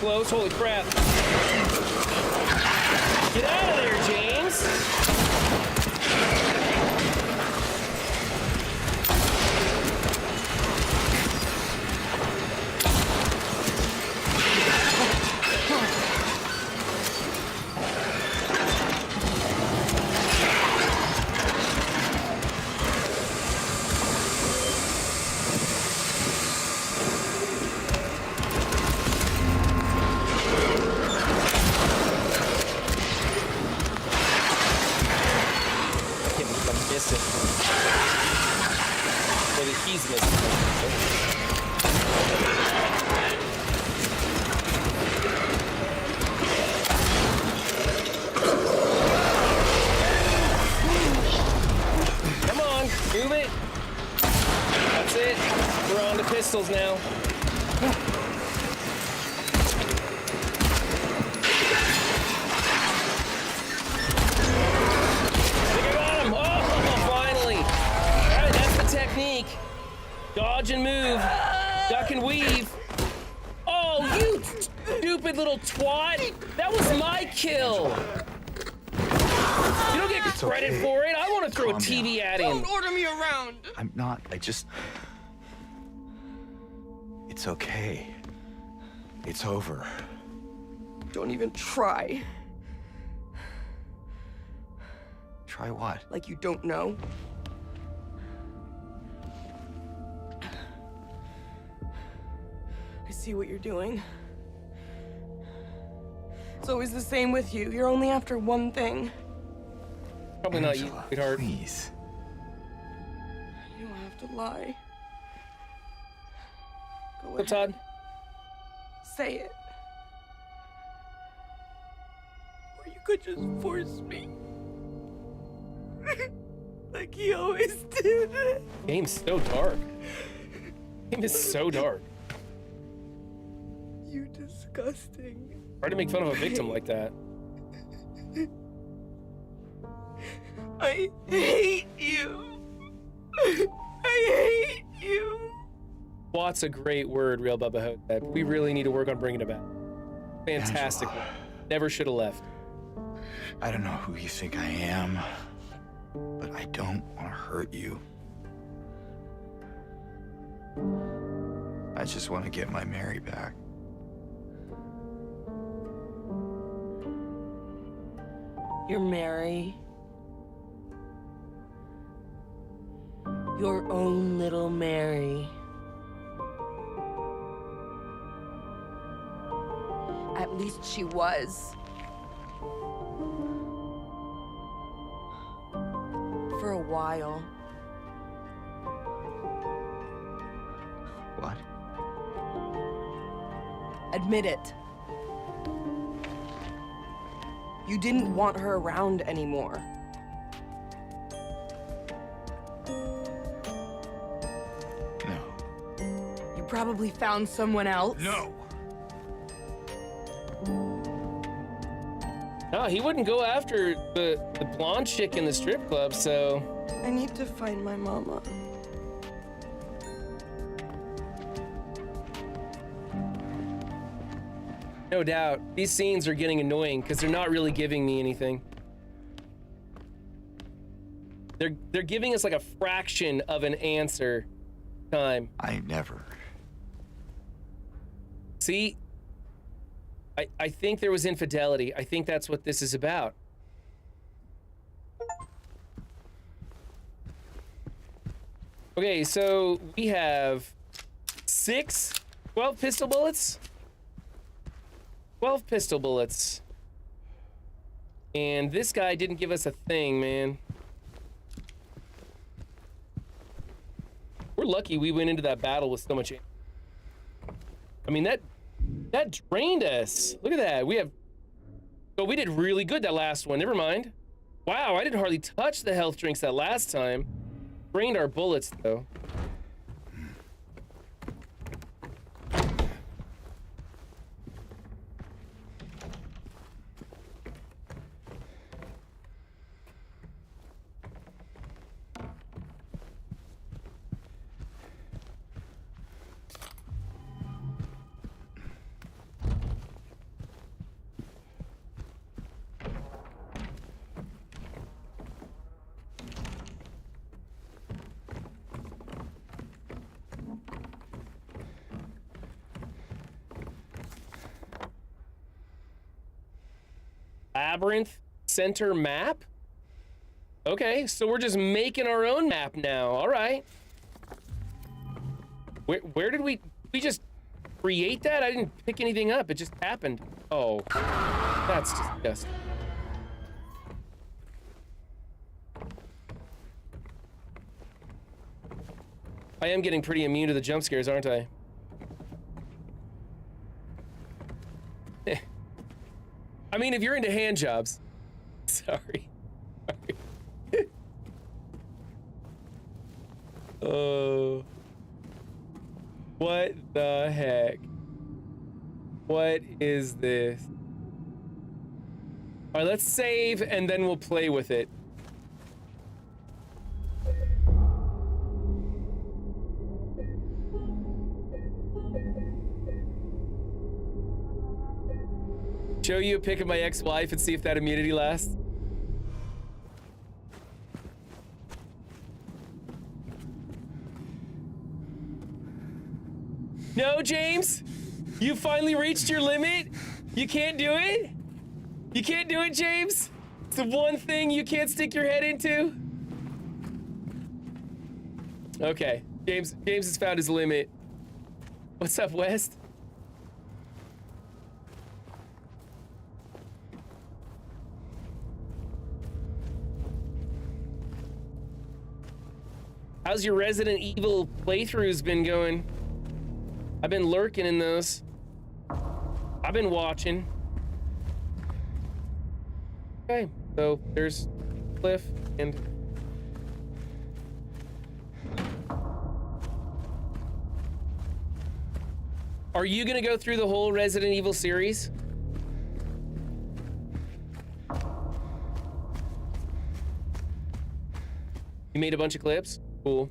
Close, holy crap. Get out of there, James. Pistols now. Think I got him. Oh, finally. All right, that's the technique. Dodge and move. Duck and weave. Oh, you stupid little twat. That was my kill. You don't get credit for it. I want to throw a TV at him. Don't order me around. I'm not. It's okay. It's over. Don't even try. Try what? Like you don't know? I see what you're doing. It's always the same with you. You're only after one thing. Probably not you, Angela, sweetheart. please. You don't have to lie. Go What's Todd? ahead. Say it. Or you could just force me. Like he always did. Game's so dark. Game is so dark. You disgusting. Hard to make fun of a victim like that. I hate you. I hate you. What's a great word, Real Bubba Hotep. We really need to work on bringing it back. Fantastic. Angela. Never should have left. I don't know who you think I am, but I don't want to hurt you. I just want to get my Mary back. You're Mary. Your own little Mary. At least she was. For a while. What? Admit it. You didn't want her around anymore. No. You probably found someone else. No! No, he wouldn't go after the blonde chick in the strip club, so... I need to find my mama. No doubt. These scenes are getting annoying because they're not really giving me anything. They're giving us like a fraction of an answer time. I never. See? I think there was infidelity. I think that's what this is about. Okay, so we have 12 pistol bullets. 12 pistol bullets. And this guy didn't give us a thing, man. We're lucky we went into that battle with so much. I mean, that drained us. Look at that. We did really good that last one. Never mind. Wow, I didn't hardly touch the health drinks that last time. Drained our bullets, though. Labyrinth center map? Okay, so we're just making our own map now. All right. Where did we just create that? I didn't pick anything up. It just happened. Oh, that's disgusting. I am getting pretty immune to the jump scares, aren't I? I mean, if you're into hand jobs. Sorry. Oh. What the heck? What is this? All right, let's save and then we'll play with it. Show you a pic of my ex-wife and see if that immunity lasts. No, James? You finally reached your limit? You can't do it? You can't do it, James? It's the one thing you can't stick your head into. Okay, James has found his limit. What's up, West? How's your Resident Evil playthroughs been going? I've been lurking in those. I've been watching. Okay, so there's Cliff and... Are you gonna go through the whole Resident Evil series? You made a bunch of clips? Cool.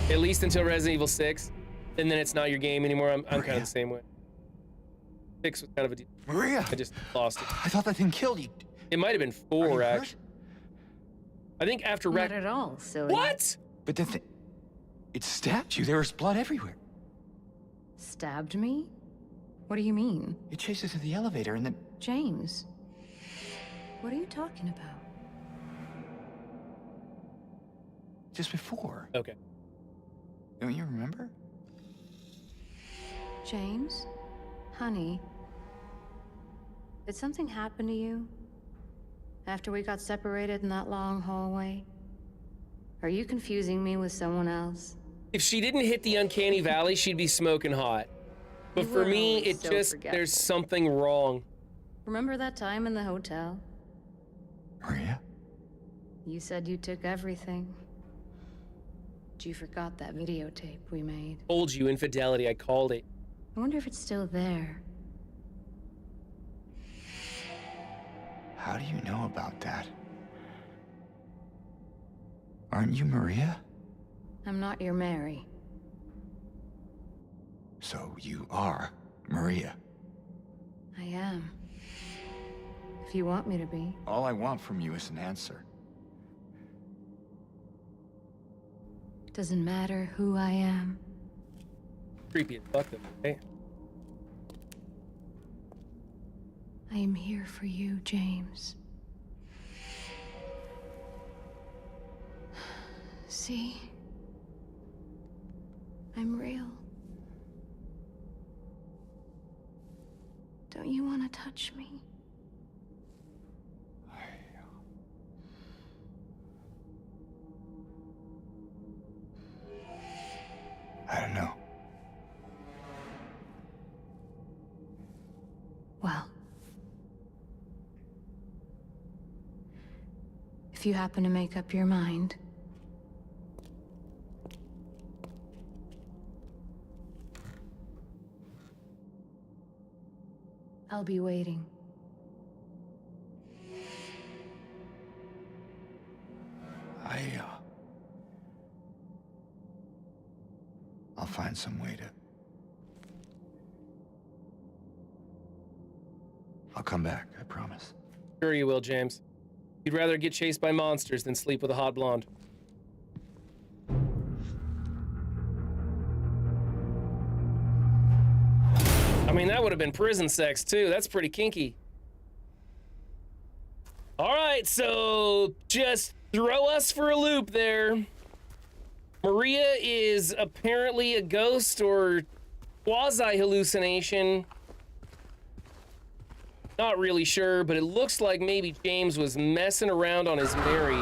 At least until Resident Evil 6, and then it's not your game anymore. I'm kind of the same way. 6 was kind of a... Maria! I just lost it. I thought that thing killed you. It might have been 4, actually. I think after Not at all, silly. What? But the thing... It stabbed you. There was blood everywhere. Stabbed me? What do you mean? It chased us to the elevator and then... James, what are you talking about? Just before. Okay. Don't you remember? James? Honey? Did something happen to you? After we got separated in that long hallway? Are you confusing me with someone else? If she didn't hit the uncanny valley, she'd be smoking hot. But You for were me, always it so just, forgetful. there's something wrong. Remember that time in the hotel? Maria? You said you took everything. But you forgot that videotape we made. Told you, infidelity, I called it. I wonder if it's still there. How do you know about that? Aren't you Maria? I'm not your Mary. So you are Maria. I am. If you want me to be. All I want from you is an answer. Doesn't matter who I am. Creepy as fuck, though, okay? I am here for you, James. See? I'm real. Don't you want to touch me? I don't know. Well, if you happen to make up your mind, I'll be waiting. I'll find some way to... I'll come back, I promise. Sure you will, James. You'd rather get chased by monsters than sleep with a hot blonde. I mean, that would have been prison sex, too. That's pretty kinky. All right, so just throw us for a loop there. Maria is apparently a ghost or quasi-hallucination. Not really sure, but it looks like maybe James was messing around on his Mary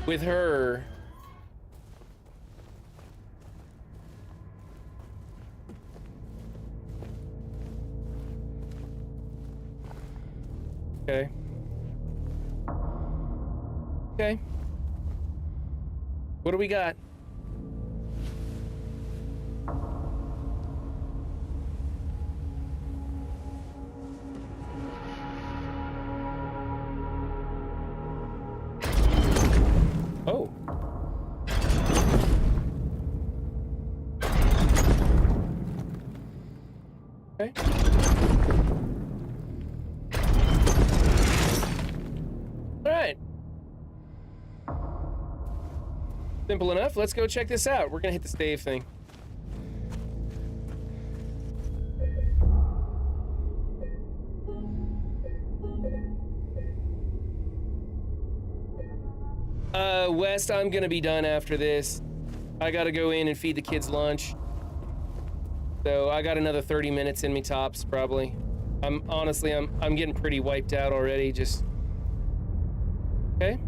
with her. Okay. Okay. What do we got? Oh. Okay. All right. Simple enough. Let's go check this out. We're gonna hit the stave thing. West, I'm gonna be done after this. I gotta go in and feed the kids lunch. So I got another 30 minutes in me tops, probably. I'm getting pretty wiped out already, just... Okay.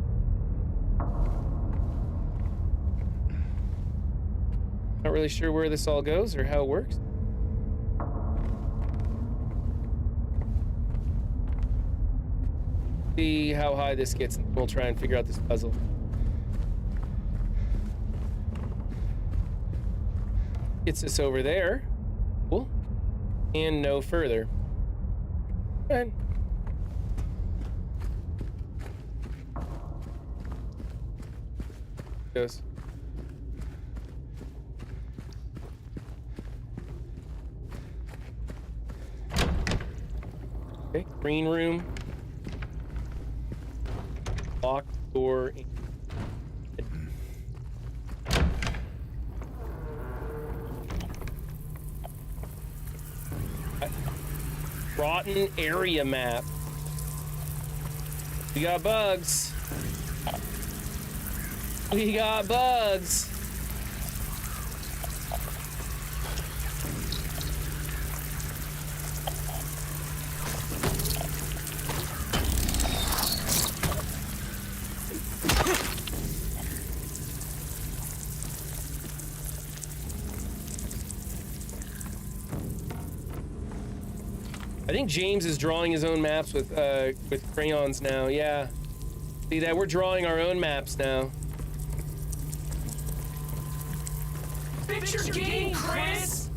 Not really sure where this all goes or how it works. See how high this gets, and we'll try and figure out this puzzle. Gets us over there. Cool. And no further. All right. Goes. Okay, green room. Locked door. Rotten area map. We got bugs. We got bugs. I think James is drawing his own maps with crayons now. Yeah. See that? We're drawing our own maps now. Fix your game, Chris!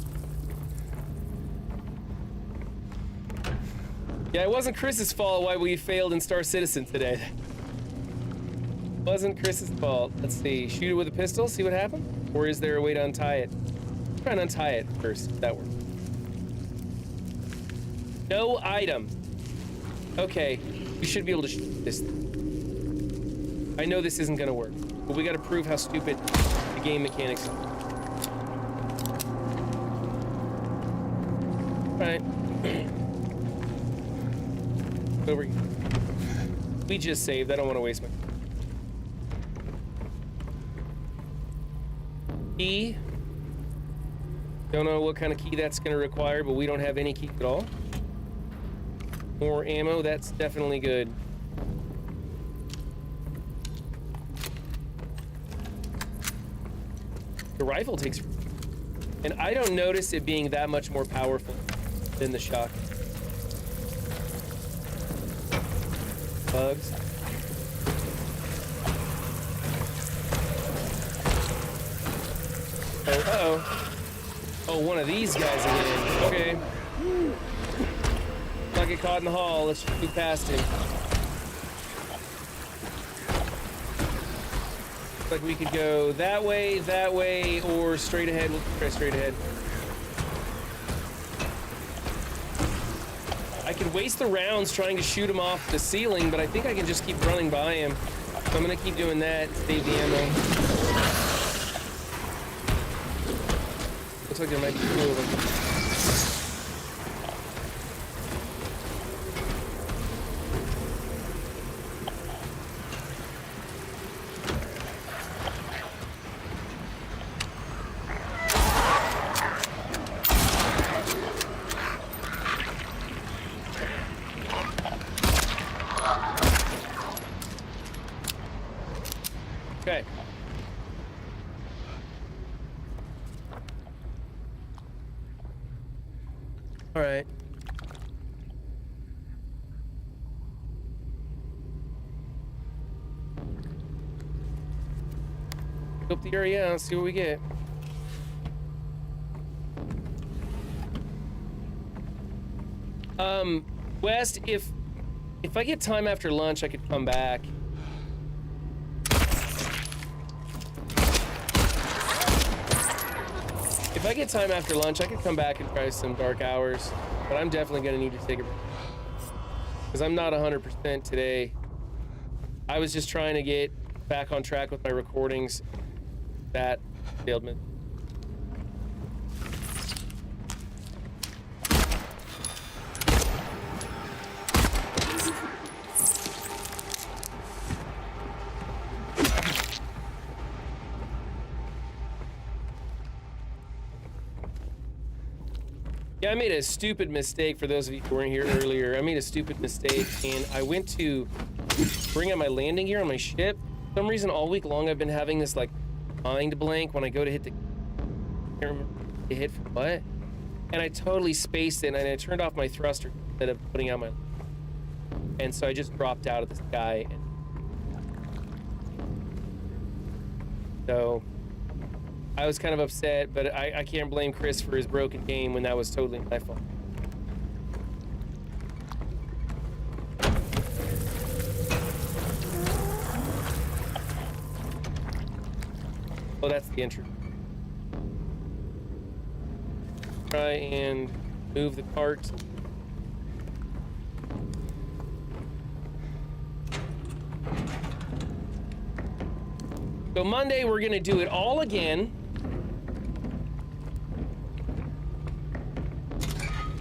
Yeah, it wasn't Chris's fault why we failed in Star Citizen today. Wasn't Chris's fault. Let's see. Shoot it with a pistol, see what happens? Or is there a way to untie it? Try and untie it first, if that works. No item. Okay, we should be able to shoot this thing. I know this isn't gonna work, but we gotta prove how stupid the game mechanics are. Alright. Over here. We just saved, I don't want to waste my key. Don't know what kind of key that's gonna require, but we don't have any key at all. More ammo, that's definitely good. The rifle takes... And I don't notice it being that much more powerful than the shotgun. Bugs. Oh, uh-oh. Oh, one of these guys again. Okay. Not get caught in the hall. Let's just move past him. Looks like we could go that way, or straight ahead. We'll try straight ahead. I could waste the rounds trying to shoot him off the ceiling, but I think I can just keep running by him. So I'm gonna keep doing that. Save the ammo. Looks like there might be two of them. Okay. All right. Go up the area and see what we get. West, if I get time after lunch, I could come back. If I get time after lunch, I could come back and try some Dark Hours, but I'm definitely gonna need to take a break because I'm not 100% today. I was just trying to get back on track with my recordings. That failed me. Yeah, I made a stupid mistake for those of you who weren't here earlier. I made a stupid mistake and I went to bring out my landing gear on my ship. For some reason all week long I've been having this like mind blank when I go to hit the... I can't remember to hit for what. And I totally spaced it and I turned off my thruster instead of putting out my... And so I just dropped out of the sky. And so I was kind of upset, but I can't blame Chris for his broken game when that was totally my fault. Oh, that's the entry. Try and move the cart. So Monday, we're gonna do it all again.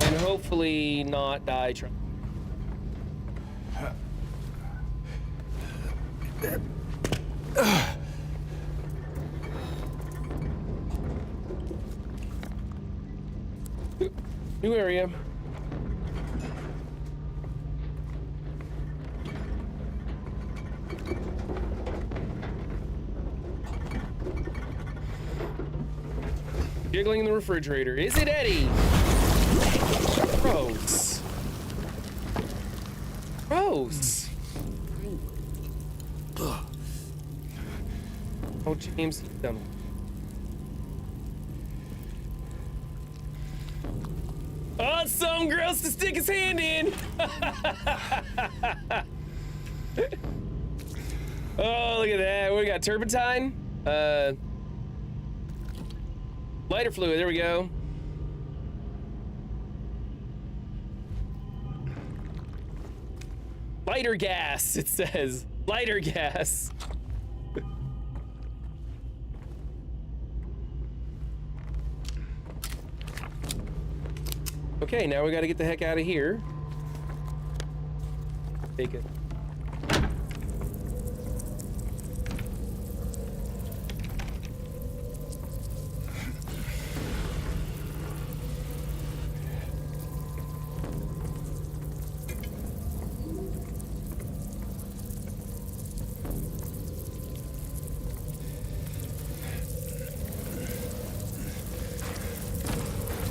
And hopefully not die trying. New area. Jiggling in the refrigerator. Is it Eddie? Gross. Gross. Oh, James, you dumb. Oh, it's something gross to stick his hand in. Oh, look at that. We got turpentine. Lighter fluid, there we go. Lighter gas, it says. Lighter gas. Okay, now we gotta get the heck out of here. Take it.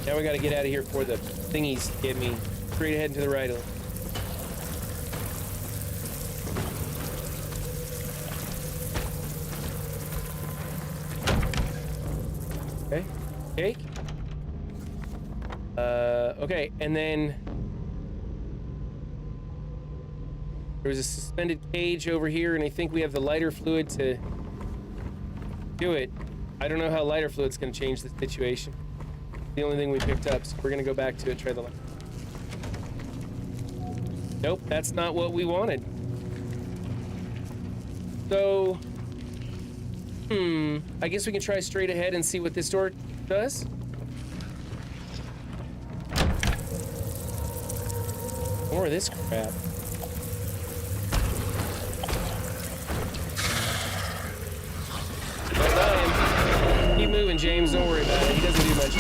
Now we gotta get out of here before the thingies get me. Straight ahead and to the right. Okay, cake. Okay, and then there was a suspended cage over here, and I think we have the lighter fluid to do it. I don't know how lighter fluid's gonna change the situation. The only thing we picked up, so we're gonna go back to it, try the light. Nope, that's not what we wanted. So, I guess we can try straight ahead and see what this door does. More of this crap. Keep moving, James. Don't worry about it. He doesn't do much.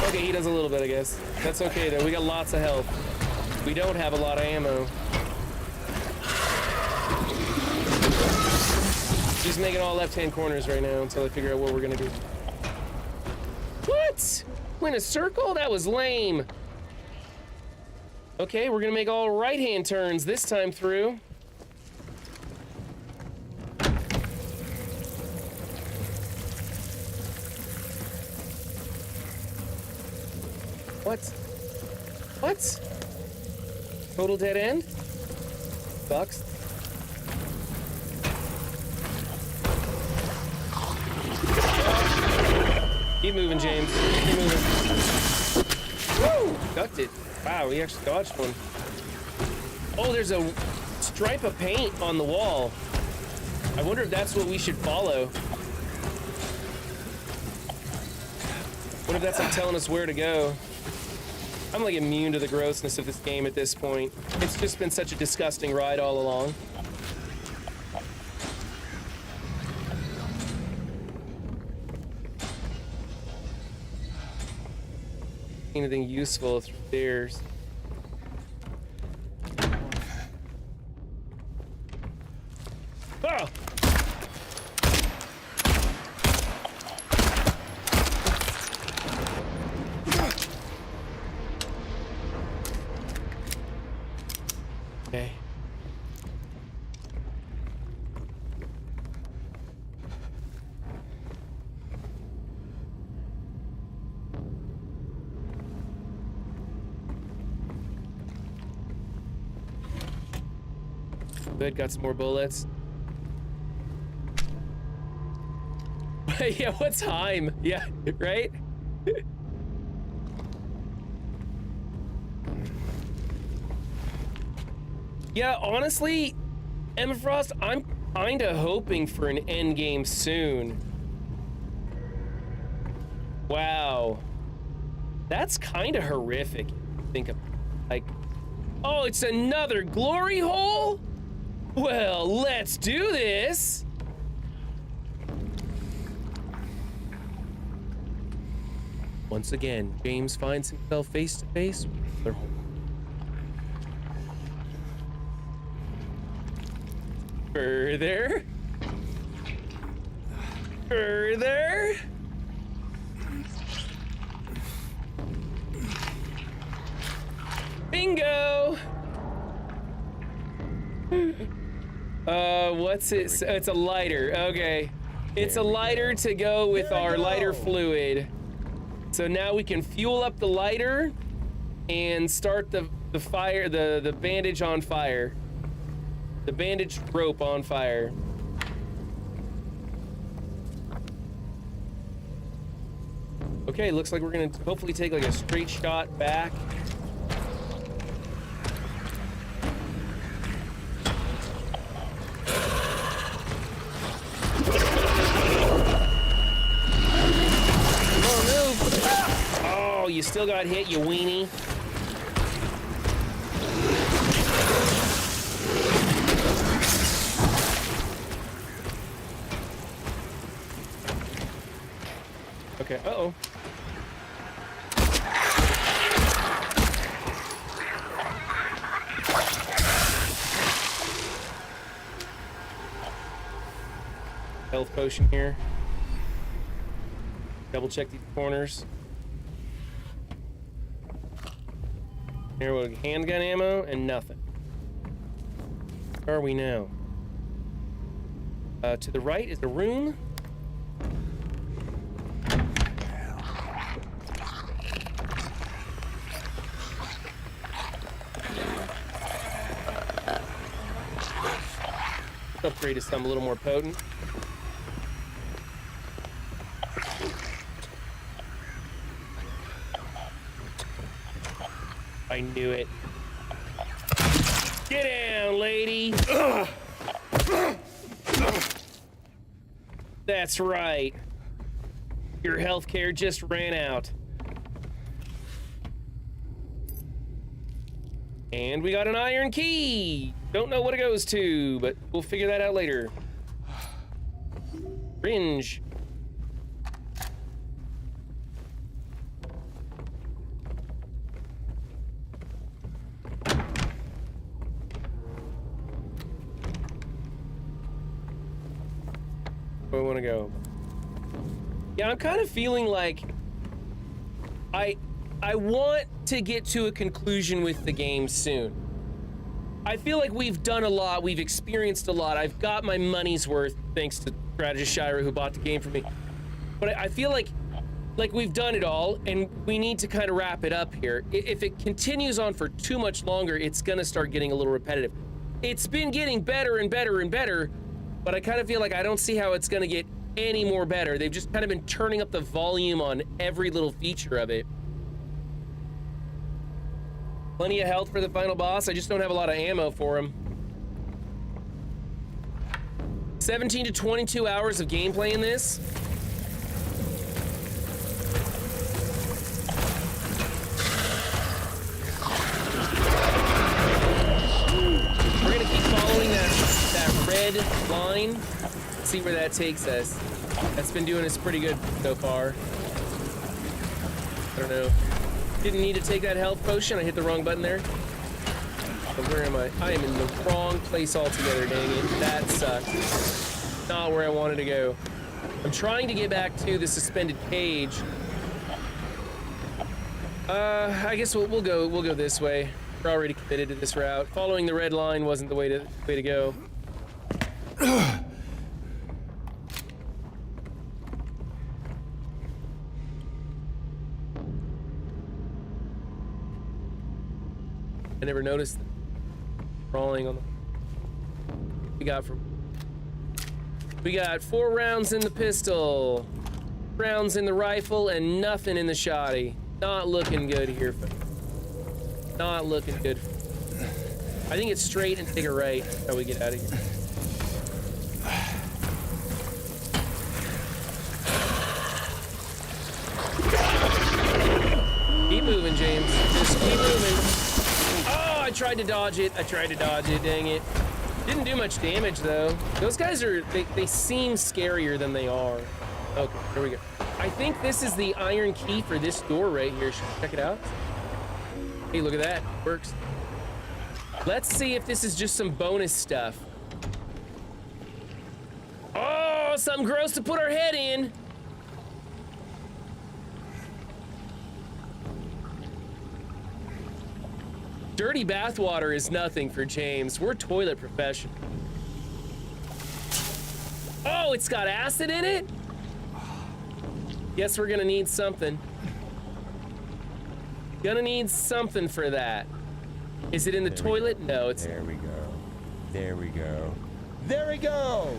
Okay, he does a little bit, I guess. That's okay, though. We got lots of health. We don't have a lot of ammo. Just making all left-hand corners right now until I figure out what we're gonna do. What? Went a circle? That was lame. Okay, we're gonna make all right-hand turns this time through. What? What? Total dead end? Sucks. Keep moving, James. Keep moving. Woo! Ducked it. Wow, we actually dodged one. Oh, there's a stripe of paint on the wall. I wonder if that's what we should follow. What if that's like telling us where to go? I'm like immune to the grossness of this game at this point. It's just been such a disgusting ride all along. anything useful through stairs. Oh! Okay. Good, got some more bullets. Yeah, what's Heim? Yeah, right? Yeah, honestly, Emma Frost, I'm kinda hoping for an end game soon. Wow. That's kinda horrific. Think of, like, oh, it's another glory hole? Well, let's do this. Once again, James finds himself face to face with their home. Further. Further. Bingo. What's it? So it's a lighter. Okay. It's a lighter to go with our lighter fluid. So now we can fuel up the lighter and start the fire, the bandage on fire. The bandage rope on fire. Okay, looks like we're gonna hopefully take like a straight shot back. Oh, you still got hit, you weenie. Okay, uh-oh. Health potion here. Double check these corners. Here we go, handgun ammo and nothing. Where are we now? To the right is a room. Upgrade to something a little more potent. I knew it. Get down, lady. That's right. Your healthcare just ran out. And we got an iron key. Don't know what it goes to, but we'll figure that out later. Fringe. Where do I want to go? Yeah, I'm kind of feeling like I want to get to a conclusion with the game soon. I feel like we've done a lot, we've experienced a lot. I've got my money's worth thanks to Strategist Shira who bought the game for me. But I feel like we've done it all and we need to kind of wrap it up here. If it continues on for too much longer, it's gonna start getting a little repetitive. It's been getting better and better and better, but I kind of feel like I don't see how it's gonna get any more better. They've just kind of been turning up the volume on every little feature of it. Plenty of health for the final boss. I just don't have a lot of ammo for him. 17 to 22 hours of gameplay in this. We're gonna keep following that red line. See where that takes us. That's been doing us pretty good so far. I don't know. Didn't need to take that health potion. I hit the wrong button there. But where am I? I am in the wrong place altogether, dang it. That sucks. Not where I wanted to go. I'm trying to get back to the suspended cage. I guess we'll go this way. We're already committed to this route. Following the red line wasn't the way to go. I never noticed crawling on the. We got 4 rounds in the pistol, rounds in the rifle, and nothing in the shotty. Not looking good here. Not looking good. I think it's straight and take a right. How we get out of here. Keep moving, James. Just keep moving. Oh, I tried to dodge it. Dang it. Didn't do much damage, though. Those guys are, they seem scarier than they are. Okay, here we go. I think this is the iron key for this door right here. Should we check it out? Hey, look at that. Works. Let's see if this is just some bonus stuff. Oh, something gross to put our head in. Dirty bathwater is nothing for James. We're toilet professionals. Oh, it's got acid in it? Guess we're gonna need something. Gonna need something for that. Is it in the toilet? No, it's... There we go. There we go. There we go!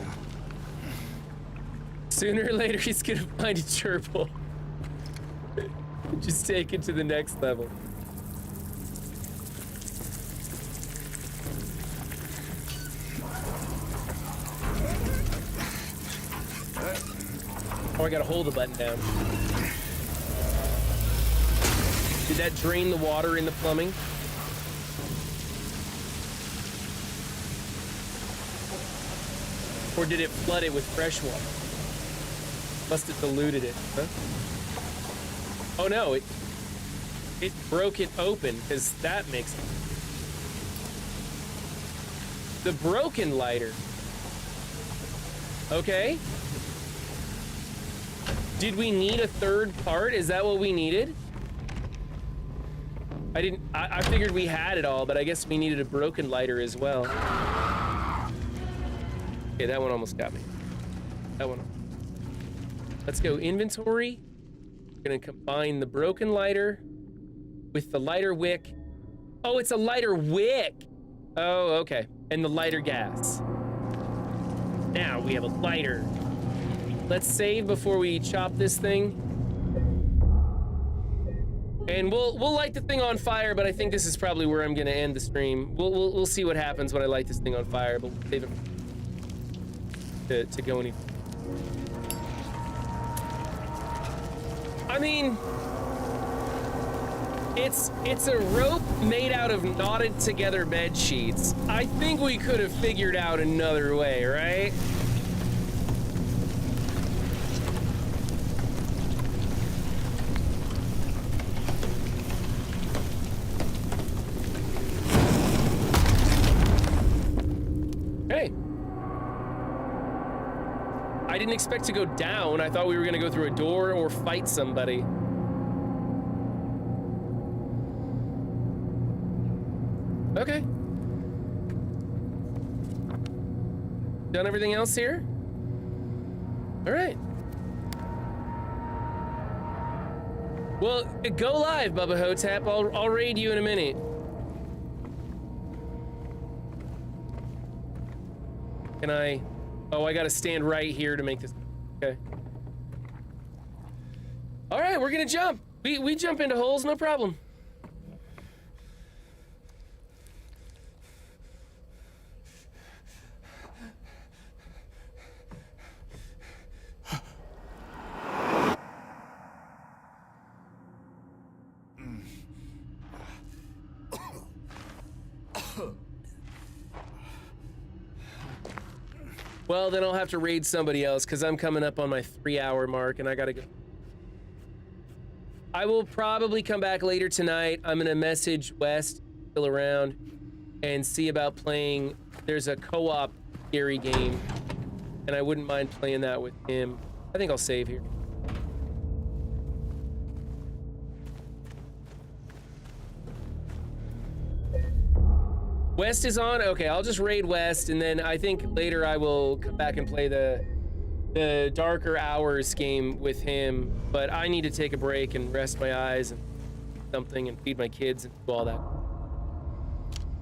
Sooner or later, he's gonna find a gerbil. Just take it to the next level. Oh, I gotta hold the button down. Did that drain the water in the plumbing? Or did it flood it with fresh water? Must have diluted it, huh? Oh no, it broke it open, because that makes it. The broken lighter. Okay. Did we need a third part? Is that what we needed? I figured we had it all, but I guess we needed a broken lighter as well. Okay, that one almost got me. That one. Let's go inventory. We're gonna combine the broken lighter with the lighter wick. Oh, it's a lighter wick. Oh, okay. And the lighter gas. Now we have a lighter. Let's save before we chop this thing. And we'll light the thing on fire, but I think this is probably where I'm gonna end the stream. We'll see what happens when I light this thing on fire, but we'll save it to go any. I mean, it's a rope made out of knotted together bed sheets. I think we could have figured out another way, right? Hey. I didn't expect to go down. I thought we were gonna go through a door or fight somebody. Okay. Done everything else here? All right. Well, go live, Bubba Hotep. I'll raid you in a minute. Can I? Oh, I gotta stand right here to make this. Okay. All right, we're gonna jump. We jump into holes, no problem. Well, then I'll have to raid somebody else because I'm coming up on my 3-hour mark and I gotta go. I will probably come back later tonight. I'm gonna message West, still around, and see about playing. There's a co-op scary game, and I wouldn't mind playing that with him. I think I'll save here. West is on? Okay, I'll just raid West, and then I think later I will come back and play the Darker Hours game with him, but I need to take a break and rest my eyes and something and feed my kids and do all that.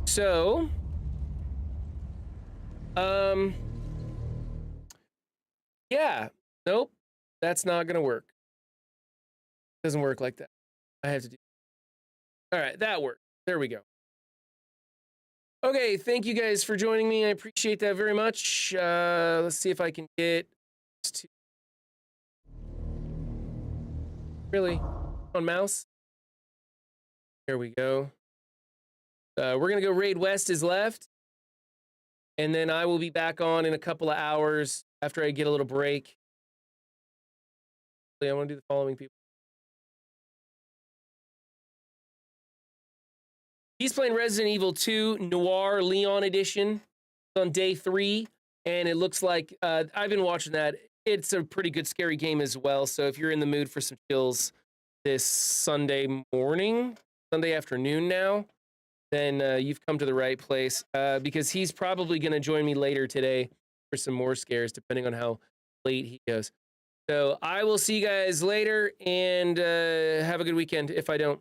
So, yeah, nope, that's not gonna work. Doesn't work like that. I have to do. All right, that worked. There we go. Okay, thank you guys for joining me. I appreciate that very much. Let's see if I can get to... Really? On mouse? Here we go. We're gonna go raid West is left. And then I will be back on in a couple of hours after I get a little break. I want to do the following people. He's playing Resident Evil 2 Noir Leon Edition. It's on day 3, and it looks like I've been watching that. It's a pretty good scary game as well. So if you're in the mood for some chills this Sunday morning, Sunday afternoon now, then you've come to the right place because he's probably going to join me later today for some more scares, depending on how late he goes. So I will see you guys later, and have a good weekend if I don't.